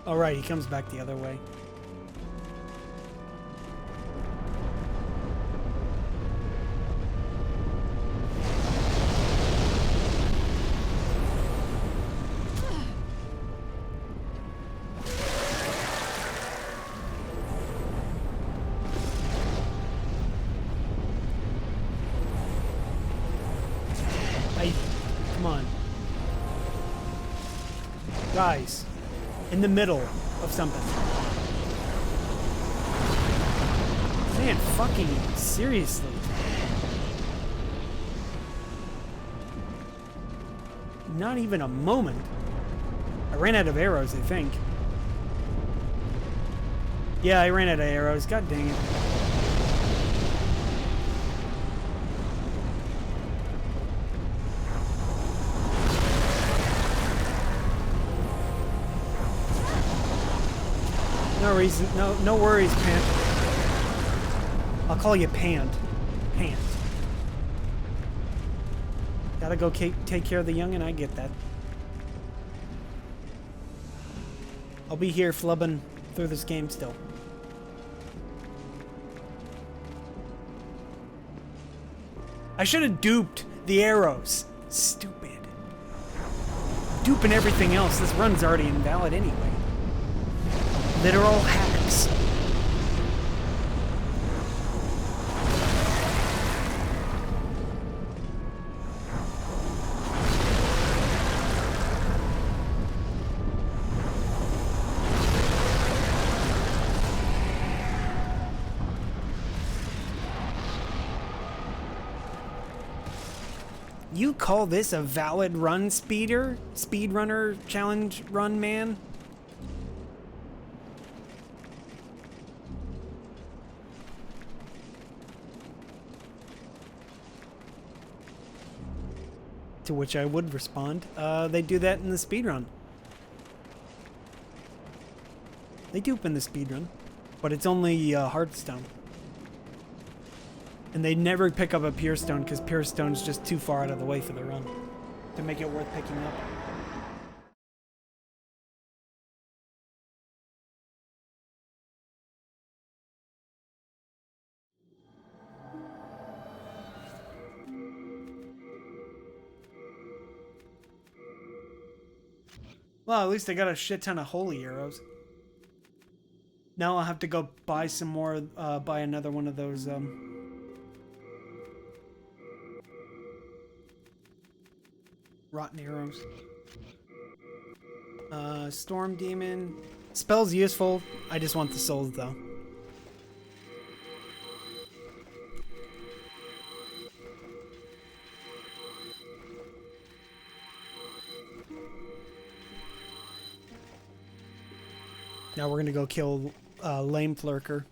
All right, he comes back the other way. Guys, in the middle of something. Man, fucking seriously. Not even a moment. I ran out of arrows, I think. Yeah, I ran out of arrows. God dang it. No reason. No worries, Pant. I'll call you Pant. Pant. Gotta go take care of the youngin', I get that. I'll be here flubbing through this game still. I should have duped the arrows. Stupid. Duping everything else. This run's already invalid anyway. Literal hacks. You call this a valid run, speedrunner challenge run, man? To which I would respond, they do that in the speedrun. They dupe in the speedrun, but it's only Hearthstone. And they never pick up a Pure Stone because Pure Stone's just too far out of the way for the run to make it worth picking up. Well, at least I got a shit ton of holy arrows. Now I'll have to go buy some more, buy another one of those, rotten arrows. Storm Demon. Spell's useful. I just want the souls, though. Now we're gonna go kill Lame Flurker.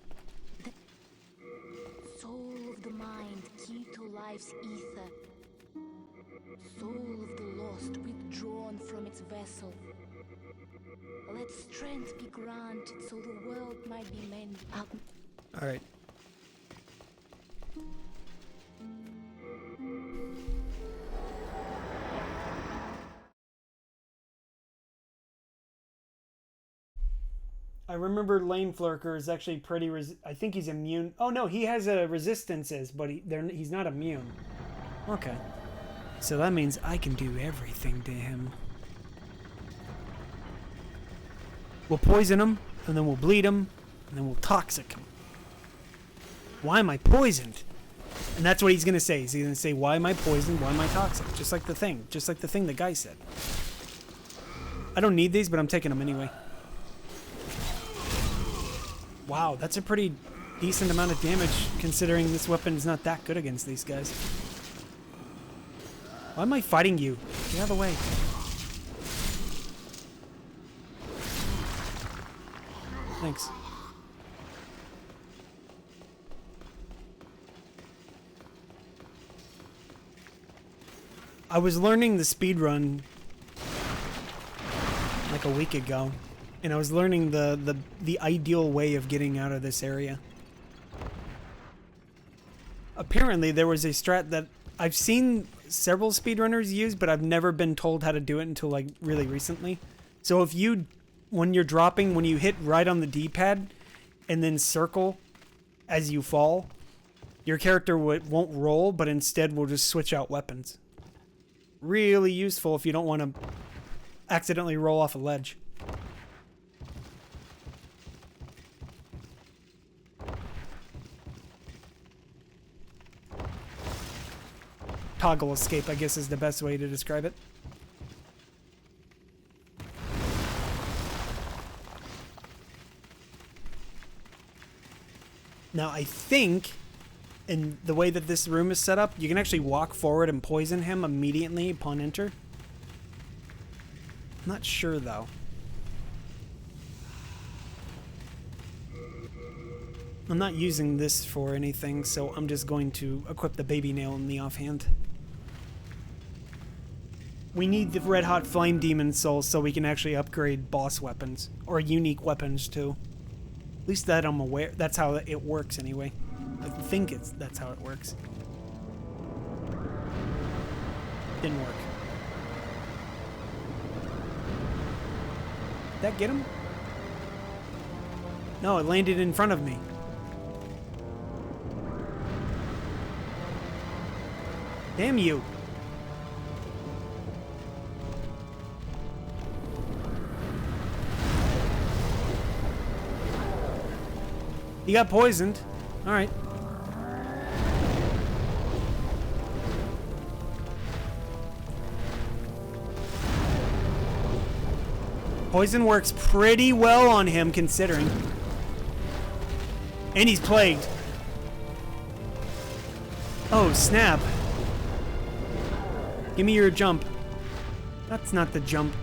Soul of the mind, key to life's ether. Soul of the lost, withdrawn from its vessel. Let strength be granted so the world might be mended. Alright. I remember Lane Flurker is actually pretty I think he's immune. Oh no, he has resistances, but he's not immune. Okay. So that means I can do everything to him. We'll poison him, and then we'll bleed him, and then we'll toxic him. Why am I poisoned? And that's what he's gonna say. He's gonna say, why am I poisoned? Why am I toxic? Just like the thing the guy said. I don't need these, but I'm taking them anyway. Wow, that's a pretty decent amount of damage considering this weapon is not that good against these guys. Why am I fighting you? Get out of the way. Thanks. I was learning the speedrun like a week ago. And I was learning the ideal way of getting out of this area. Apparently, there was a strat that I've seen several speedrunners use, but I've never been told how to do it until like really recently. So if you, when you're dropping, when you hit right on the D-pad and then circle as you fall, your character won't roll, but instead will just switch out weapons. Really useful if you don't want to accidentally roll off a ledge. Toggle escape, I guess, is the best way to describe it. Now, I think, in the way that this room is set up, you can actually walk forward and poison him immediately upon enter. I'm not sure, though. I'm not using this for anything, so I'm just going to equip the baby nail in the offhand. We need the red hot flame demon soul so we can actually upgrade boss weapons, or unique weapons too. At least that I'm aware. That's how it works anyway. I think that's how it works. Didn't work. Did that get him? No, it landed in front of me. Damn you. He got poisoned. Alright. Poison works pretty well on him, considering. And he's plagued. Oh, snap. Give me your jump. That's not the jump.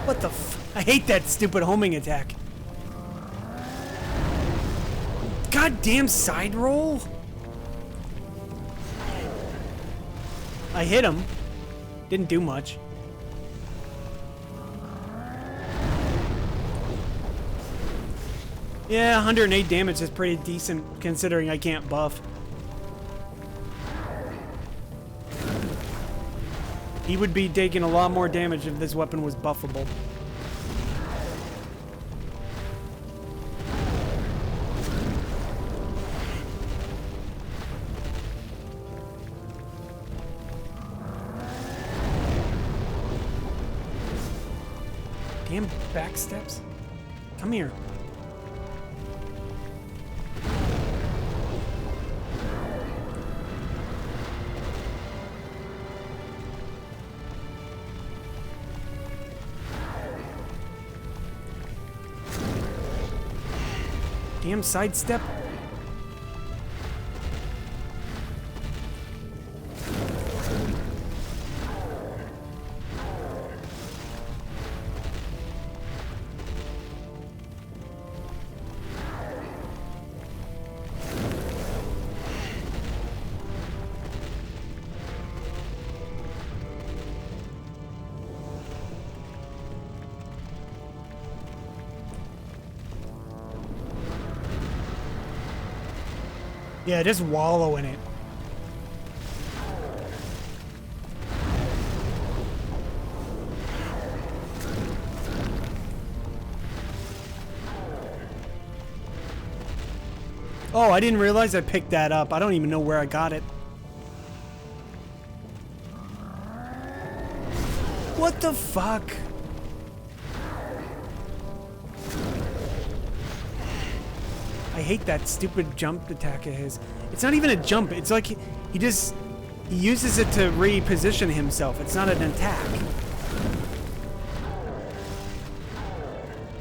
What the f- I hate that stupid homing attack. Goddamn side roll? I hit him. Didn't do much. Yeah, 108 damage is pretty decent considering I can't buff. He would be taking a lot more damage if this weapon was buffable. Damn backsteps. Come here. Damn sidestep. Yeah, just wallow in it. Oh, I didn't realize I picked that up. I don't even know where I got it. What the fuck? I hate that stupid jump attack of his. It's not even a jump. It's like he uses it to reposition himself. It's not an attack.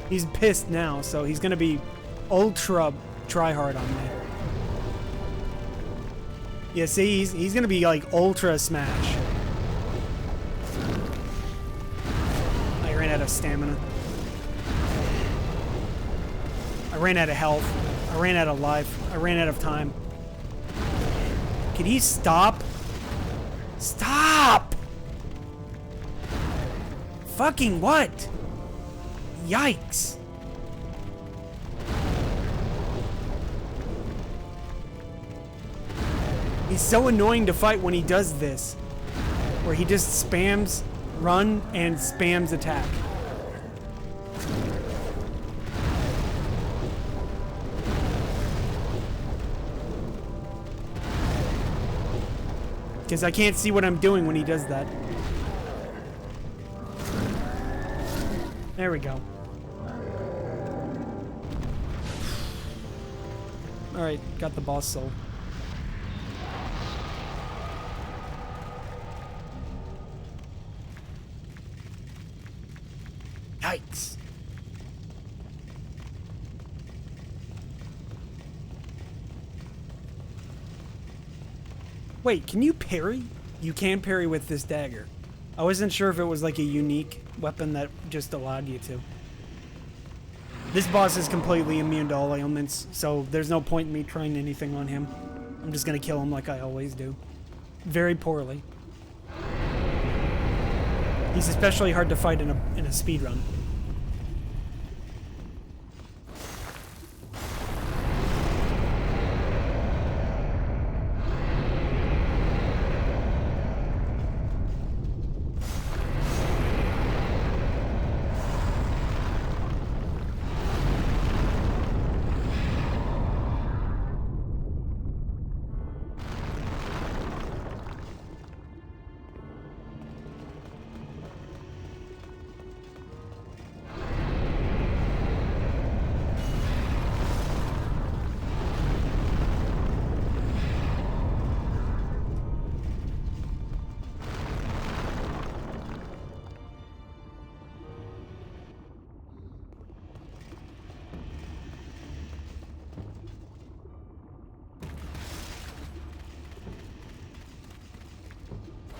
He's pissed now, so he's gonna be ultra tryhard on me. Yeah, see, he's gonna be like ultra smash. I ran out of stamina. I ran out of health. I ran out of life. I ran out of time. Can he stop? Stop! Fucking what? Yikes. He's so annoying to fight when he does this. Where he just spams run and spams attack. Because I can't see what I'm doing when he does that. There we go. Alright, got the boss soul. Yikes. Wait, can you parry? You can parry with this dagger. I wasn't sure if it was like a unique weapon that just allowed you to. This boss is completely immune to all ailments, so there's no point in me trying anything on him. I'm just gonna kill him like I always do. Very poorly. He's especially hard to fight in a speedrun.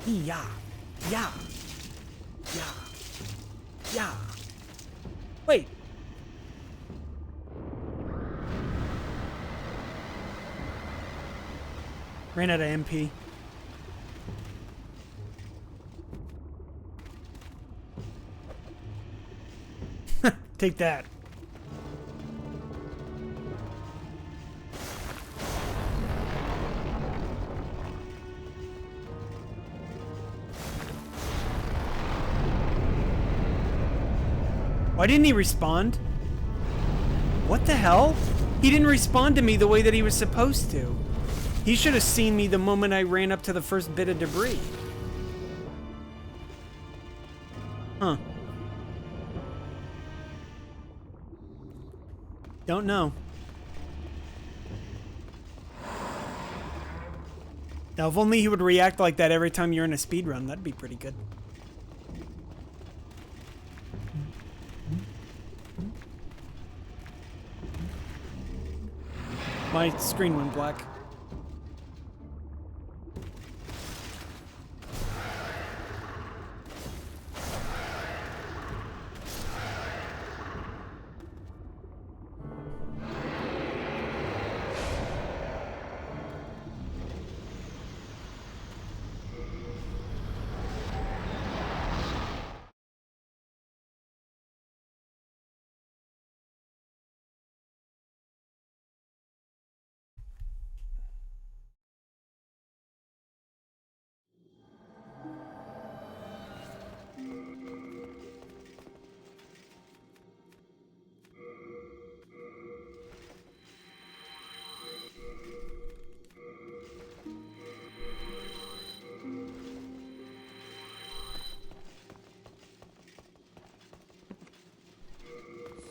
Yeah. Yeah. Yeah. Yeah. Wait. Ran out of MP. Take that. Why didn't he respond? What the hell? He didn't respond to me the way that he was supposed to. He should have seen me the moment I ran up to the first bit of debris. Huh. Don't know. Now, if only he would react like that every time you're in a speedrun, that'd be pretty good. My screen went black.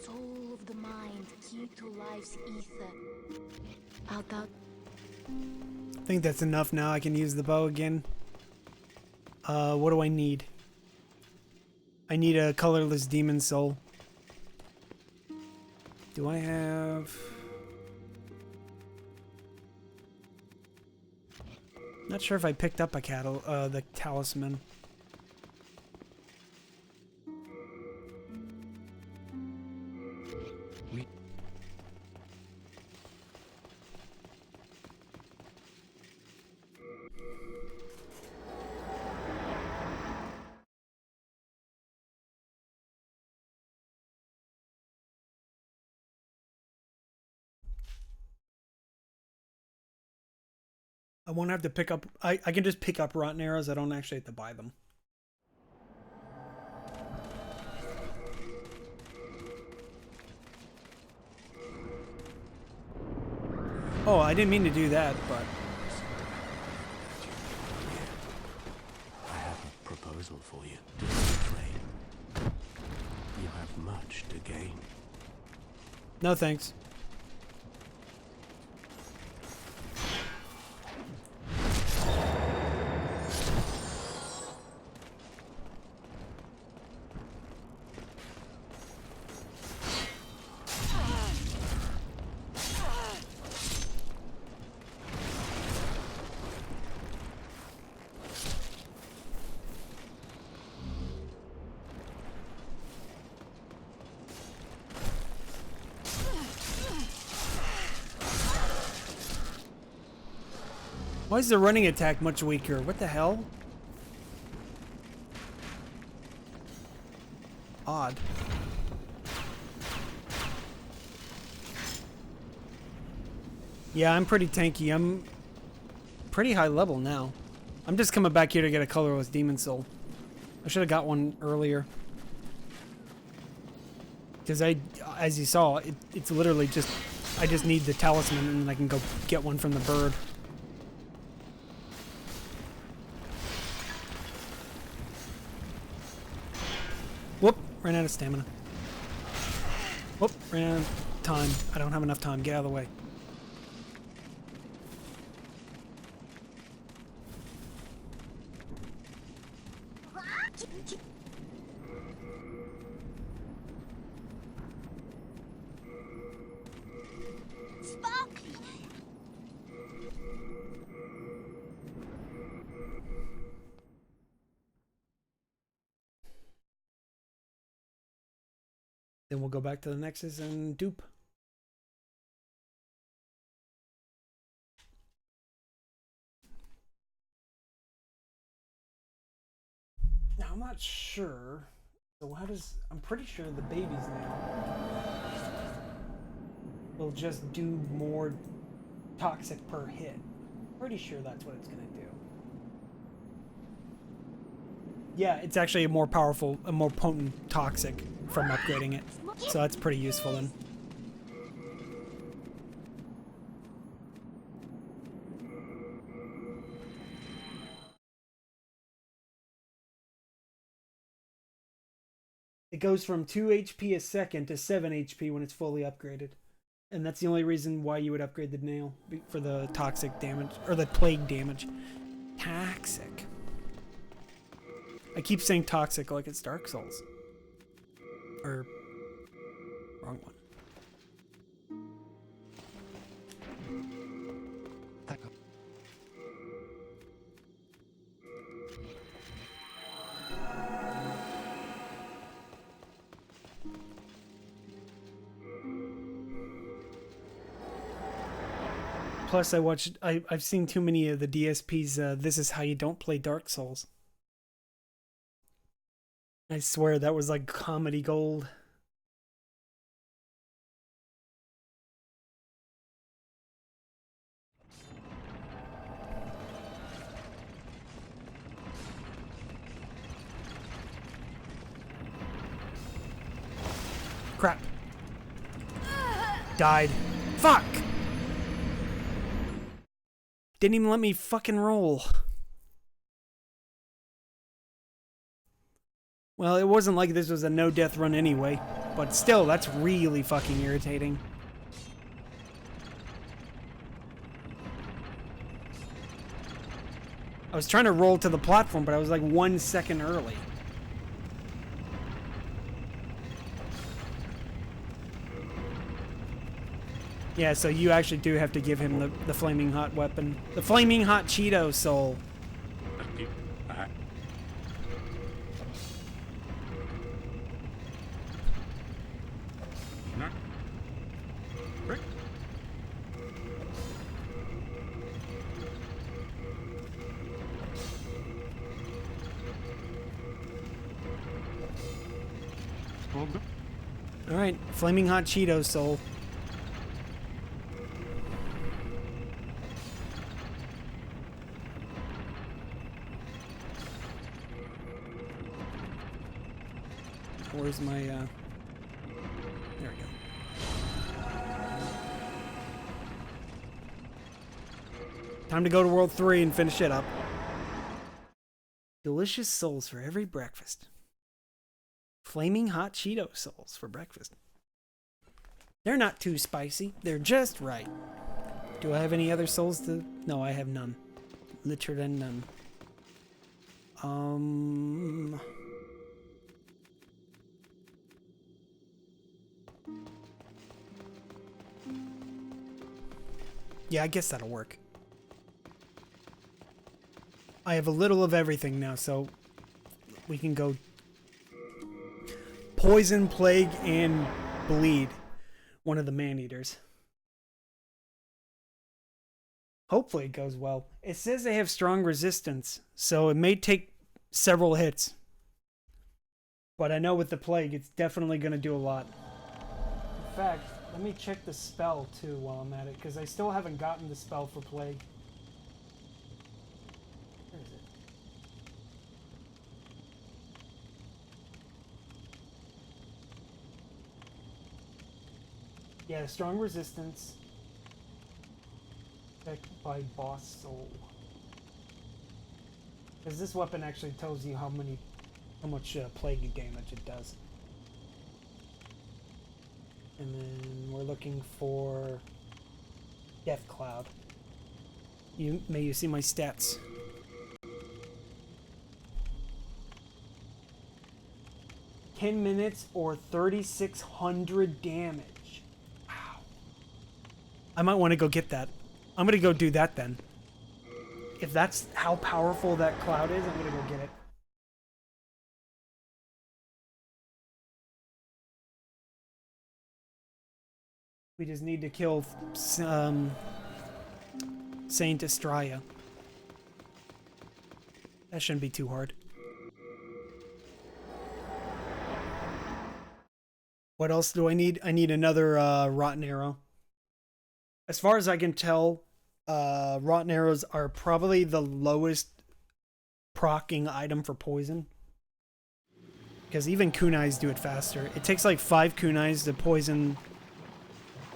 Soul of the mind, key to life's ether. Art thou? I think that's enough now. I can use the bow again. What do I need? I need a colorless demon soul. Do I have... Not sure if I picked up the talisman. I won't have to pick up... I can just pick up rotten arrows. I don't actually have to buy them. Oh, I didn't mean to do that, but... I have a proposal for you. Do not be afraid. You have much to gain. No thanks. Why is the running attack much weaker? What the hell? Odd. Yeah, I'm pretty tanky. I'm pretty high level now. I'm just coming back here to get a colorless demon soul. I should have got one earlier. Because as you saw, it's literally just, I just need the talisman and I can go get one from the bird. Whoop, ran out of stamina. Whoop, ran out of time. I don't have enough time. Get out of the way. Then we'll go back to the Nexus and dupe. Now I'm not sure. So how does, I'm pretty sure the babies now will just do more toxic per hit. Pretty sure that's what it's gonna do. Yeah, it's actually a more powerful, a more potent toxic from upgrading it. So that's pretty useful then. It goes from 2 HP a second to 7 HP when it's fully upgraded. And that's the only reason why you would upgrade the nail, for the toxic damage, or the plague damage. Toxic. I keep saying toxic like it's Dark Souls. Or, wrong one. Plus, I've seen too many of the DSPs, this is how you don't play Dark Souls. I swear that was like comedy gold. Crap. Died. Fuck! Didn't even let me fucking roll. Well, it wasn't like this was a no-death run anyway, but still, that's really fucking irritating. I was trying to roll to the platform, but I was like 1 second early. Yeah, so you actually do have to give him the flaming hot weapon. The flaming hot Cheeto soul. Alright, flaming hot Cheeto soul. Where's my, there we go. Time to go to World 3 and finish it up. Delicious souls for every breakfast. Flaming hot Cheeto souls for breakfast. They're not too spicy. They're just right. Do I have any other souls to... No, I have none. Literally none. Yeah, I guess that'll work. I have a little of everything now, so we can go poison, plague, and bleed one of the man-eaters. Hopefully it goes well. It says they have strong resistance, so it may take several hits. But I know with the plague, it's definitely going to do a lot. In fact, let me check the spell too while I'm at it, because I still haven't gotten the spell for plague. Where is it? Yeah, strong resistance. Checked by boss soul. Because this weapon actually tells you how much plague damage it does. And then we're looking for Death Cloud. May you see my stats. $10 or 3,600 damage. Wow. I might want to go get that. I'm gonna go do that then. If that's how powerful that cloud is, I'm gonna go get it. We just need to kill Saint Estrella. That shouldn't be too hard. What else do I need? I need another rotten arrow. As far as I can tell, rotten arrows are probably the lowest proccing item for poison. Because even kunais do it faster. It takes like 5 kunais to poison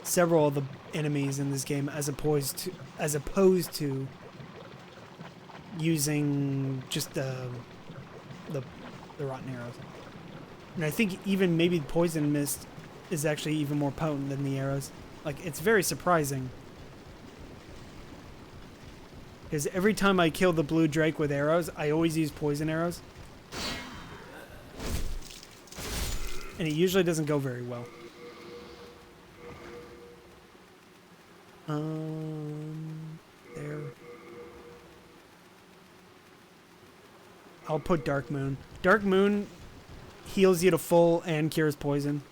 several of the enemies in this game, as opposed to using just the rotten arrows. And I think even maybe poison mist is actually even more potent than the arrows. Like, it's very surprising. Because every time I kill the blue drake with arrows, I always use poison arrows. And it usually doesn't go very well. There. I'll put Dark Moon. Dark Moon heals you to full and cures poison.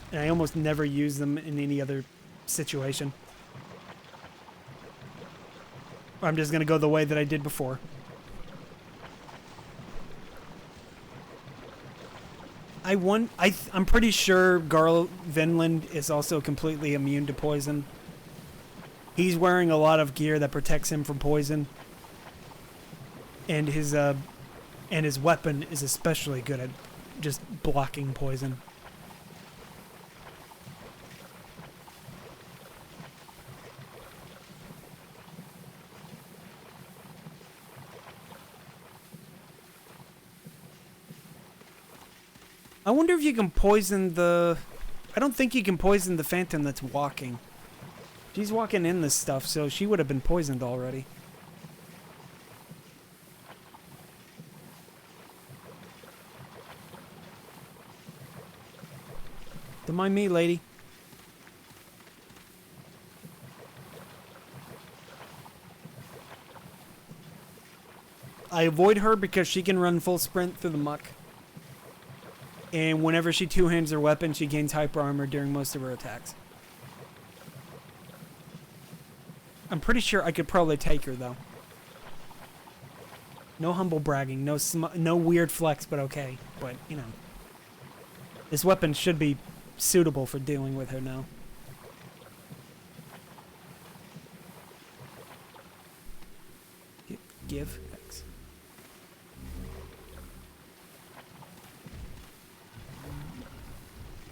And I almost never use them in any other situation. I'm just going to go the way that I did before. I'm pretty sure Garl Vinland is also completely immune to poison. He's wearing a lot of gear that protects him from poison. And his weapon is especially good at just blocking poison. I wonder if you can poison the... I don't think you can poison the phantom that's walking. She's walking in this stuff, so she would have been poisoned already. Don't mind me, lady. I avoid her because she can run full sprint through the muck. And whenever she two-hands her weapon, she gains hyper armor during most of her attacks. I'm pretty sure I could probably take her, though. No humble bragging, no weird flex, but okay. But, you know. This weapon should be suitable for dealing with her now. Give. Thanks.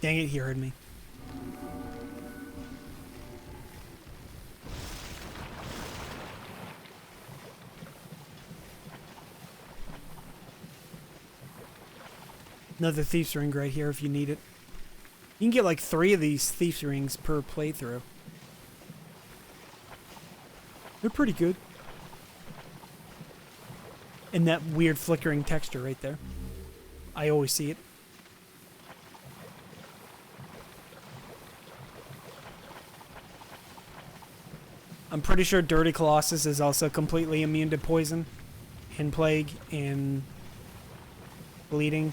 Dang it, he heard me. Another Thief's Ring right here if you need it. You can get like 3 of these Thief's Rings per playthrough. They're pretty good. And that weird flickering texture right there. I always see it. I'm pretty sure Dirty Colossus is also completely immune to poison and plague and bleeding.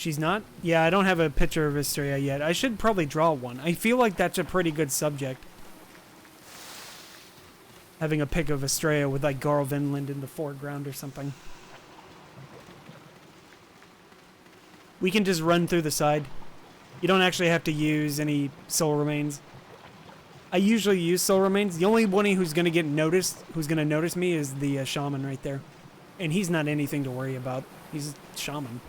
She's not? Yeah, I don't have a picture of Astrea yet. I should probably draw one. I feel like that's a pretty good subject. Having a pic of Astrea with like Garl Vinland in the foreground or something. We can just run through the side. You don't actually have to use any soul remains. I usually use soul remains. The only one who's gonna get noticed, who's gonna notice me, is the shaman right there. And he's not anything to worry about. He's a shaman.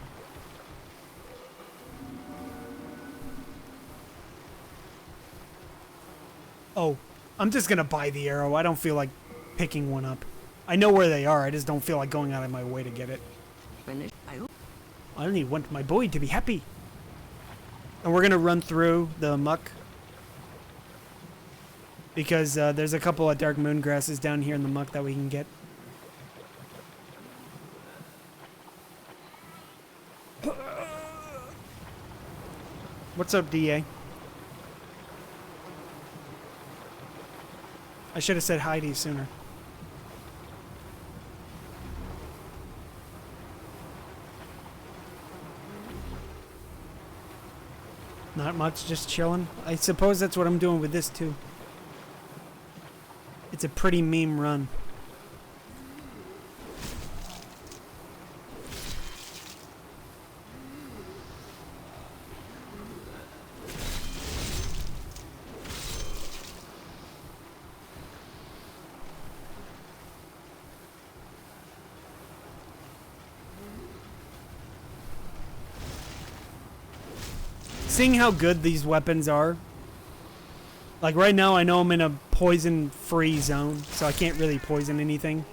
Oh, I'm just gonna buy the arrow. I don't feel like picking one up. I know where they are. I just don't feel like going out of my way to get it. Finish. I hope. I only want my boy to be happy. And we're gonna run through the muck. Because there's a couple of dark moon grasses down here in the muck that we can get. What's up, DA? I should have said hi to you sooner. Not much, just chilling. I suppose that's what I'm doing with this too. It's a pretty meme run. Seeing how good these weapons are, like right now I know I'm in a poison-free zone, so I can't really poison anything.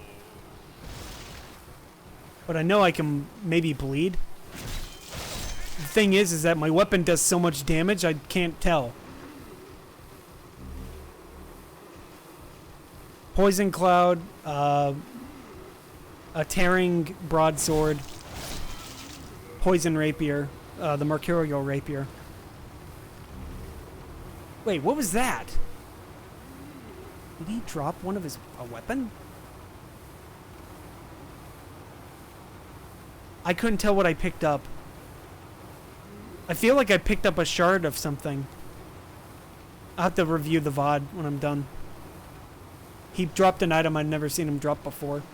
But I know I can maybe bleed. The thing is that my weapon does so much damage, I can't tell. Poison Cloud, a Tearing Broadsword, Poison Rapier, the Mercurial Rapier. Wait, what was that? Did he drop one of a weapon? I couldn't tell what I picked up. I feel like I picked up a shard of something. I'll have to review the VOD when I'm done. He dropped an item I'd never seen him drop before.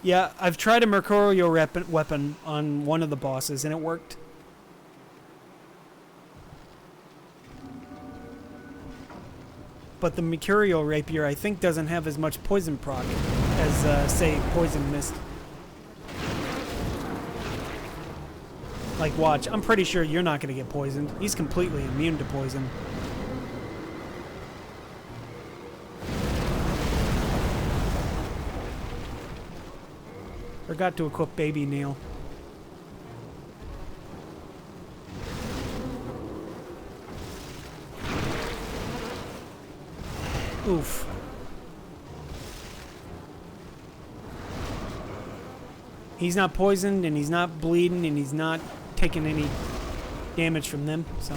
Yeah, I've tried a Mercurial weapon on one of the bosses and it worked. But the Mercurial Rapier, I think, doesn't have as much poison proc as, say, Poison Mist. Like, watch. I'm pretty sure you're not going to get poisoned. He's completely immune to poison. Forgot to equip Baby Neil. Oof. He's not poisoned, and he's not bleeding, and he's not taking any damage from them, so.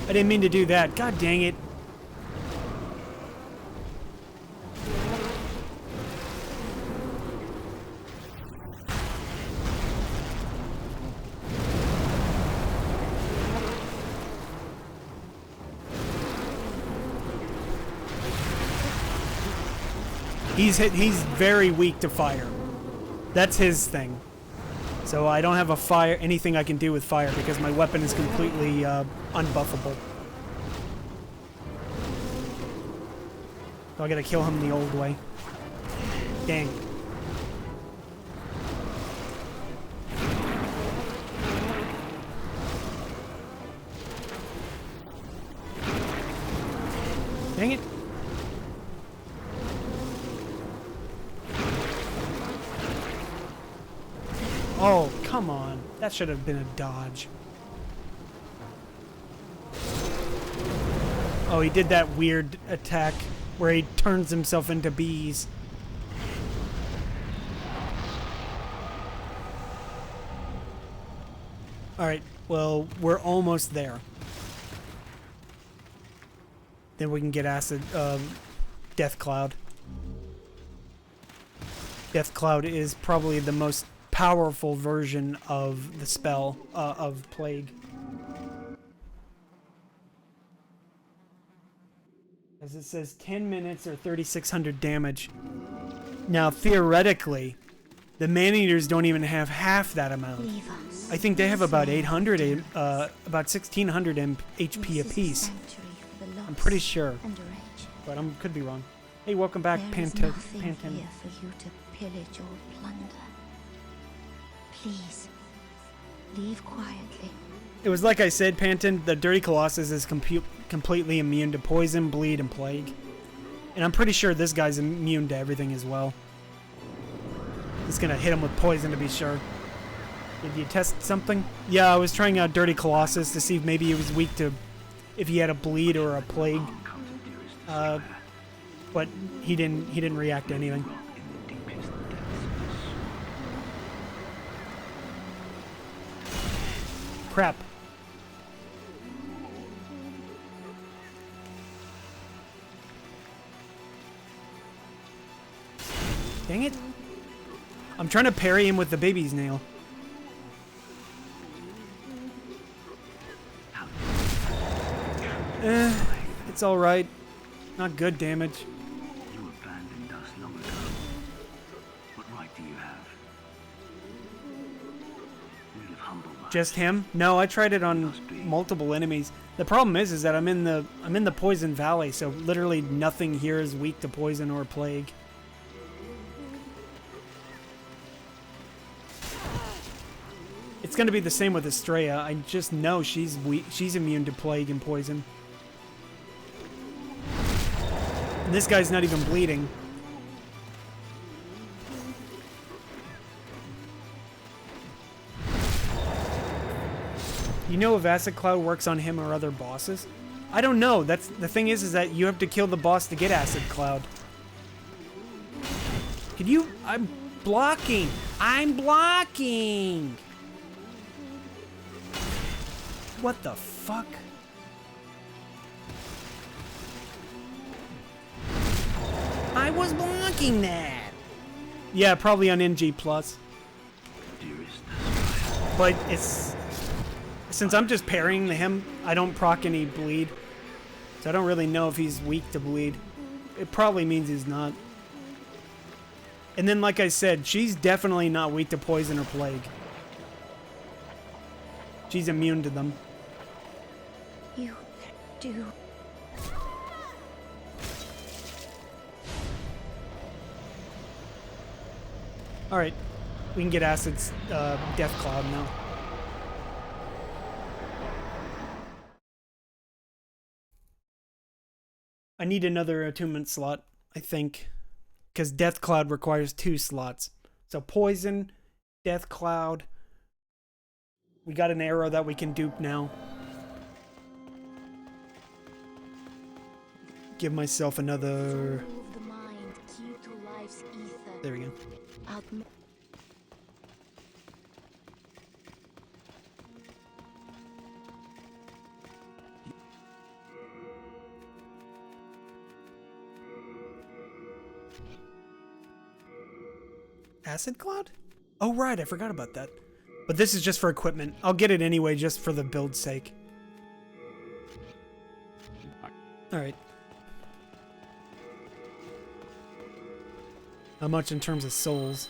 I didn't mean to do that. God dang it. He's very weak to fire. That's his thing. So I don't have anything I can do with fire because my weapon is completely unbuffable. So I gotta kill him the old way. Dang. Dang it. Oh, come on. That should have been a dodge. Oh, he did that weird attack where he turns himself into bees. Alright, well, we're almost there. Then we can get acid, Death Cloud. Death Cloud is probably the most powerful version of the spell of Plague. As it says 10 minutes or 3,600 damage. Now, theoretically, the Man-Eaters don't even have half that amount. I think they have about 800, about 1,600 HP apiece. I'm pretty sure, but I could be wrong. Hey, welcome back, Panton. Here for you to pillage or plunder. Please, leave quietly. It was like I said, Panton, the Dirty Colossus is completely immune to poison, bleed, and plague. And I'm pretty sure this guy's immune to everything as well. Just gonna hit him with poison to be sure. Did you test something? Yeah, I was trying out Dirty Colossus to see if maybe he was weak to... if he had a bleed or a plague. But he didn't react to anything. Crap. Dang it. I'm trying to parry him with the baby's nail. It's alright. Not good damage. You abandoned us long ago. What right do you have? We have humbled us. Just him? No, I tried it on multiple enemies. The problem is that I'm in the Poison Valley, so literally nothing here is weak to poison or plague. It's gonna be the same with Estrella. I just know she's weak. She's immune to plague and poison. And this guy's not even bleeding. You know if Acid Cloud works on him or other bosses? I don't know. That's the thing is that you have to kill the boss to get Acid Cloud. Could you? I'm blocking. I'm blocking. What the fuck? I was blocking that. Yeah, probably on NG+. But it's... since I'm just parrying him, I don't proc any bleed. So I don't really know if he's weak to bleed. It probably means he's not. And then, like I said, she's definitely not weak to poison or plague. She's immune to them. You do. Alright, we can get Acid's Death Cloud now. I need another attunement slot, I think. Because Death Cloud requires 2 slots. So Poison, Death Cloud. We got an arrow that we can dupe now. Give myself another... Soul of the mind, key to life's ether. There we go. Acid Cloud? Oh, right, I forgot about that. But this is just for equipment. I'll get it anyway, just for the build's sake. Alright. How much in terms of souls?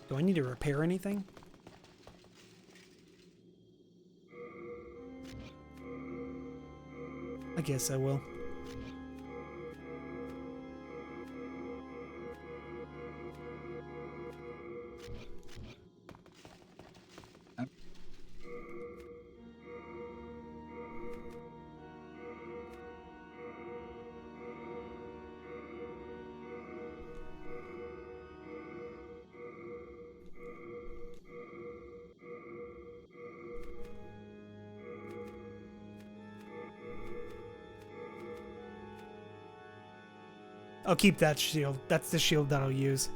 Do I need to repair anything? I guess I will. I'll keep that shield. That's the shield that I'll use.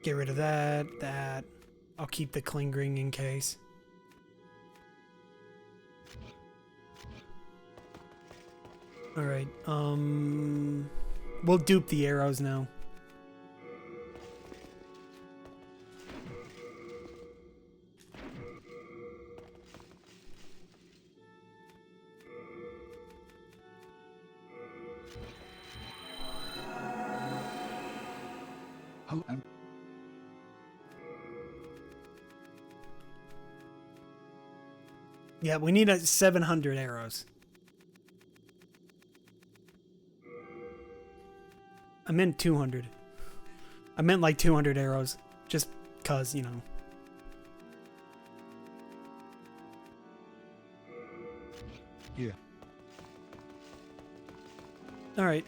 Get rid of that, that. I'll keep the Klingring in case. Alright, we'll dupe the arrows now. Oh, and Yeah, we need 700 arrows. I meant 200. I meant like 200 arrows. Just cause, you know. yeah. Alright.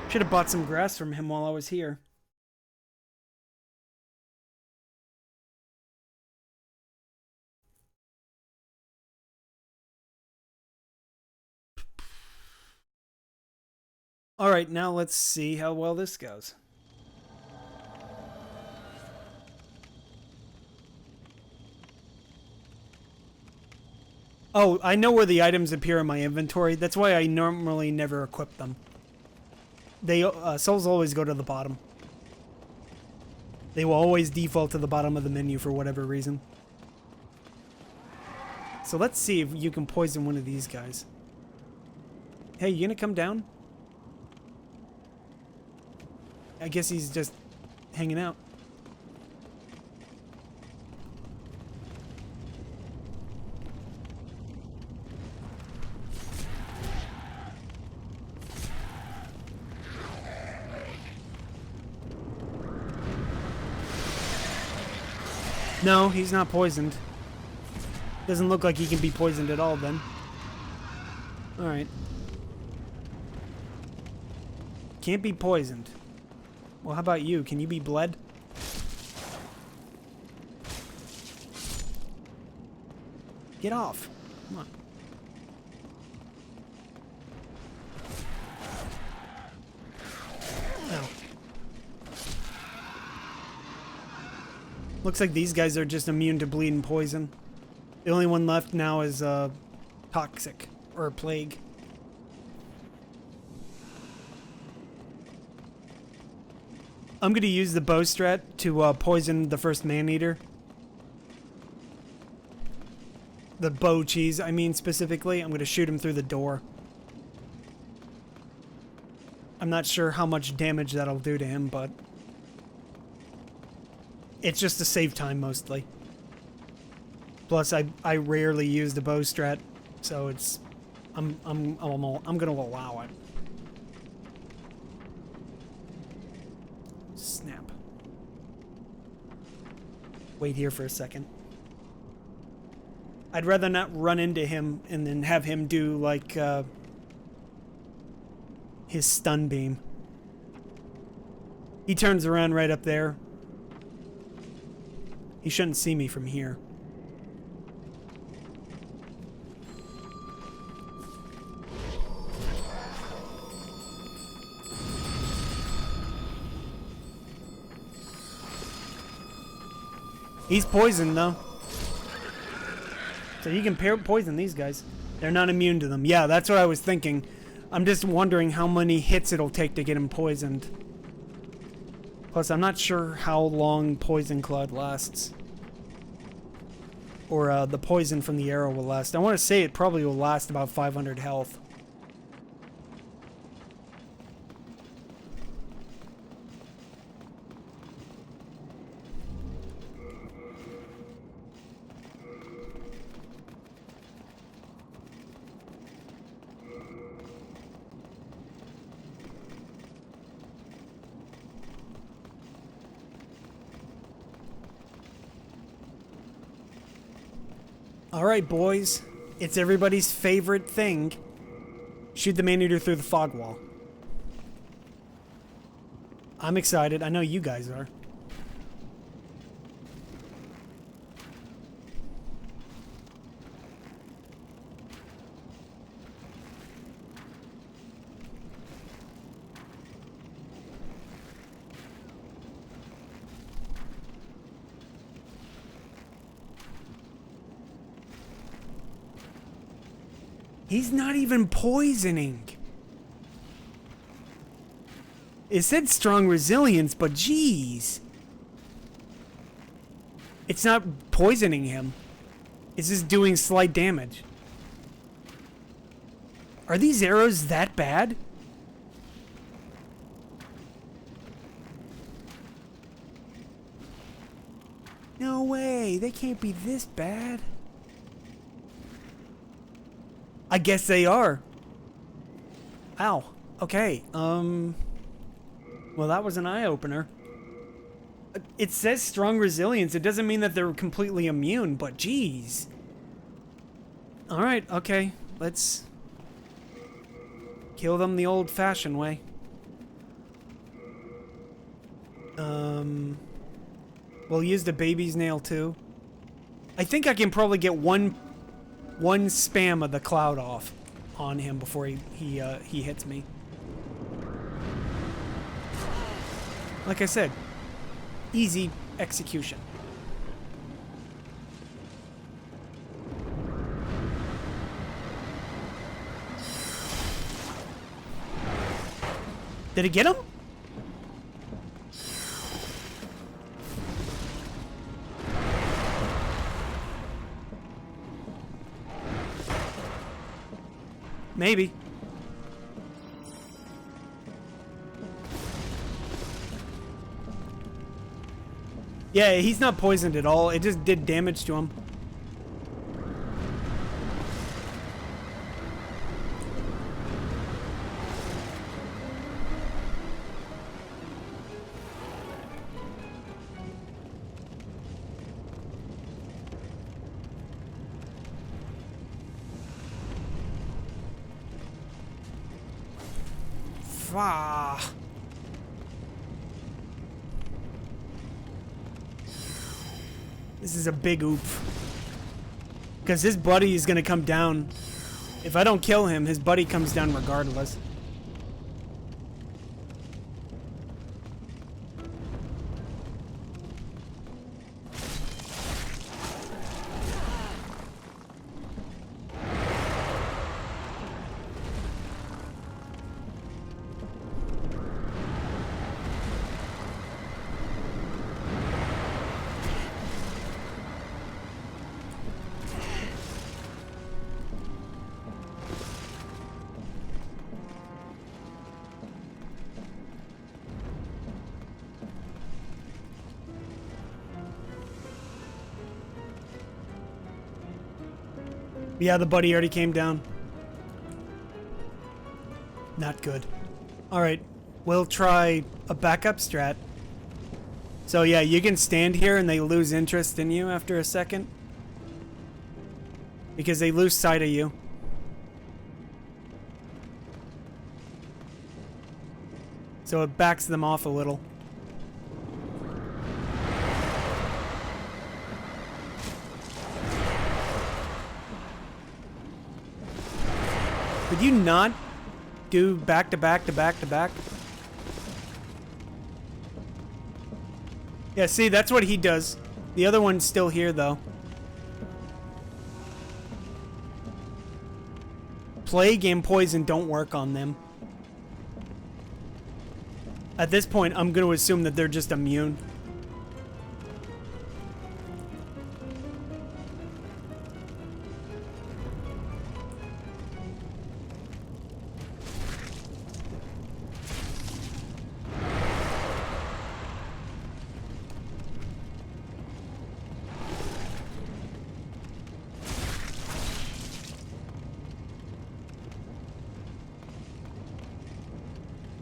Should have bought some grass from him while I was here. Alright, now let's see how well this goes. Oh, I know where the items appear in my inventory. That's why I normally never equip them. They souls always go to the bottom. They will always default to the bottom of the menu for whatever reason. So let's see if you can poison one of these guys. Hey, you gonna come down? I guess he's just hanging out. No, he's not poisoned. Doesn't look like he can be poisoned at all then. Alright. Can't be poisoned. Well, how about you? Can you be bled? Get off. Come on. Ow. Looks like these guys are just immune to bleed and poison. The only one left now is toxic or plague. I'm gonna use the bow strat to poison the first man-eater. The bow cheese, I mean specifically. I'm gonna shoot him through the door. I'm not sure how much damage that'll do to him, but it's just to save time mostly. Plus, I rarely use the bow strat, so it's I'm gonna allow it. Snap. Wait here for a second. I'd rather not run into him and then have him do like his stun beam. He turns around right up there. He shouldn't see me from here. He's poisoned though. So you can poison these guys. They're not immune to them. Yeah, that's what I was thinking. I'm just wondering how many hits it'll take to get him poisoned. Plus, I'm not sure how long Poison Cloud lasts. Or the poison from the arrow will last. I want to say it probably will last about 500 health. Alright, boys. It's everybody's favorite thing. Shoot the man-eater through the fog wall. I'm excited. I know you guys are. He's not even poisoning. It said strong resilience, but geez. It's not poisoning him. It's just doing slight damage. Are these arrows that bad? No way, they can't be this bad. I guess they are. Ow. Okay, well, that was an eye-opener. It says strong resilience. It doesn't mean that they're completely immune, but geez. Alright, okay. Let's kill them the old-fashioned way. We'll use the baby's nail too. I think I can probably get one spam of the cloud off on him before he hits me. Like I said, easy execution. Did it get him? Maybe. Yeah, he's not poisoned at all. It just did damage to him. Ah. This is a big oof. Because his buddy is going to come down. If I don't kill him, his buddy comes down regardless. Yeah, the buddy already came down. Not good. Alright, we'll try a backup strat. So yeah, you can stand here and they lose interest in you after a second. Because they lose sight of you. So it backs them off a little. Could you not do back to back to back to back? Yeah, see, that's what he does. The other one's still here, though. Plague and poison don't work on them. At this point, I'm going to assume that they're just immune.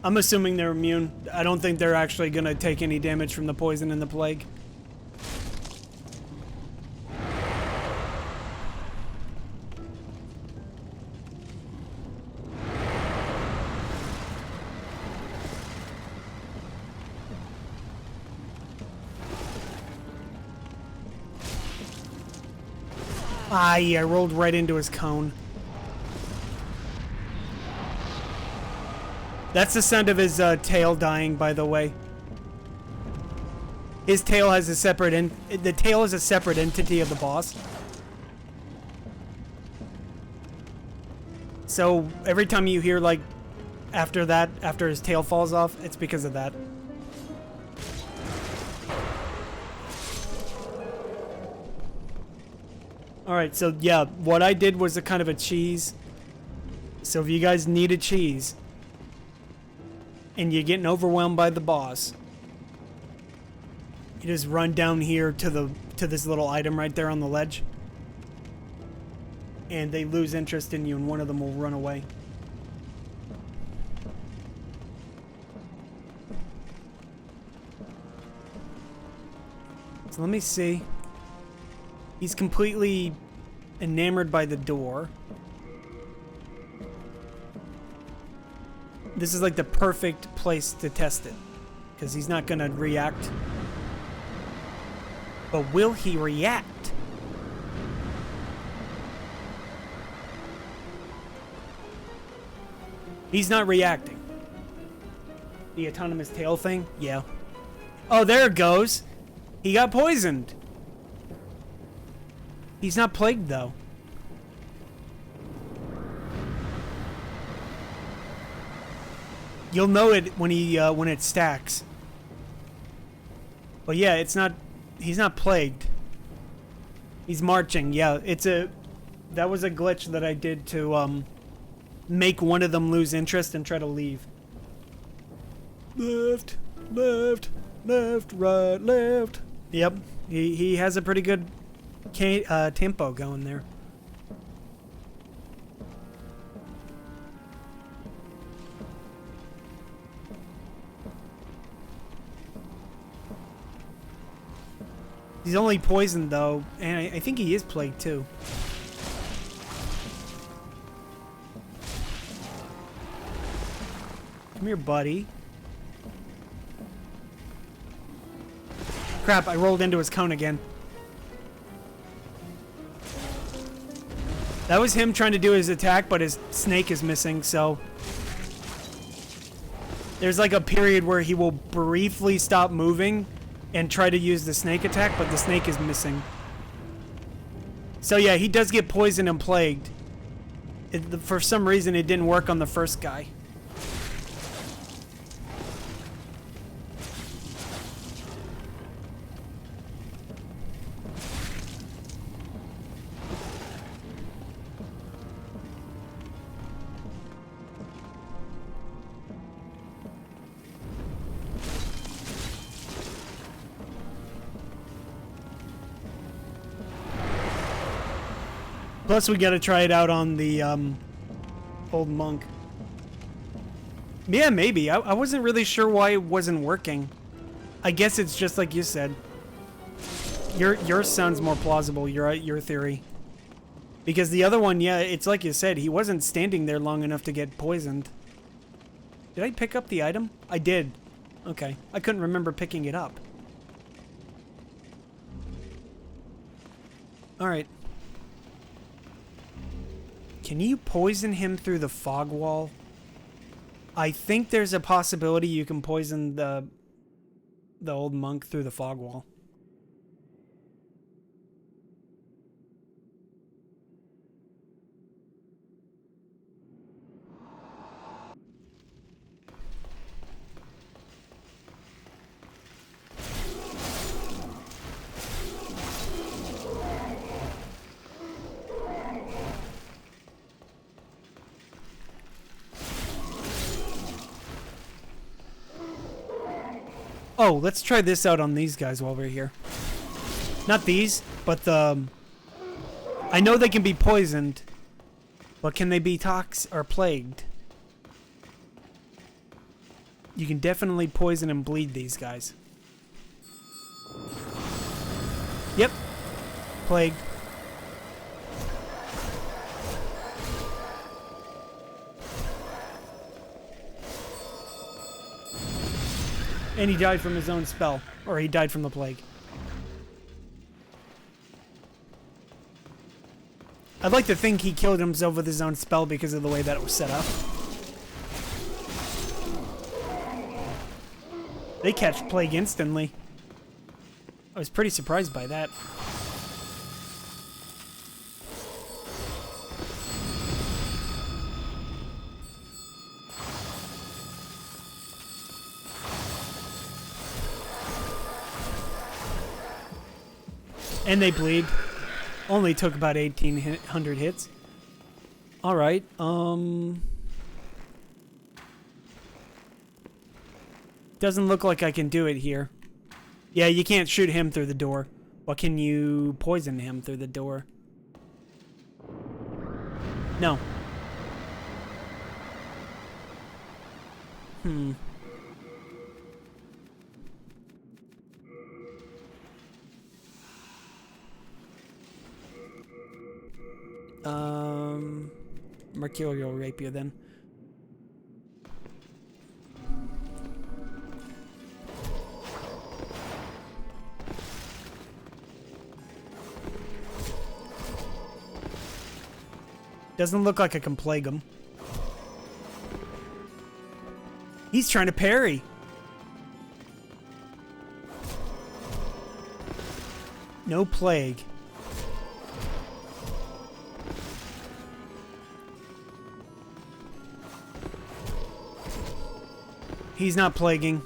I'm assuming they're immune. I don't think they're actually going to take any damage from the poison and the plague. Ah, yeah, I rolled right into his cone. That's the sound of his tail dying, by the way. His tail has a separate the tail is a separate entity of the boss. So every time you hear, like, after that, after his tail falls off, it's because of that. Alright, so yeah, what I did was a kind of a cheese. So if you guys need a cheese, and you're getting overwhelmed by the boss, you just run down here to this little item right there on the ledge. And they lose interest in you, and one of them will run away. So let me see. He's completely enamored by the door. This is like the perfect place to test it, because he's not going to react. But will he react? He's not reacting. The autonomous tail thing? Yeah. Oh, there it goes. He got poisoned. He's not plagued, though. You'll know it when it stacks. But yeah, it's not. He's not plagued. He's marching. Yeah, that was a glitch that I did to make one of them lose interest and try to leave. Left, left, left, right, left. Yep, he has a pretty good tempo going there. He's only poisoned though, and I think he is plagued too. Come here, buddy. Crap, I rolled into his cone again. That was him trying to do his attack, but his snake is missing, so... There's like a period where he will briefly stop moving and try to use the snake attack, but the snake is missing. So yeah, he does get poisoned and plagued. For some reason, it didn't work on the first guy. Plus, we gotta try it out on the old monk. Yeah, maybe. I wasn't really sure why it wasn't working. I guess it's just like you said. Yours sounds more plausible. Your theory. Because the other one, yeah, it's like you said. He wasn't standing there long enough to get poisoned. Did I pick up the item? I did. Okay. I couldn't remember picking it up. Alright. Can you poison him through the fog wall? I think there's a possibility you can poison the old monk through the fog wall. Oh, let's try this out on these guys while we're here. Not these, but the... I know they can be poisoned, but can they be or plagued? You can definitely poison and bleed these guys. Yep. Plagued. And he died from his own spell. Or he died from the plague. I'd like to think he killed himself with his own spell because of the way that it was set up. They catch plague instantly. I was pretty surprised by that. And they bleed. Only took about 1,800 hits. Alright, doesn't look like I can do it here. Yeah, you can't shoot him through the door. But can you poison him through the door? No. Mercurial rapier then. Doesn't look like I can plague him. He's trying to parry. No plague. He's not plaguing.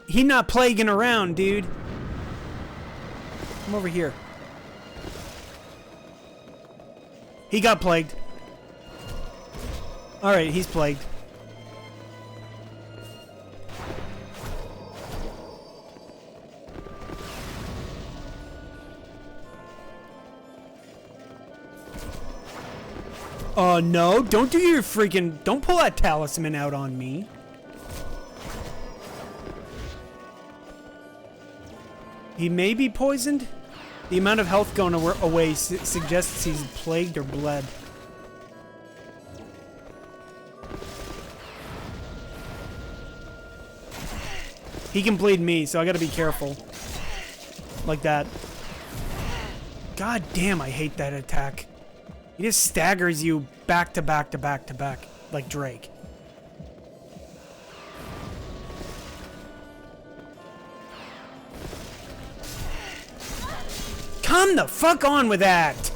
He's not plaguing around, dude. Come over here. He got plagued. Alright, he's plagued. Oh, no. Don't do your freaking... Don't pull that talisman out on me. He may be poisoned. The amount of health going away suggests he's plagued or bled. He can bleed me, so I gotta be careful. Like that. God damn, I hate that attack. He just staggers you back to back to back to back, like Drake. Come the fuck on with that!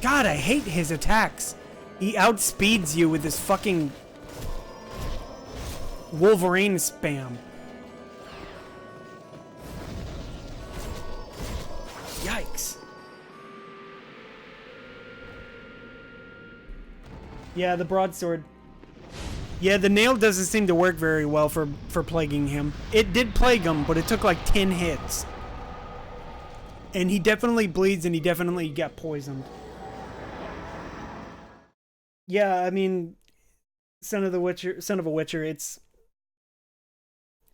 God, I hate his attacks. He outspeeds you with his fucking Wolverine spam. Yikes. Yeah, the broadsword. Yeah, the nail doesn't seem to work very well for plaguing him. It did plague him, but it took like 10 hits. And he definitely bleeds and he definitely got poisoned. Yeah, I mean, son of a Witcher, it's...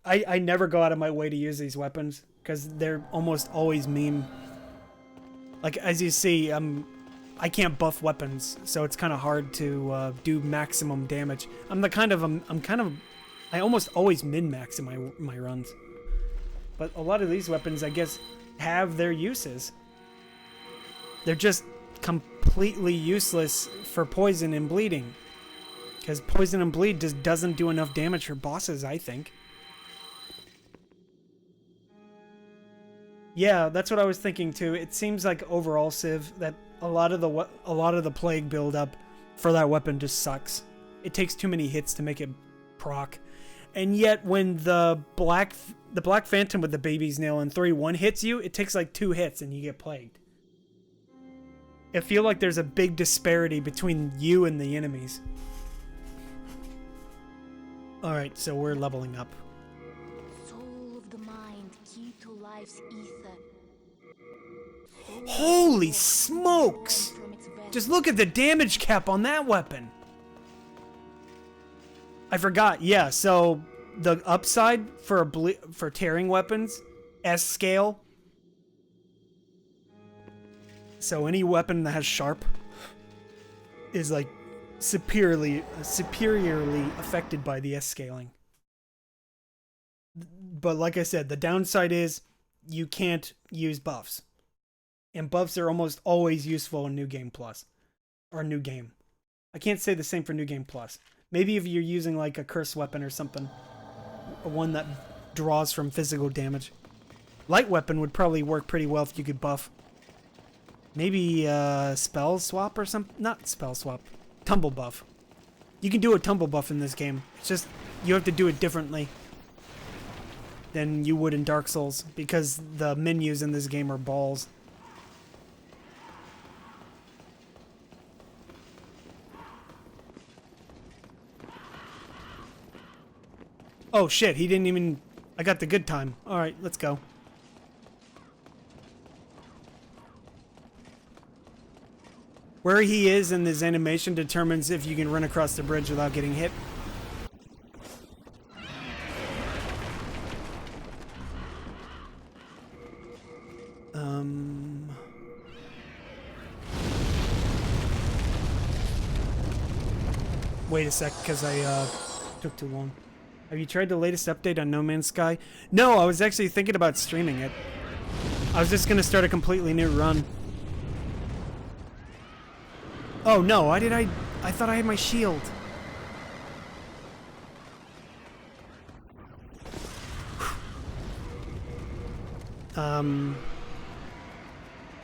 I never go out of my way to use these weapons, because they're almost always meme. Like, as you see, I can't buff weapons, so it's kind of hard to do maximum damage. I almost always min-max in my runs. But a lot of these weapons, I guess, have their uses. They're just completely useless for poison and bleeding. Because poison and bleed just doesn't do enough damage for bosses, I think. Yeah, that's what I was thinking too. It seems like overall, Civ, that a lot of the plague build-up for that weapon just sucks. It takes too many hits to make it proc. And yet, when the Black Phantom with the baby's nail in 3-1 hits you, it takes like 2 hits and you get plagued. I feel like there's a big disparity between you and the enemies. Alright, so we're leveling up. Soul of the mind, key to life's ether. Holy smokes! Just look at the damage cap on that weapon. I forgot. Yeah, so the upside for tearing weapons, S scale. So any weapon that has sharp is like superiorly affected by the S scaling. But like I said, the downside is you can't use buffs. And buffs are almost always useful in New Game Plus. Or New Game. I can't say the same for New Game Plus. Maybe if you're using like a curse weapon or something. Or one that draws from physical damage. Light weapon would probably work pretty well if you could buff. Maybe spell swap or something? Not spell swap. Tumble buff. You can do a tumble buff in this game. It's just, you have to do it differently. than you would in Dark Souls, because the menus in this game are balls. Oh shit, he didn't even... I got the good time. Alright, let's go. Where he is in this animation determines if you can run across the bridge without getting hit. Wait a sec, because I took too long. Have you tried the latest update on No Man's Sky? No, I was actually thinking about streaming it. I was just gonna start a completely new run. Oh no, why did I thought I had my shield.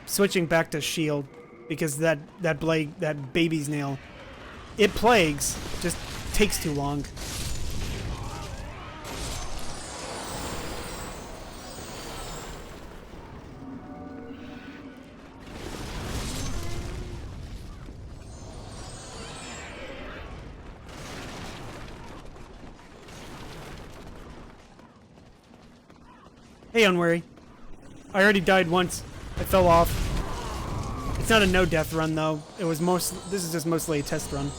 Switching back to shield, because that baby's nail, it plagues, just takes too long. Hey, Unwary. I already died once. I fell off. It's not a no-death run, though. This is just mostly a test run.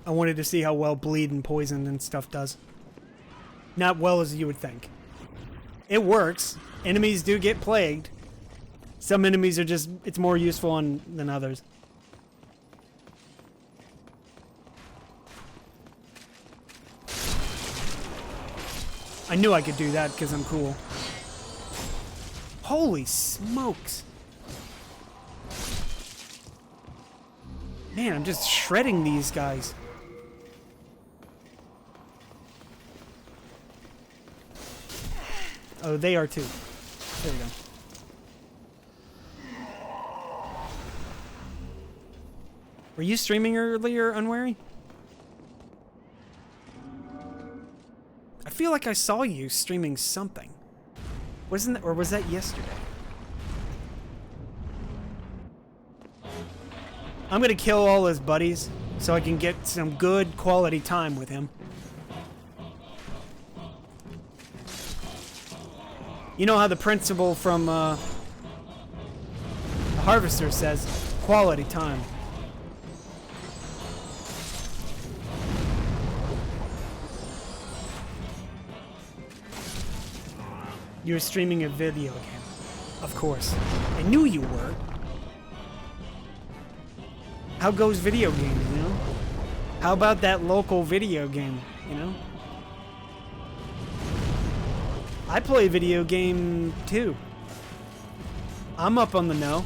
I wanted to see how well bleed and poison and stuff does. Not well as you would think. It works. Enemies do get plagued. Some enemies are just... it's more useful than others. I knew I could do that because I'm cool. Holy smokes. Man, I'm just shredding these guys. Oh, they are too. There we go. Were you streaming earlier, Unwary? I feel like I saw you streaming something. Wasn't that, or was that yesterday? I'm gonna kill all his buddies so I can get some good quality time with him. You know how the principle from the Harvester says, quality time. You're streaming a video game. Of course. I knew you were. How goes video games, you know? How about that local video game, you know? I play video game too. I'm up on the know.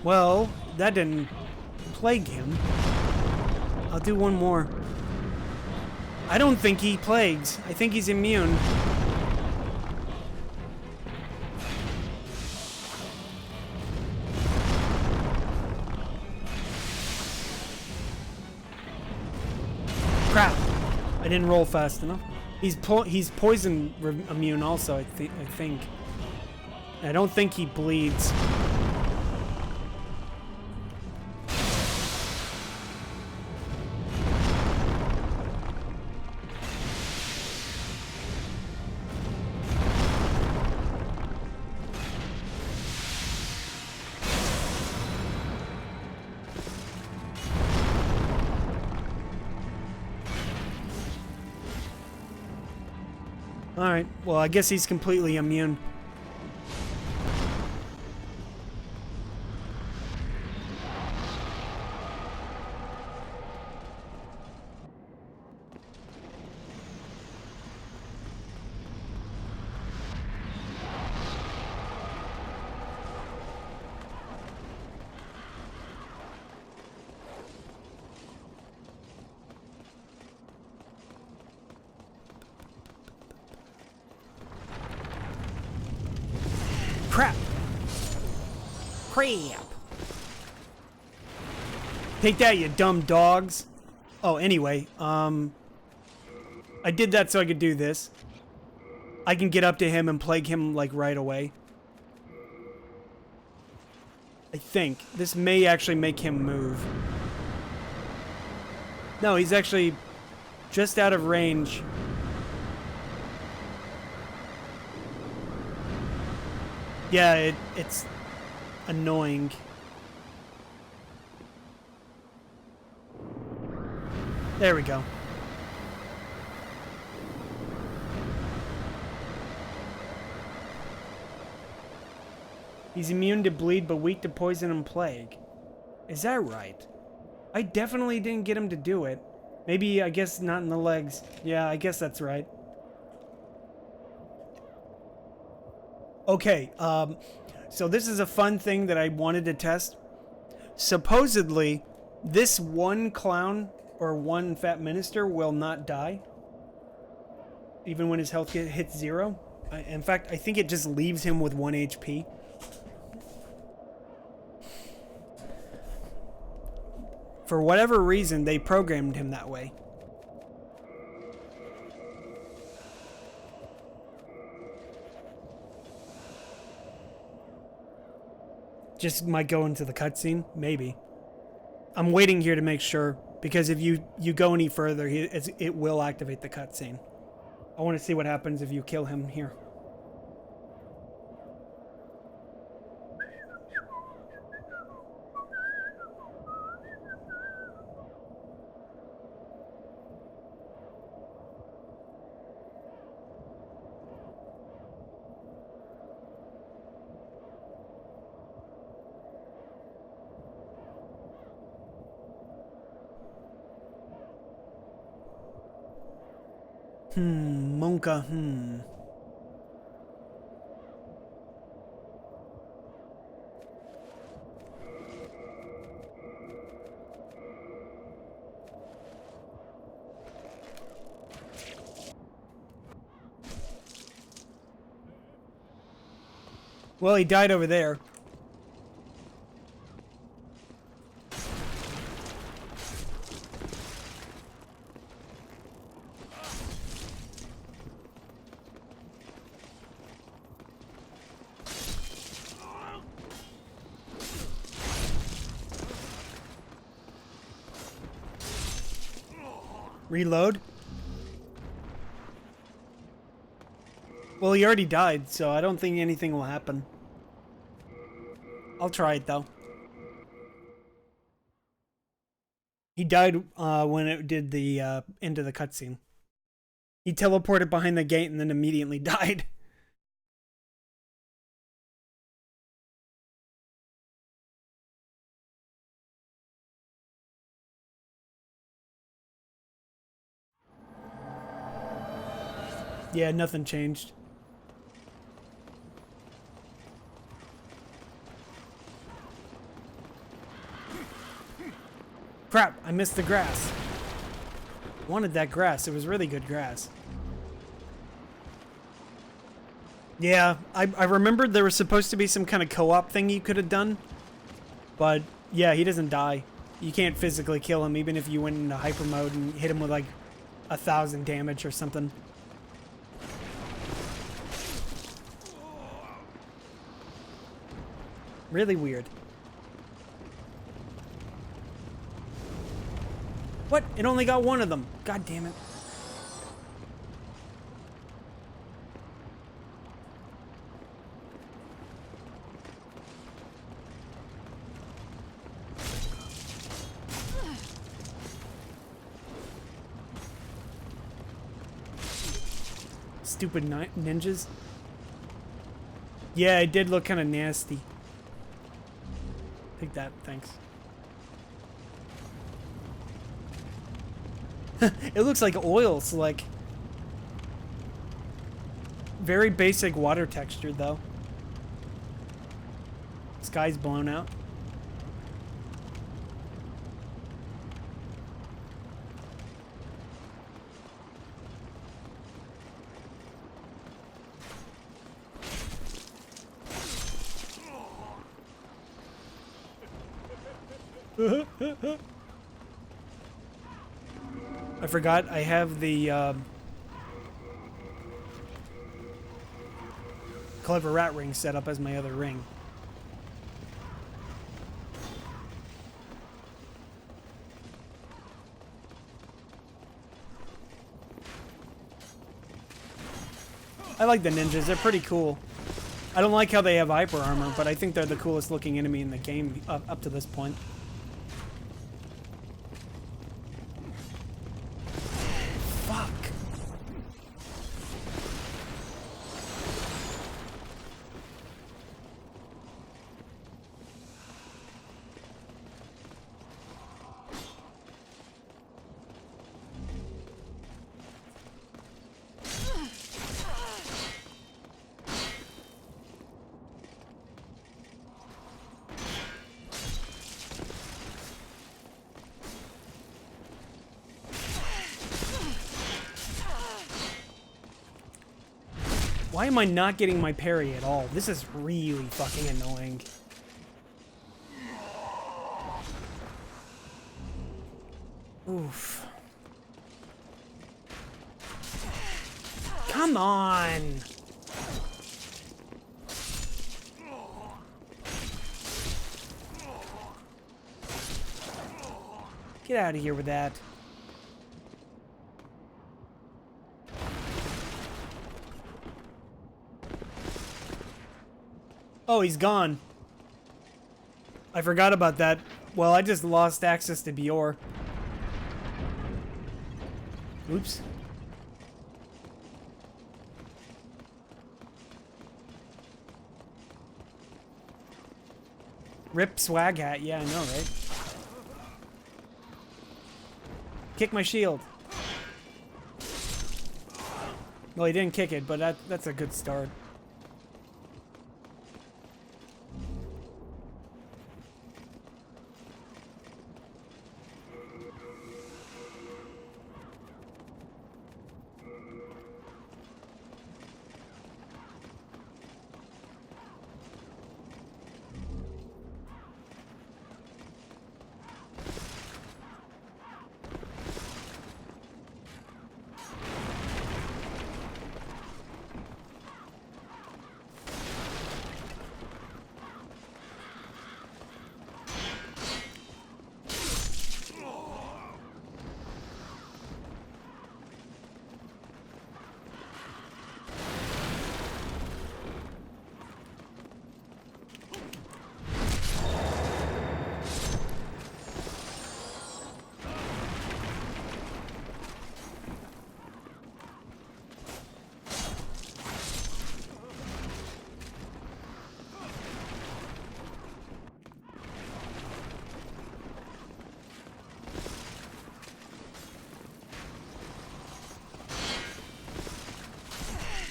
Well, that didn't plague him. I'll do one more. I don't think he plagues. I think he's immune. Crap! I didn't roll fast enough. He's poison immune also, I think. I don't think he bleeds. Alright, well, I guess he's completely immune. Crap! Crap! Take that, you dumb dogs! Oh, anyway, I did that so I could do this. I can get up to him and plague him, like, right away. I think. This may actually make him move. No, he's actually just out of range. Yeah, it's annoying. There we go. He's immune to bleed but weak to poison and plague. Is that right? I definitely didn't get him to do it. Maybe, I guess, not in the legs. Yeah, I guess that's right. Okay, so this is a fun thing that I wanted to test. Supposedly, this one clown or one fat minister will not die, even when his health hits 0. In fact, I think it just leaves him with 1 HP. For whatever reason, they programmed him that way. Just might go into the cutscene, maybe. I'm waiting here to make sure, because if you go any further, it will activate the cutscene. I want to see what happens if you kill him here. Monka, Well, he died over there. Reload? Well, he already died, so I don't think anything will happen. I'll try it, though. He died when it did the end of the cutscene. He teleported behind the gate and then immediately died. Yeah, nothing changed. Crap, I missed the grass. Wanted that grass. It was really good grass. Yeah, I remembered there was supposed to be some kind of co-op thing you could have done. But, yeah, he doesn't die. You can't physically kill him even if you went into hyper mode and hit him with like 1,000 damage or something. Really weird. What? It only got one of them. God damn it. Stupid ninjas. Yeah, it did look kind of nasty. Take that, thanks. It looks like oil slick. Very basic water texture, though. Sky's blown out. I forgot I have the clever rat ring set up as my other ring. I like the ninjas, they're pretty cool. I don't like how they have hyper armor, but I think they're the coolest looking enemy in the game up to this point. Fuck. Why am I not getting my parry at all? This is really fucking annoying. Oof. Come on! Get out of here with that. Oh, he's gone. I forgot about that. Well, I just lost access to Bior. Oops. Rip swag hat. Yeah, I know, right? Kick my shield. Well, he didn't kick it, but that's a good start.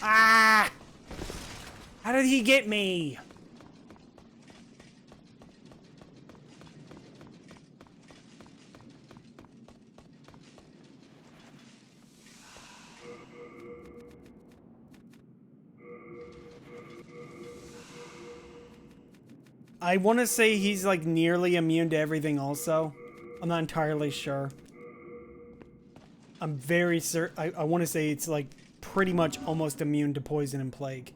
Ah! How did he get me? I want to say he's like nearly immune to everything also. I'm not entirely sure. I'm very certain. I want to say it's like pretty much almost immune to poison and plague.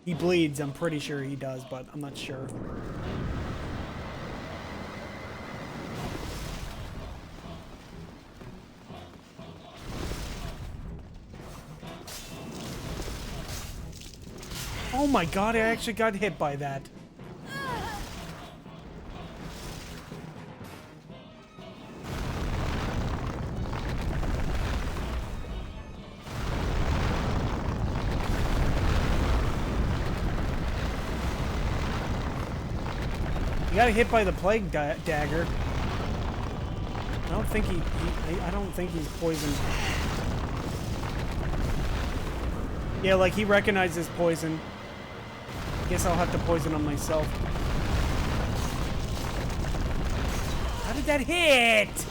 He bleeds, I'm pretty sure he does, but I'm not sure. Oh my god, I actually got hit by that. He got hit by the plague dagger. I don't think I don't think he's poisoned. Yeah, like he recognizes poison. Guess I'll have to poison him myself. How did that hit?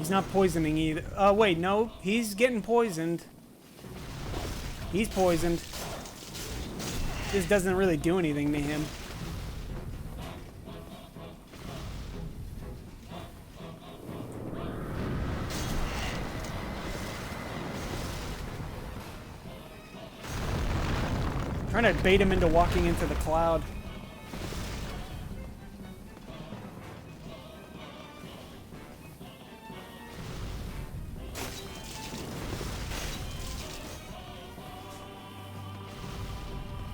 He's not poisoning either. Oh, wait, no. He's getting poisoned. He's poisoned. This doesn't really do anything to him. Trying to bait him into walking into the cloud.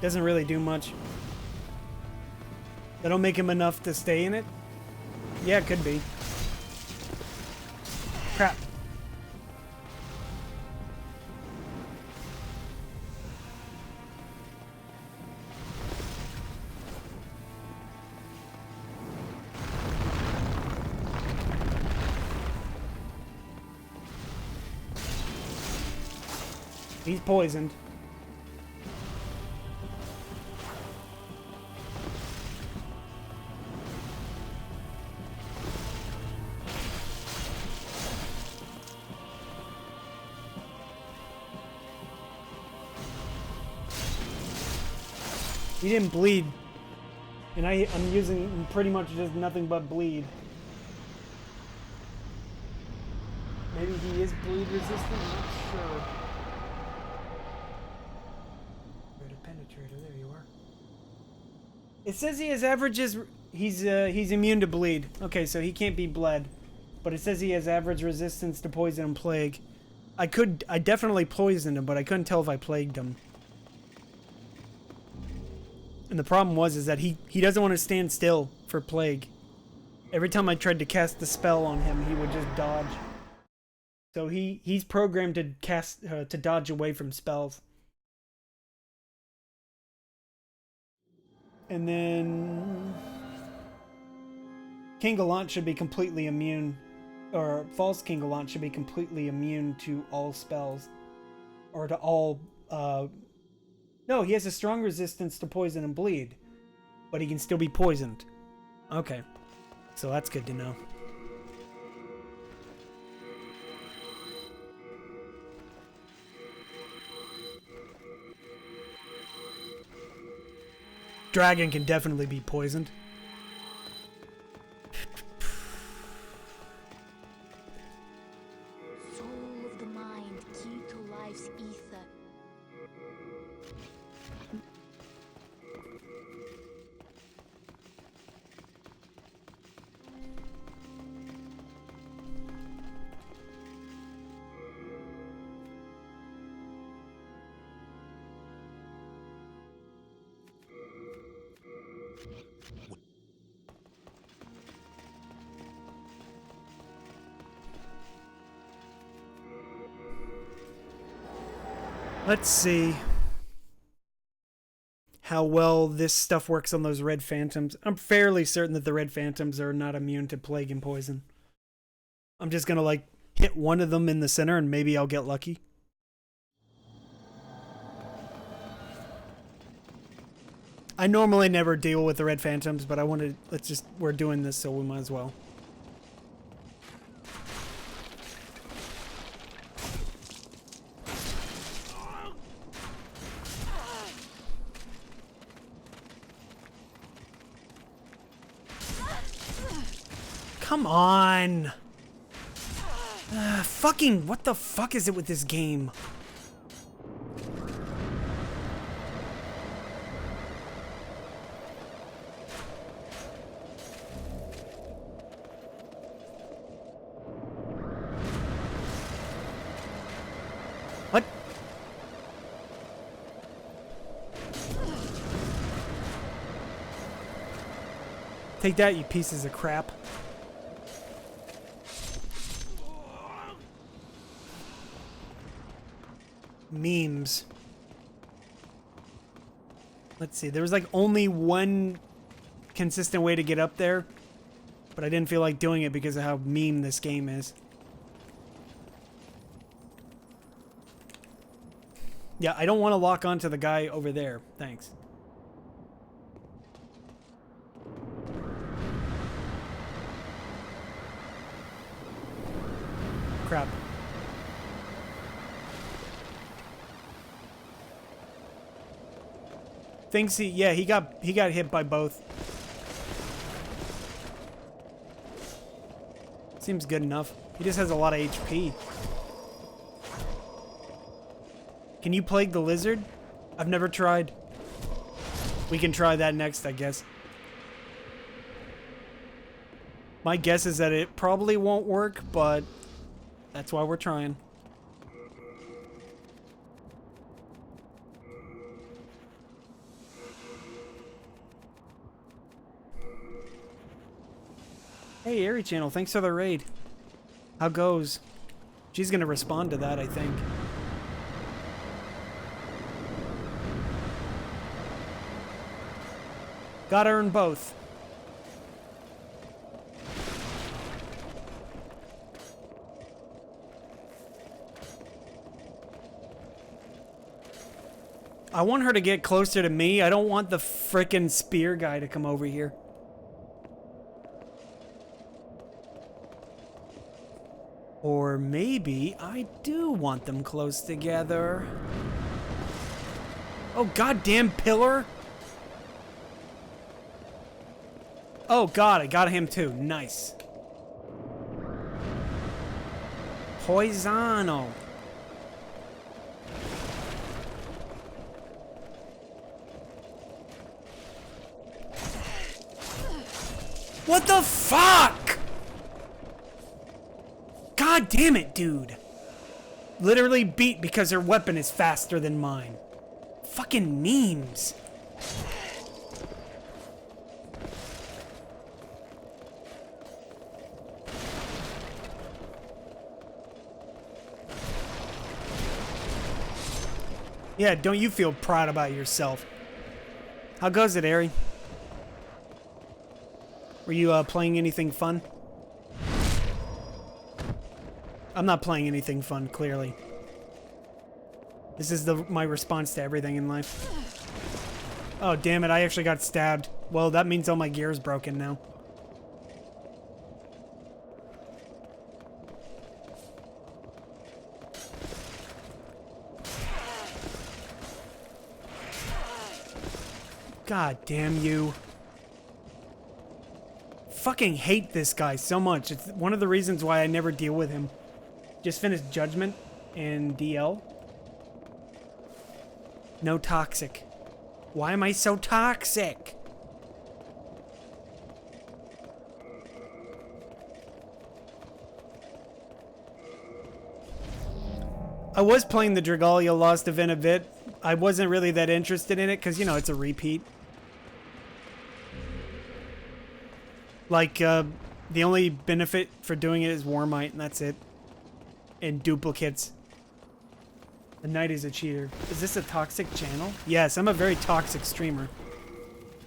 Doesn't really do much. That'll make him enough to stay in it? Yeah, it could be. Crap. He's poisoned. He didn't bleed. And I'm using pretty much just nothing but bleed. Maybe he is bleed resistant? Not sure. Where to penetrator? There you are. It says he has averages. He's immune to bleed. Okay, so he can't be bled. But it says he has average resistance to poison and plague. I definitely poisoned him, but I couldn't tell if I plagued him. And the problem is that he doesn't want to stand still for plague. Every time I tried to cast the spell on him, he would just dodge. So he's programmed to to dodge away from spells. And then King Gallant should be completely immune, or False King Gallant should be completely immune to all spells, or to all. No, he has a strong resistance to poison and bleed, but he can still be poisoned. Okay, so that's good to know. Dragon can definitely be poisoned. Soul of the mind, key to life's ether. Let's see how well this stuff works on those red phantoms. I'm fairly certain that the red phantoms are not immune to plague and poison. I'm just gonna like hit one of them in the center and maybe I'll get lucky. I normally never deal with the red phantoms, but we're doing this, so we might as well. Come on! Fucking, what the fuck is it with this game? What? Take that, you pieces of crap. Memes. Let's see, there was like only one consistent way to get up there, but I didn't feel like doing it because of how meme this game is. Yeah, I don't want to lock onto the guy over there. Thanks. crap. Thinks he, yeah, he got hit by both. Seems good enough. He just has a lot of HP. Can you plague the lizard? I've never tried. We can try that next, I guess. My guess is that it probably won't work, but that's why we're trying. Hey, Airy Channel, thanks for the raid. How goes? She's gonna respond to that, I think. Gotta earn both. I want her to get closer to me. I don't want the frickin' spear guy to come over here. Or maybe I do want them close together. Oh, goddamn pillar! Oh god, I got him too. Nice. Poisano. What the fuck? God damn it, dude. Literally beat because her weapon is faster than mine. Fucking memes. Yeah, don't you feel proud about yourself? How goes it, Ari? Were you playing anything fun? I'm not playing anything fun, clearly. This is my response to everything in life. Oh, damn it, I actually got stabbed. Well, that means all my gear is broken now. God damn you. Fucking hate this guy so much. It's one of the reasons why I never deal with him. Just finished Judgment and DL. No toxic. Why am I so toxic? I was playing the Dragalia Lost event a bit. I wasn't really that interested in it because, you know, it's a repeat. Like, the only benefit for doing it is Warmite, and that's it. And duplicates. The Knight is a cheater. Is this a toxic channel? Yes, I'm a very toxic streamer.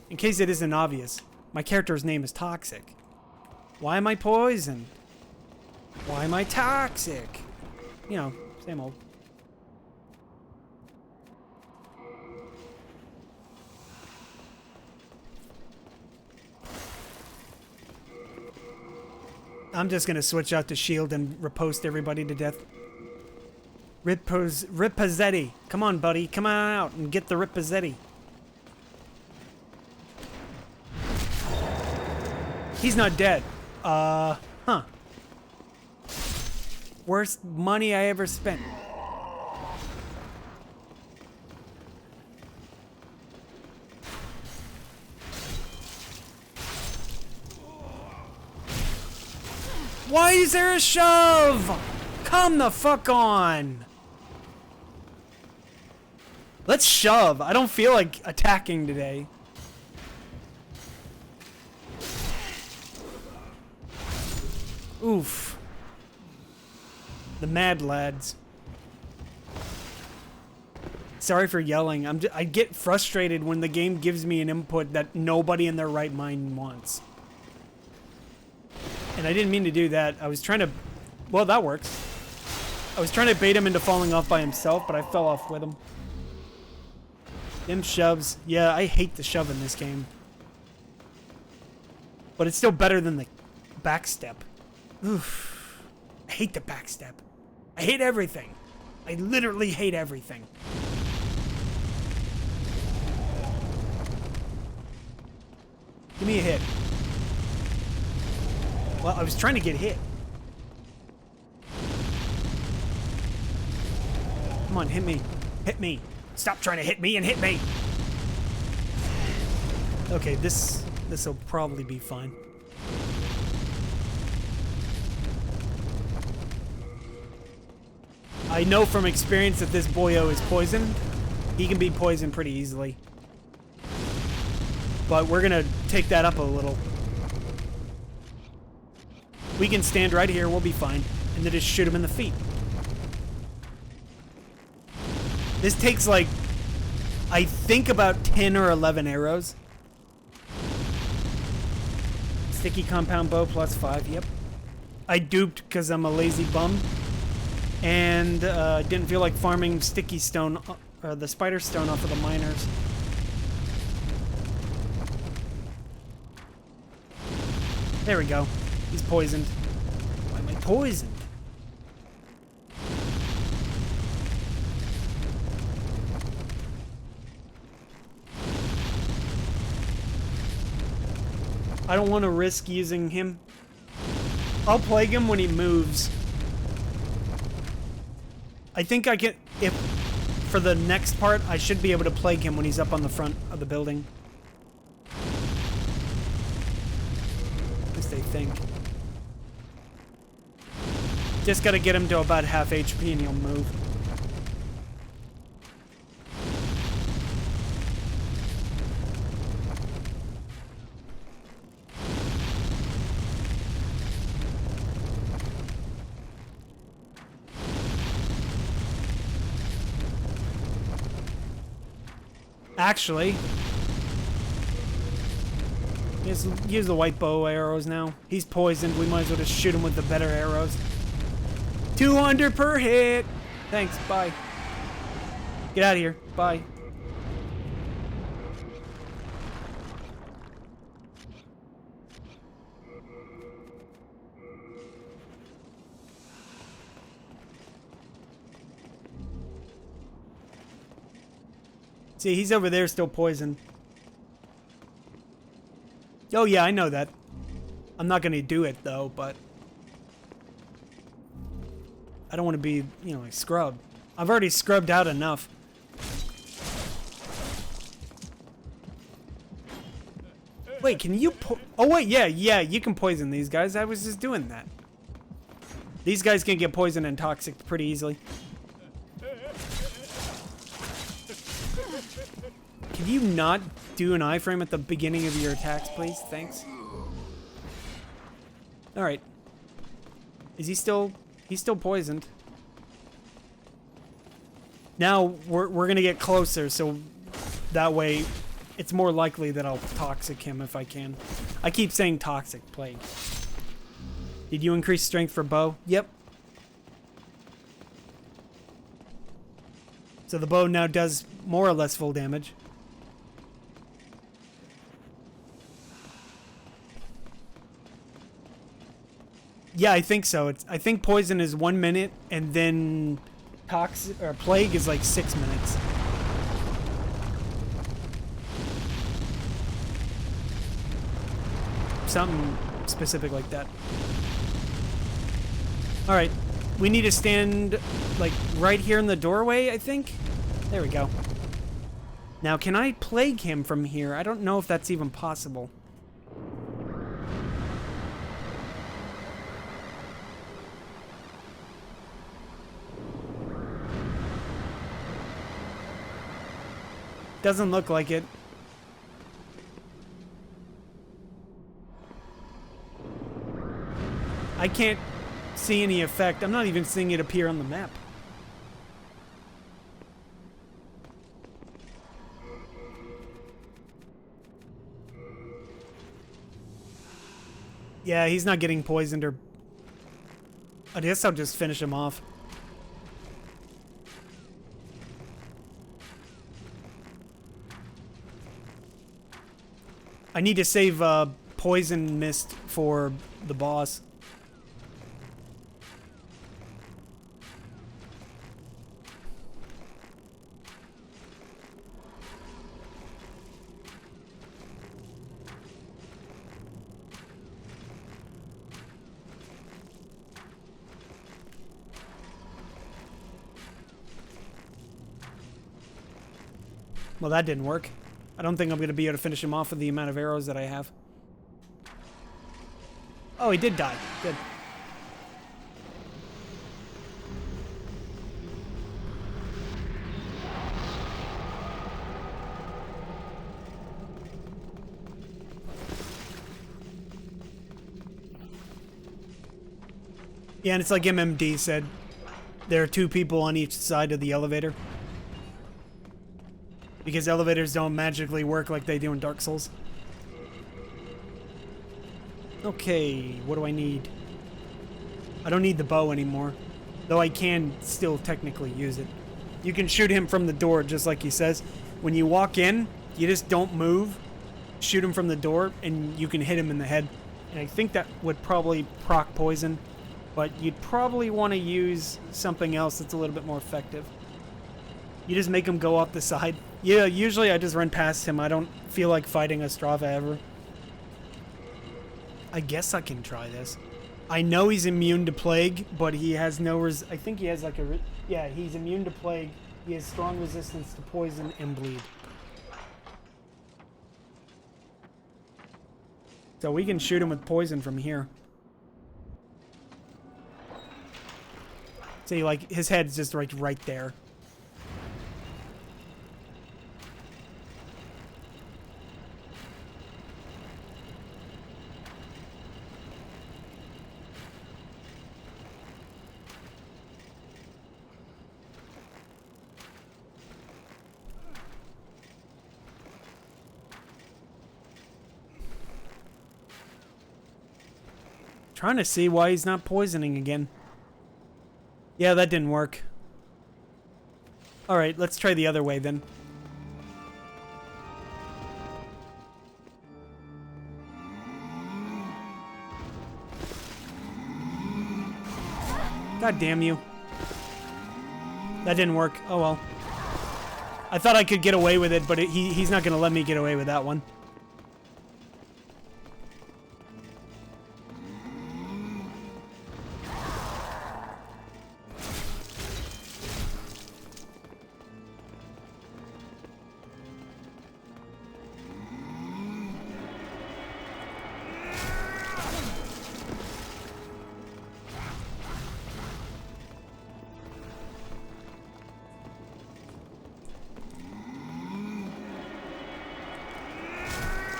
In case it isn't obvious, my character's name is Toxic. Why am I poisoned? Why am I toxic? You know, same old. I'm just gonna switch out to shield and riposte everybody to death. Ripazzetti. Come on, buddy. Come on out and get the Ripazzetti. He's not dead. Huh. Worst money I ever spent. Why is there a shove? Come the fuck on. Let's shove. I don't feel like attacking today. Oof. The mad lads. Sorry for yelling. I get frustrated when the game gives me an input that nobody in their right mind wants. And I didn't mean to do that. I was trying to... Well, that works. I was trying to bait him into falling off by himself, but I fell off with him. Them shoves. Yeah, I hate the shove in this game. But it's still better than the backstep. Oof. I hate the backstab. I hate everything. I literally hate everything. Give me a hit. Well, I was trying to get hit. Come on, hit me. Hit me. Stop trying to hit me and hit me. Okay, this'll probably be fine. I know from experience that this boyo is poisoned. He can be poisoned pretty easily. But we're gonna take that up a little. We can stand right here, we'll be fine. And then just shoot him in the feet. This takes like, I think about 10 or 11 arrows. Sticky compound bow plus 5, yep. I duped because I'm a lazy bum. And didn't feel like farming sticky stone, or the spider stone off of the miners. There we go. He's poisoned. Why am I poisoned? I don't want to risk using him. I'll plague him when he moves. I think I can, if, for the next part, I should be able to plague him when he's up on the front of the building. At least I think. Just gotta get him to about half HP and he'll move. Actually, use the white bow arrows now. He's poisoned. We might as well just shoot him with the better arrows. 200 per hit. Thanks. Bye. Get out of here. Bye. See, he's over there still poisoned. Oh yeah, I know that. I'm not gonna do it though, but I don't want to be, you know, like scrubbed. I've already scrubbed out enough. Wait, can you oh wait, yeah, you can poison these guys. I was just doing that. These guys can get poisoned and toxic pretty easily. Can you not do an iframe at the beginning of your attacks, please? Thanks. Alright. Is he still... He's still poisoned. Now, we're gonna get closer, so that way it's more likely that I'll toxic him if I can. I keep saying toxic plague. Did you increase strength for bow? Yep. So the bow now does more or less full damage. Yeah, I think so. I think poison is 1 minute, and then toxic or plague is like 6 minutes. Something specific like that. All right, we need to stand like right here in the doorway, I think. There we go. Now, can I plague him from here? I don't know if that's even possible. Doesn't look like it. I can't see any effect. I'm not even seeing it appear on the map. Yeah, he's not getting poisoned or... I guess I'll just finish him off. I need to save poison mist for the boss. Well, that didn't work. I don't think I'm going to be able to finish him off with the amount of arrows that I have. Oh, he did die. Good. Yeah, and it's like MMD said. There are 2 people on each side of the elevator. Because elevators don't magically work like they do in Dark Souls. Okay, what do I need? I don't need the bow anymore. Though I can still technically use it. You can shoot him from the door, just like he says. When you walk in, you just don't move. Shoot him from the door, and you can hit him in the head. And I think that would probably proc poison. But you'd probably want to use something else that's a little bit more effective. You just make him go off the side. Yeah, usually I just run past him. I don't feel like fighting a Strava ever. I guess I can try this. I know he's immune to plague, but he has no I think he has like a... Yeah, he's immune to plague. He has strong resistance to poison and bleed. So we can shoot him with poison from here. See, like, his head's just like right there. Trying to see why he's not poisoning again. Yeah, that didn't work. Alright, let's try the other way then. God damn you. That didn't work. Oh well. I thought I could get away with it, but he's not going to let me get away with that one.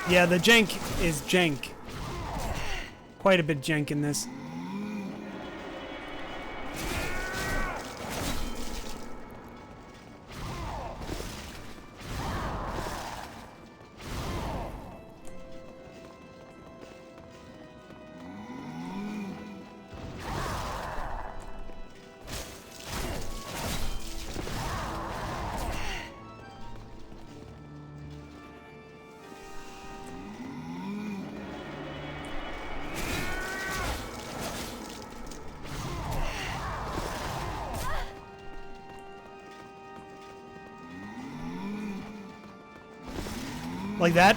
Yeah, the jank is jank. Quite a bit jank in this. Like that.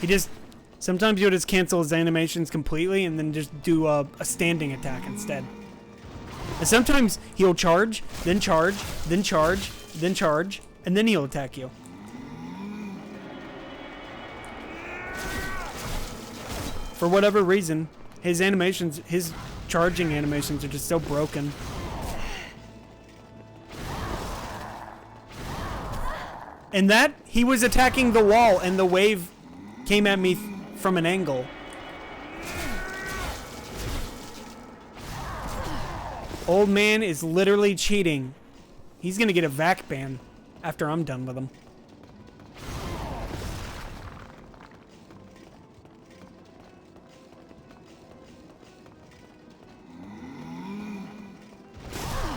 He just... Sometimes you'll just cancel his animations completely and then just do a standing attack instead. And sometimes he'll charge, then charge, then charge, then charge, and then he'll attack you. For whatever reason, his animations, his charging animations are just so broken. And that, he was attacking the wall and the wave came at me from an angle. Old man is literally cheating. He's gonna get a vac ban after I'm done with him.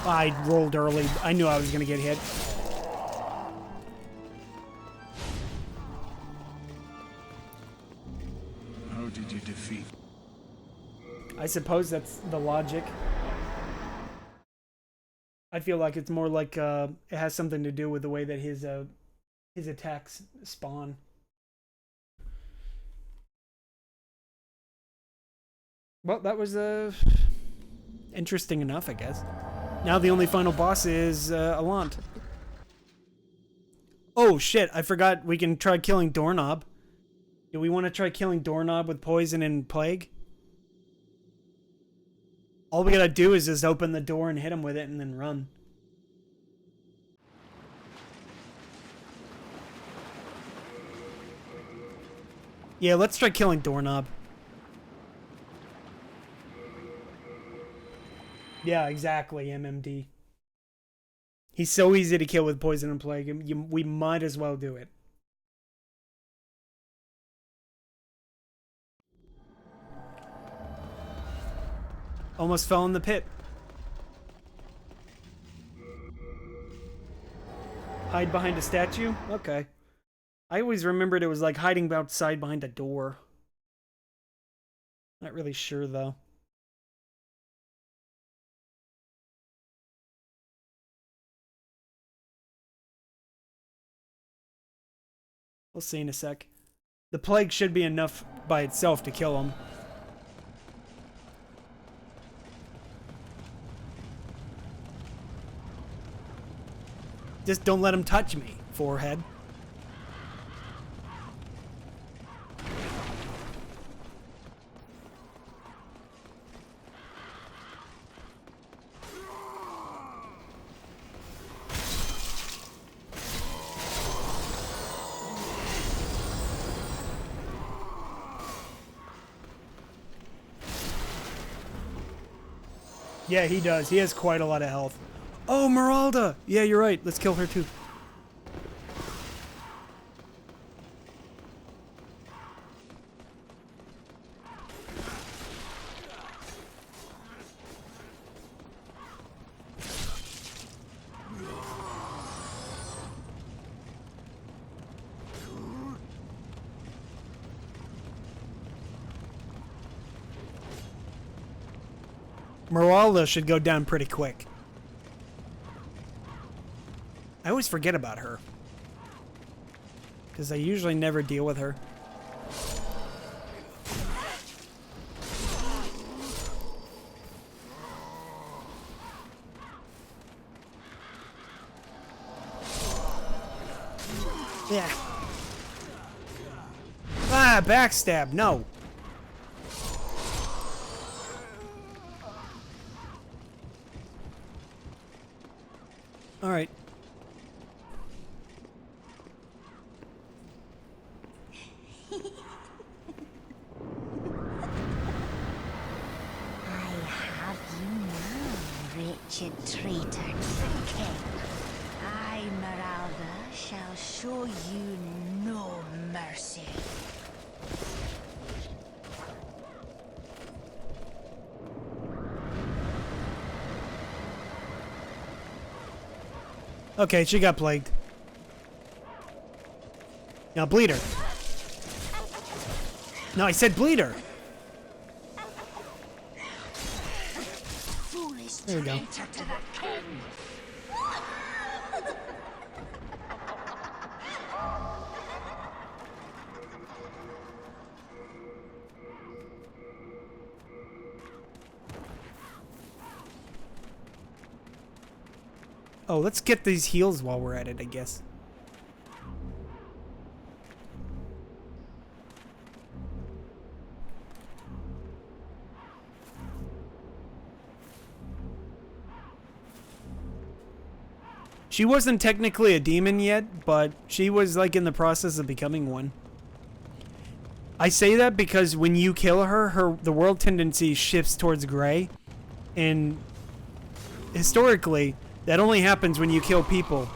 I rolled early. I knew I was gonna get hit. How did you defeat? I suppose that's the logic. I feel like it's more like it has something to do with the way that his attacks spawn. Well, that was interesting enough, I guess. Now the only final boss is Alant. Oh shit, I forgot we can try killing Doorknob. Do we want to try killing Doorknob with poison and plague? All we gotta do is just open the door and hit him with it and then run. Yeah, let's try killing Doorknob. Yeah, exactly, MMD. He's so easy to kill with poison and plague. We might as well do it. Almost fell in the pit. Hide behind a statue? Okay. I always remembered it was like hiding outside behind a door. Not really sure though. We'll see in a sec. The plague should be enough by itself to kill him. Just don't let him touch me, forehead. Yeah, he does. He has quite a lot of health. Oh, Meralda! Yeah, you're right. Let's kill her too. Meralda should go down pretty quick. I always forget about her. Because I usually never deal with her. Yeah. Ah, backstab, no. Alright. Wretched traitor to the king. I, Meralda, shall show you no mercy. Okay, she got plagued. Now bleed her. No, I said bleed her. There we go. Oh, let's get these heals while we're at it, I guess. She wasn't technically a demon yet, but she was like in the process of becoming one. I say that because when you kill her, the world tendency shifts towards gray, and historically, that only happens when you kill people.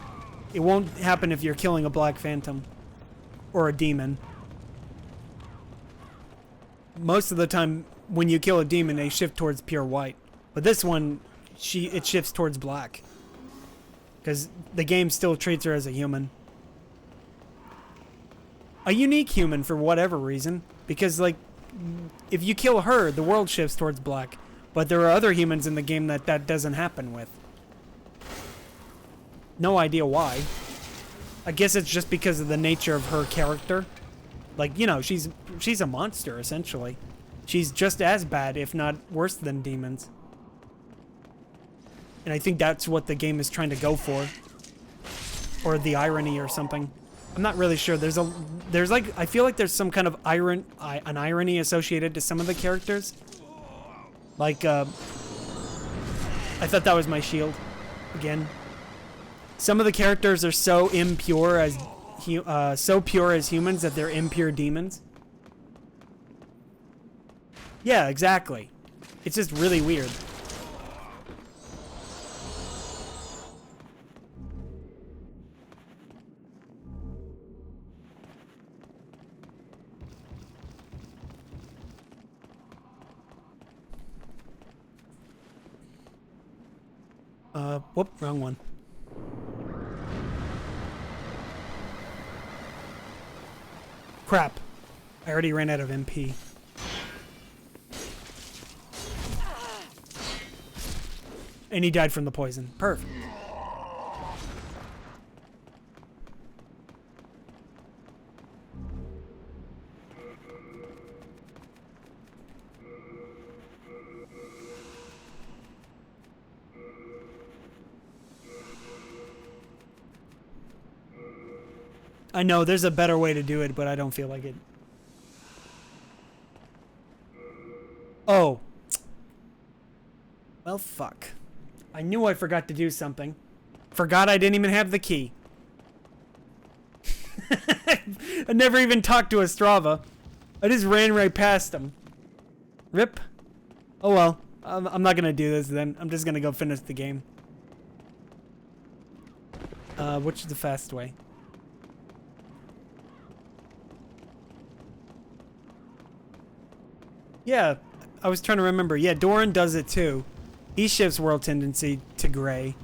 It won't happen if you're killing a black phantom or a demon. Most of the time, when you kill a demon, they shift towards pure white. But this one, it shifts towards black. Because the game still treats her as a human. A unique human for whatever reason. Because, like, if you kill her, the world shifts towards black. But there are other humans in the game that doesn't happen with. No idea why. I guess it's just because of the nature of her character. Like, you know, she's a monster, essentially. She's just as bad, if not worse than demons. And I think that's what the game is trying to go for. or the irony or something. I'm not really sure. There's like, I feel like there's some kind of an irony associated to some of the characters. Like, I thought that was my shield. Again. Some of the characters are so impure as, so pure as humans that they're impure demons. Yeah, exactly. It's just really weird. Whoop, wrong one. Crap. I already ran out of MP. And he died from the poison. Perfect. I know there's a better way to do it, but I don't feel like it. Oh. Well, fuck. I knew I forgot to do something. Forgot I didn't even have the key. I never even talked to Ostrava. I just ran right past him. Rip. Oh well. I'm not gonna do this then. I'm just gonna go finish the game. Which is the fast way? Yeah, I was trying to remember. Yeah, Doran does it too. He shifts world tendency to gray.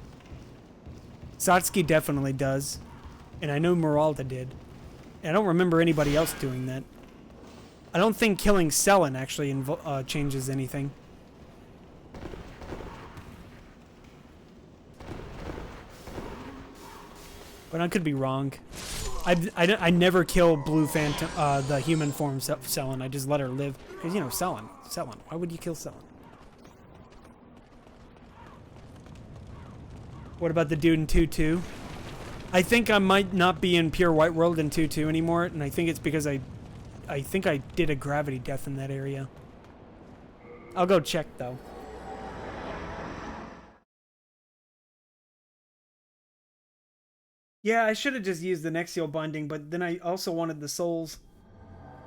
Satsuki definitely does. And I know Meralda did. And I don't remember anybody else doing that. I don't think killing Selen actually changes anything. But I could be wrong. I never kill Blue Phantom, the human form Selen. I just let her live. Because, you know, Selen. Why would you kill Selen? What about the dude in 2-2? I think I might not be in Pure White World in 2-2 anymore, and I think it's because I think I did a gravity death in that area. I'll go check, though. Yeah, I should have just used the Nexial Binding, but then I also wanted the souls.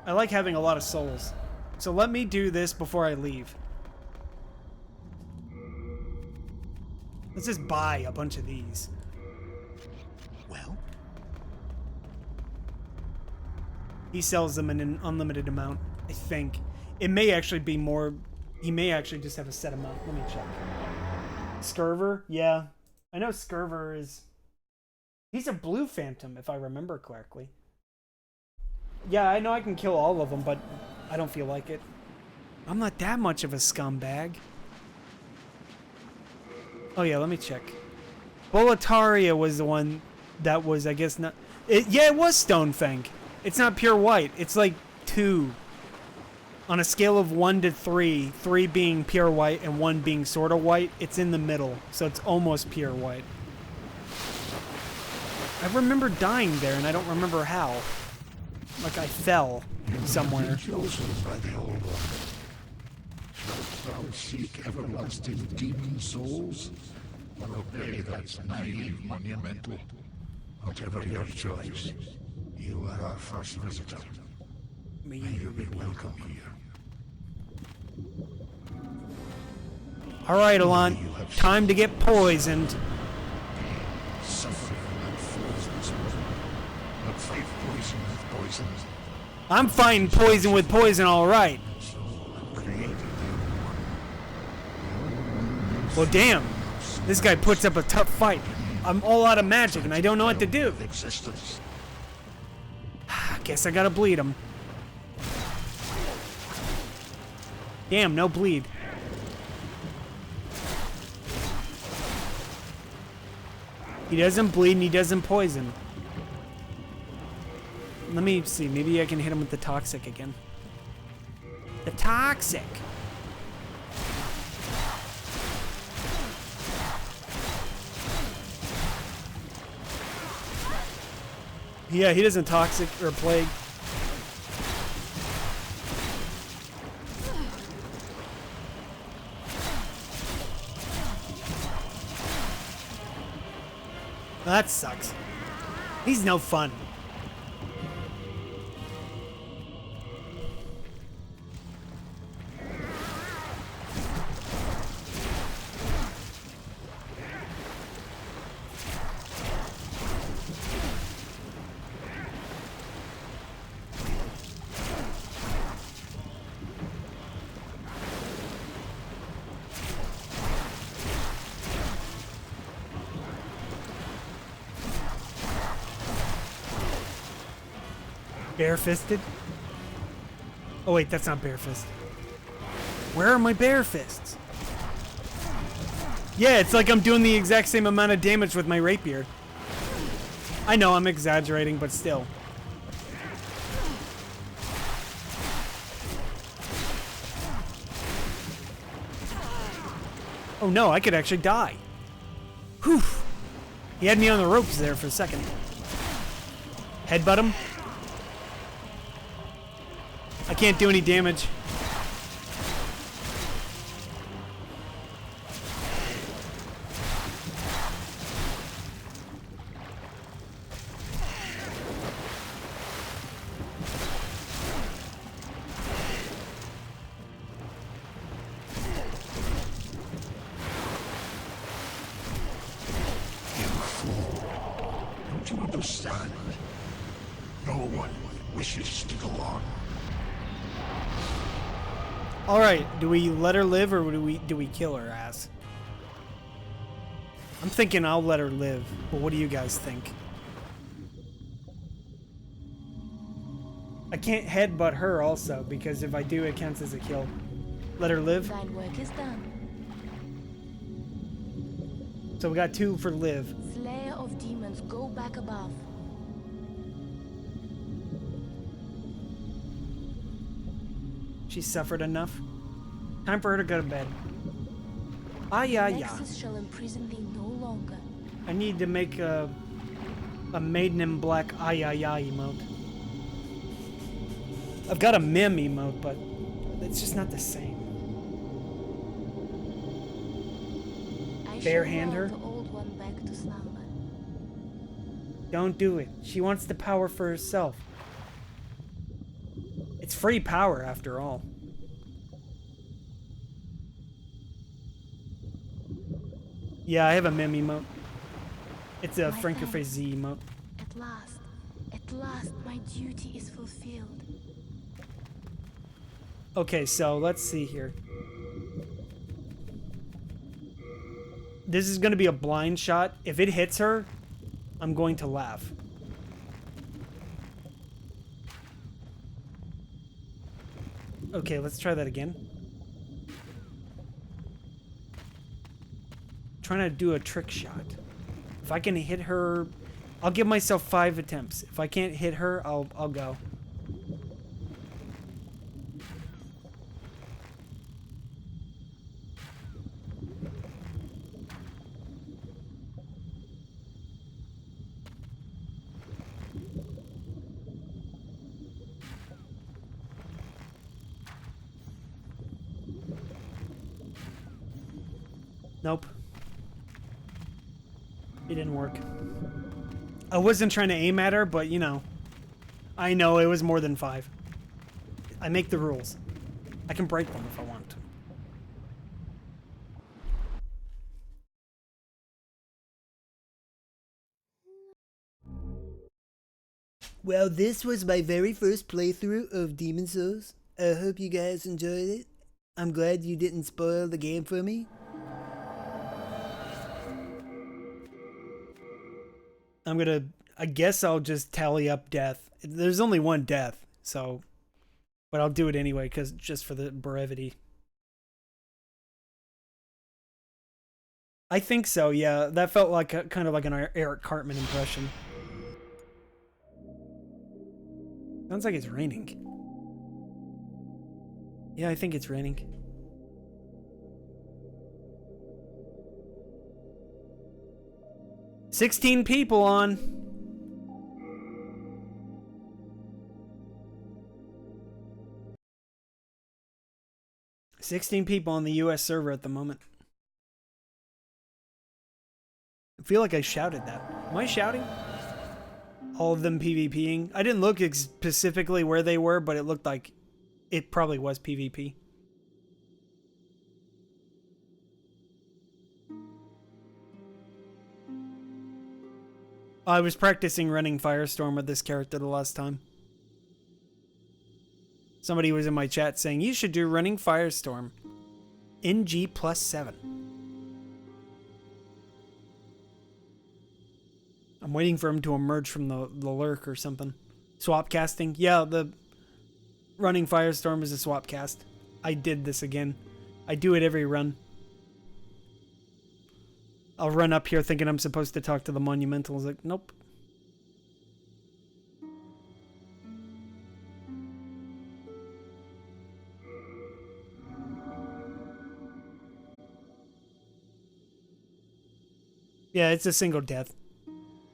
I like having a lot of souls. So let me do this before I leave. Let's just buy a bunch of these. Well? He sells them in an unlimited amount, I think. It may actually be more... He may actually just have a set amount. Let me check. Scurver? Yeah. I know Scurver is... He's a Blue Phantom, if I remember correctly. Yeah, I know I can kill all of them, but I don't feel like it. I'm not that much of a scumbag. Oh yeah, let me check. Boletaria was the one that was, I guess, not... yeah, it was Stonefang. It's not pure white. It's like 2. On a scale of 1 to 3, 3 being pure white and 1 being sort of white, it's in the middle. So it's almost pure white. I remember dying there, and I don't remember how. Like I fell somewhere. Chosen by the Old One. Shalt thou seek everlasting demon souls, or obey that naive monumental? Whatever your choice, you are our first visitor. May you be welcome here. All right, Alon. Time to get poisoned. Suffer and frozen, but fight poison with poison. I'm fighting poison with poison, all right. So created Well, damn. This guy puts up a tough fight. I'm all out of magic, and I don't know what to do. existence. Guess I gotta bleed him. Damn, no bleed. He doesn't bleed and he doesn't poison. Let me see. Maybe I can hit him with the toxic again. The toxic. Yeah, he doesn't toxic or plague. That sucks. He's no fun. Bare-fisted? Oh wait, that's not bare fist. Where are my bare fists? Yeah, it's like I'm doing the exact same amount of damage with my rapier. I know I'm exaggerating, but still. Oh no, I could actually die. Whew. He had me on the ropes there for a second. Headbutt him. I can't do any damage. Don't you understand? No one wishes to go on. All right, do we let her live or do we kill her ass? I'm thinking I'll let her live, but what do you guys think? I can't headbutt her also because if I do, it counts as a kill. Let her live. Thine work is done. So we got 2 for live. Slayer of demons, go back above. She suffered enough. Time for her to go to bed. Ah, yeah. Nexus shall imprison thee no longer. I need to make a maiden in black emote. I've got a mem emote, but it's just not the same. I Bare shall hand lull her? the old one back to slumber. Don't do it. She wants the power for herself. It's free power after all. Yeah, I have a mem emote. It's a My Frankerface thanks. Z emote. At last, my duty is fulfilled. Okay, so let's see here. This is going to be a blind shot. If it hits her, I'm going to laugh. Okay, let's try that again. Trying to do a trick shot. If I can hit her, I'll give myself 5 attempts. If I can't hit her, I'll go. Nope. It didn't work. I wasn't trying to aim at her, but you know. I know it was more than 5. I make the rules. I can break them if I want to. Well, this was my very first playthrough of Demon's Souls. I hope you guys enjoyed it. I'm glad you didn't spoil the game for me. I guess I'll just tally up death. There's only 1 death, so, but I'll do it anyway, just for the brevity. I think so, yeah. That felt like kind of like an Eric Cartman impression. Sounds like it's raining. Yeah, I think it's raining. "16 people on." 16 people on the US server at the moment. I feel like I shouted that. Am I shouting? All of them PvPing. I didn't look specifically where they were, but it looked like it probably was PvP. I was practicing running Firestorm with this character the last time. Somebody was in my chat saying, you should do running Firestorm. NG +7. I'm waiting for him to emerge from the lurk or something. Swap casting? Yeah, the running Firestorm is a swap cast. I did this again. I do it every run. I'll run up here thinking I'm supposed to talk to the Monumentals. Like, nope. Yeah, it's a single death.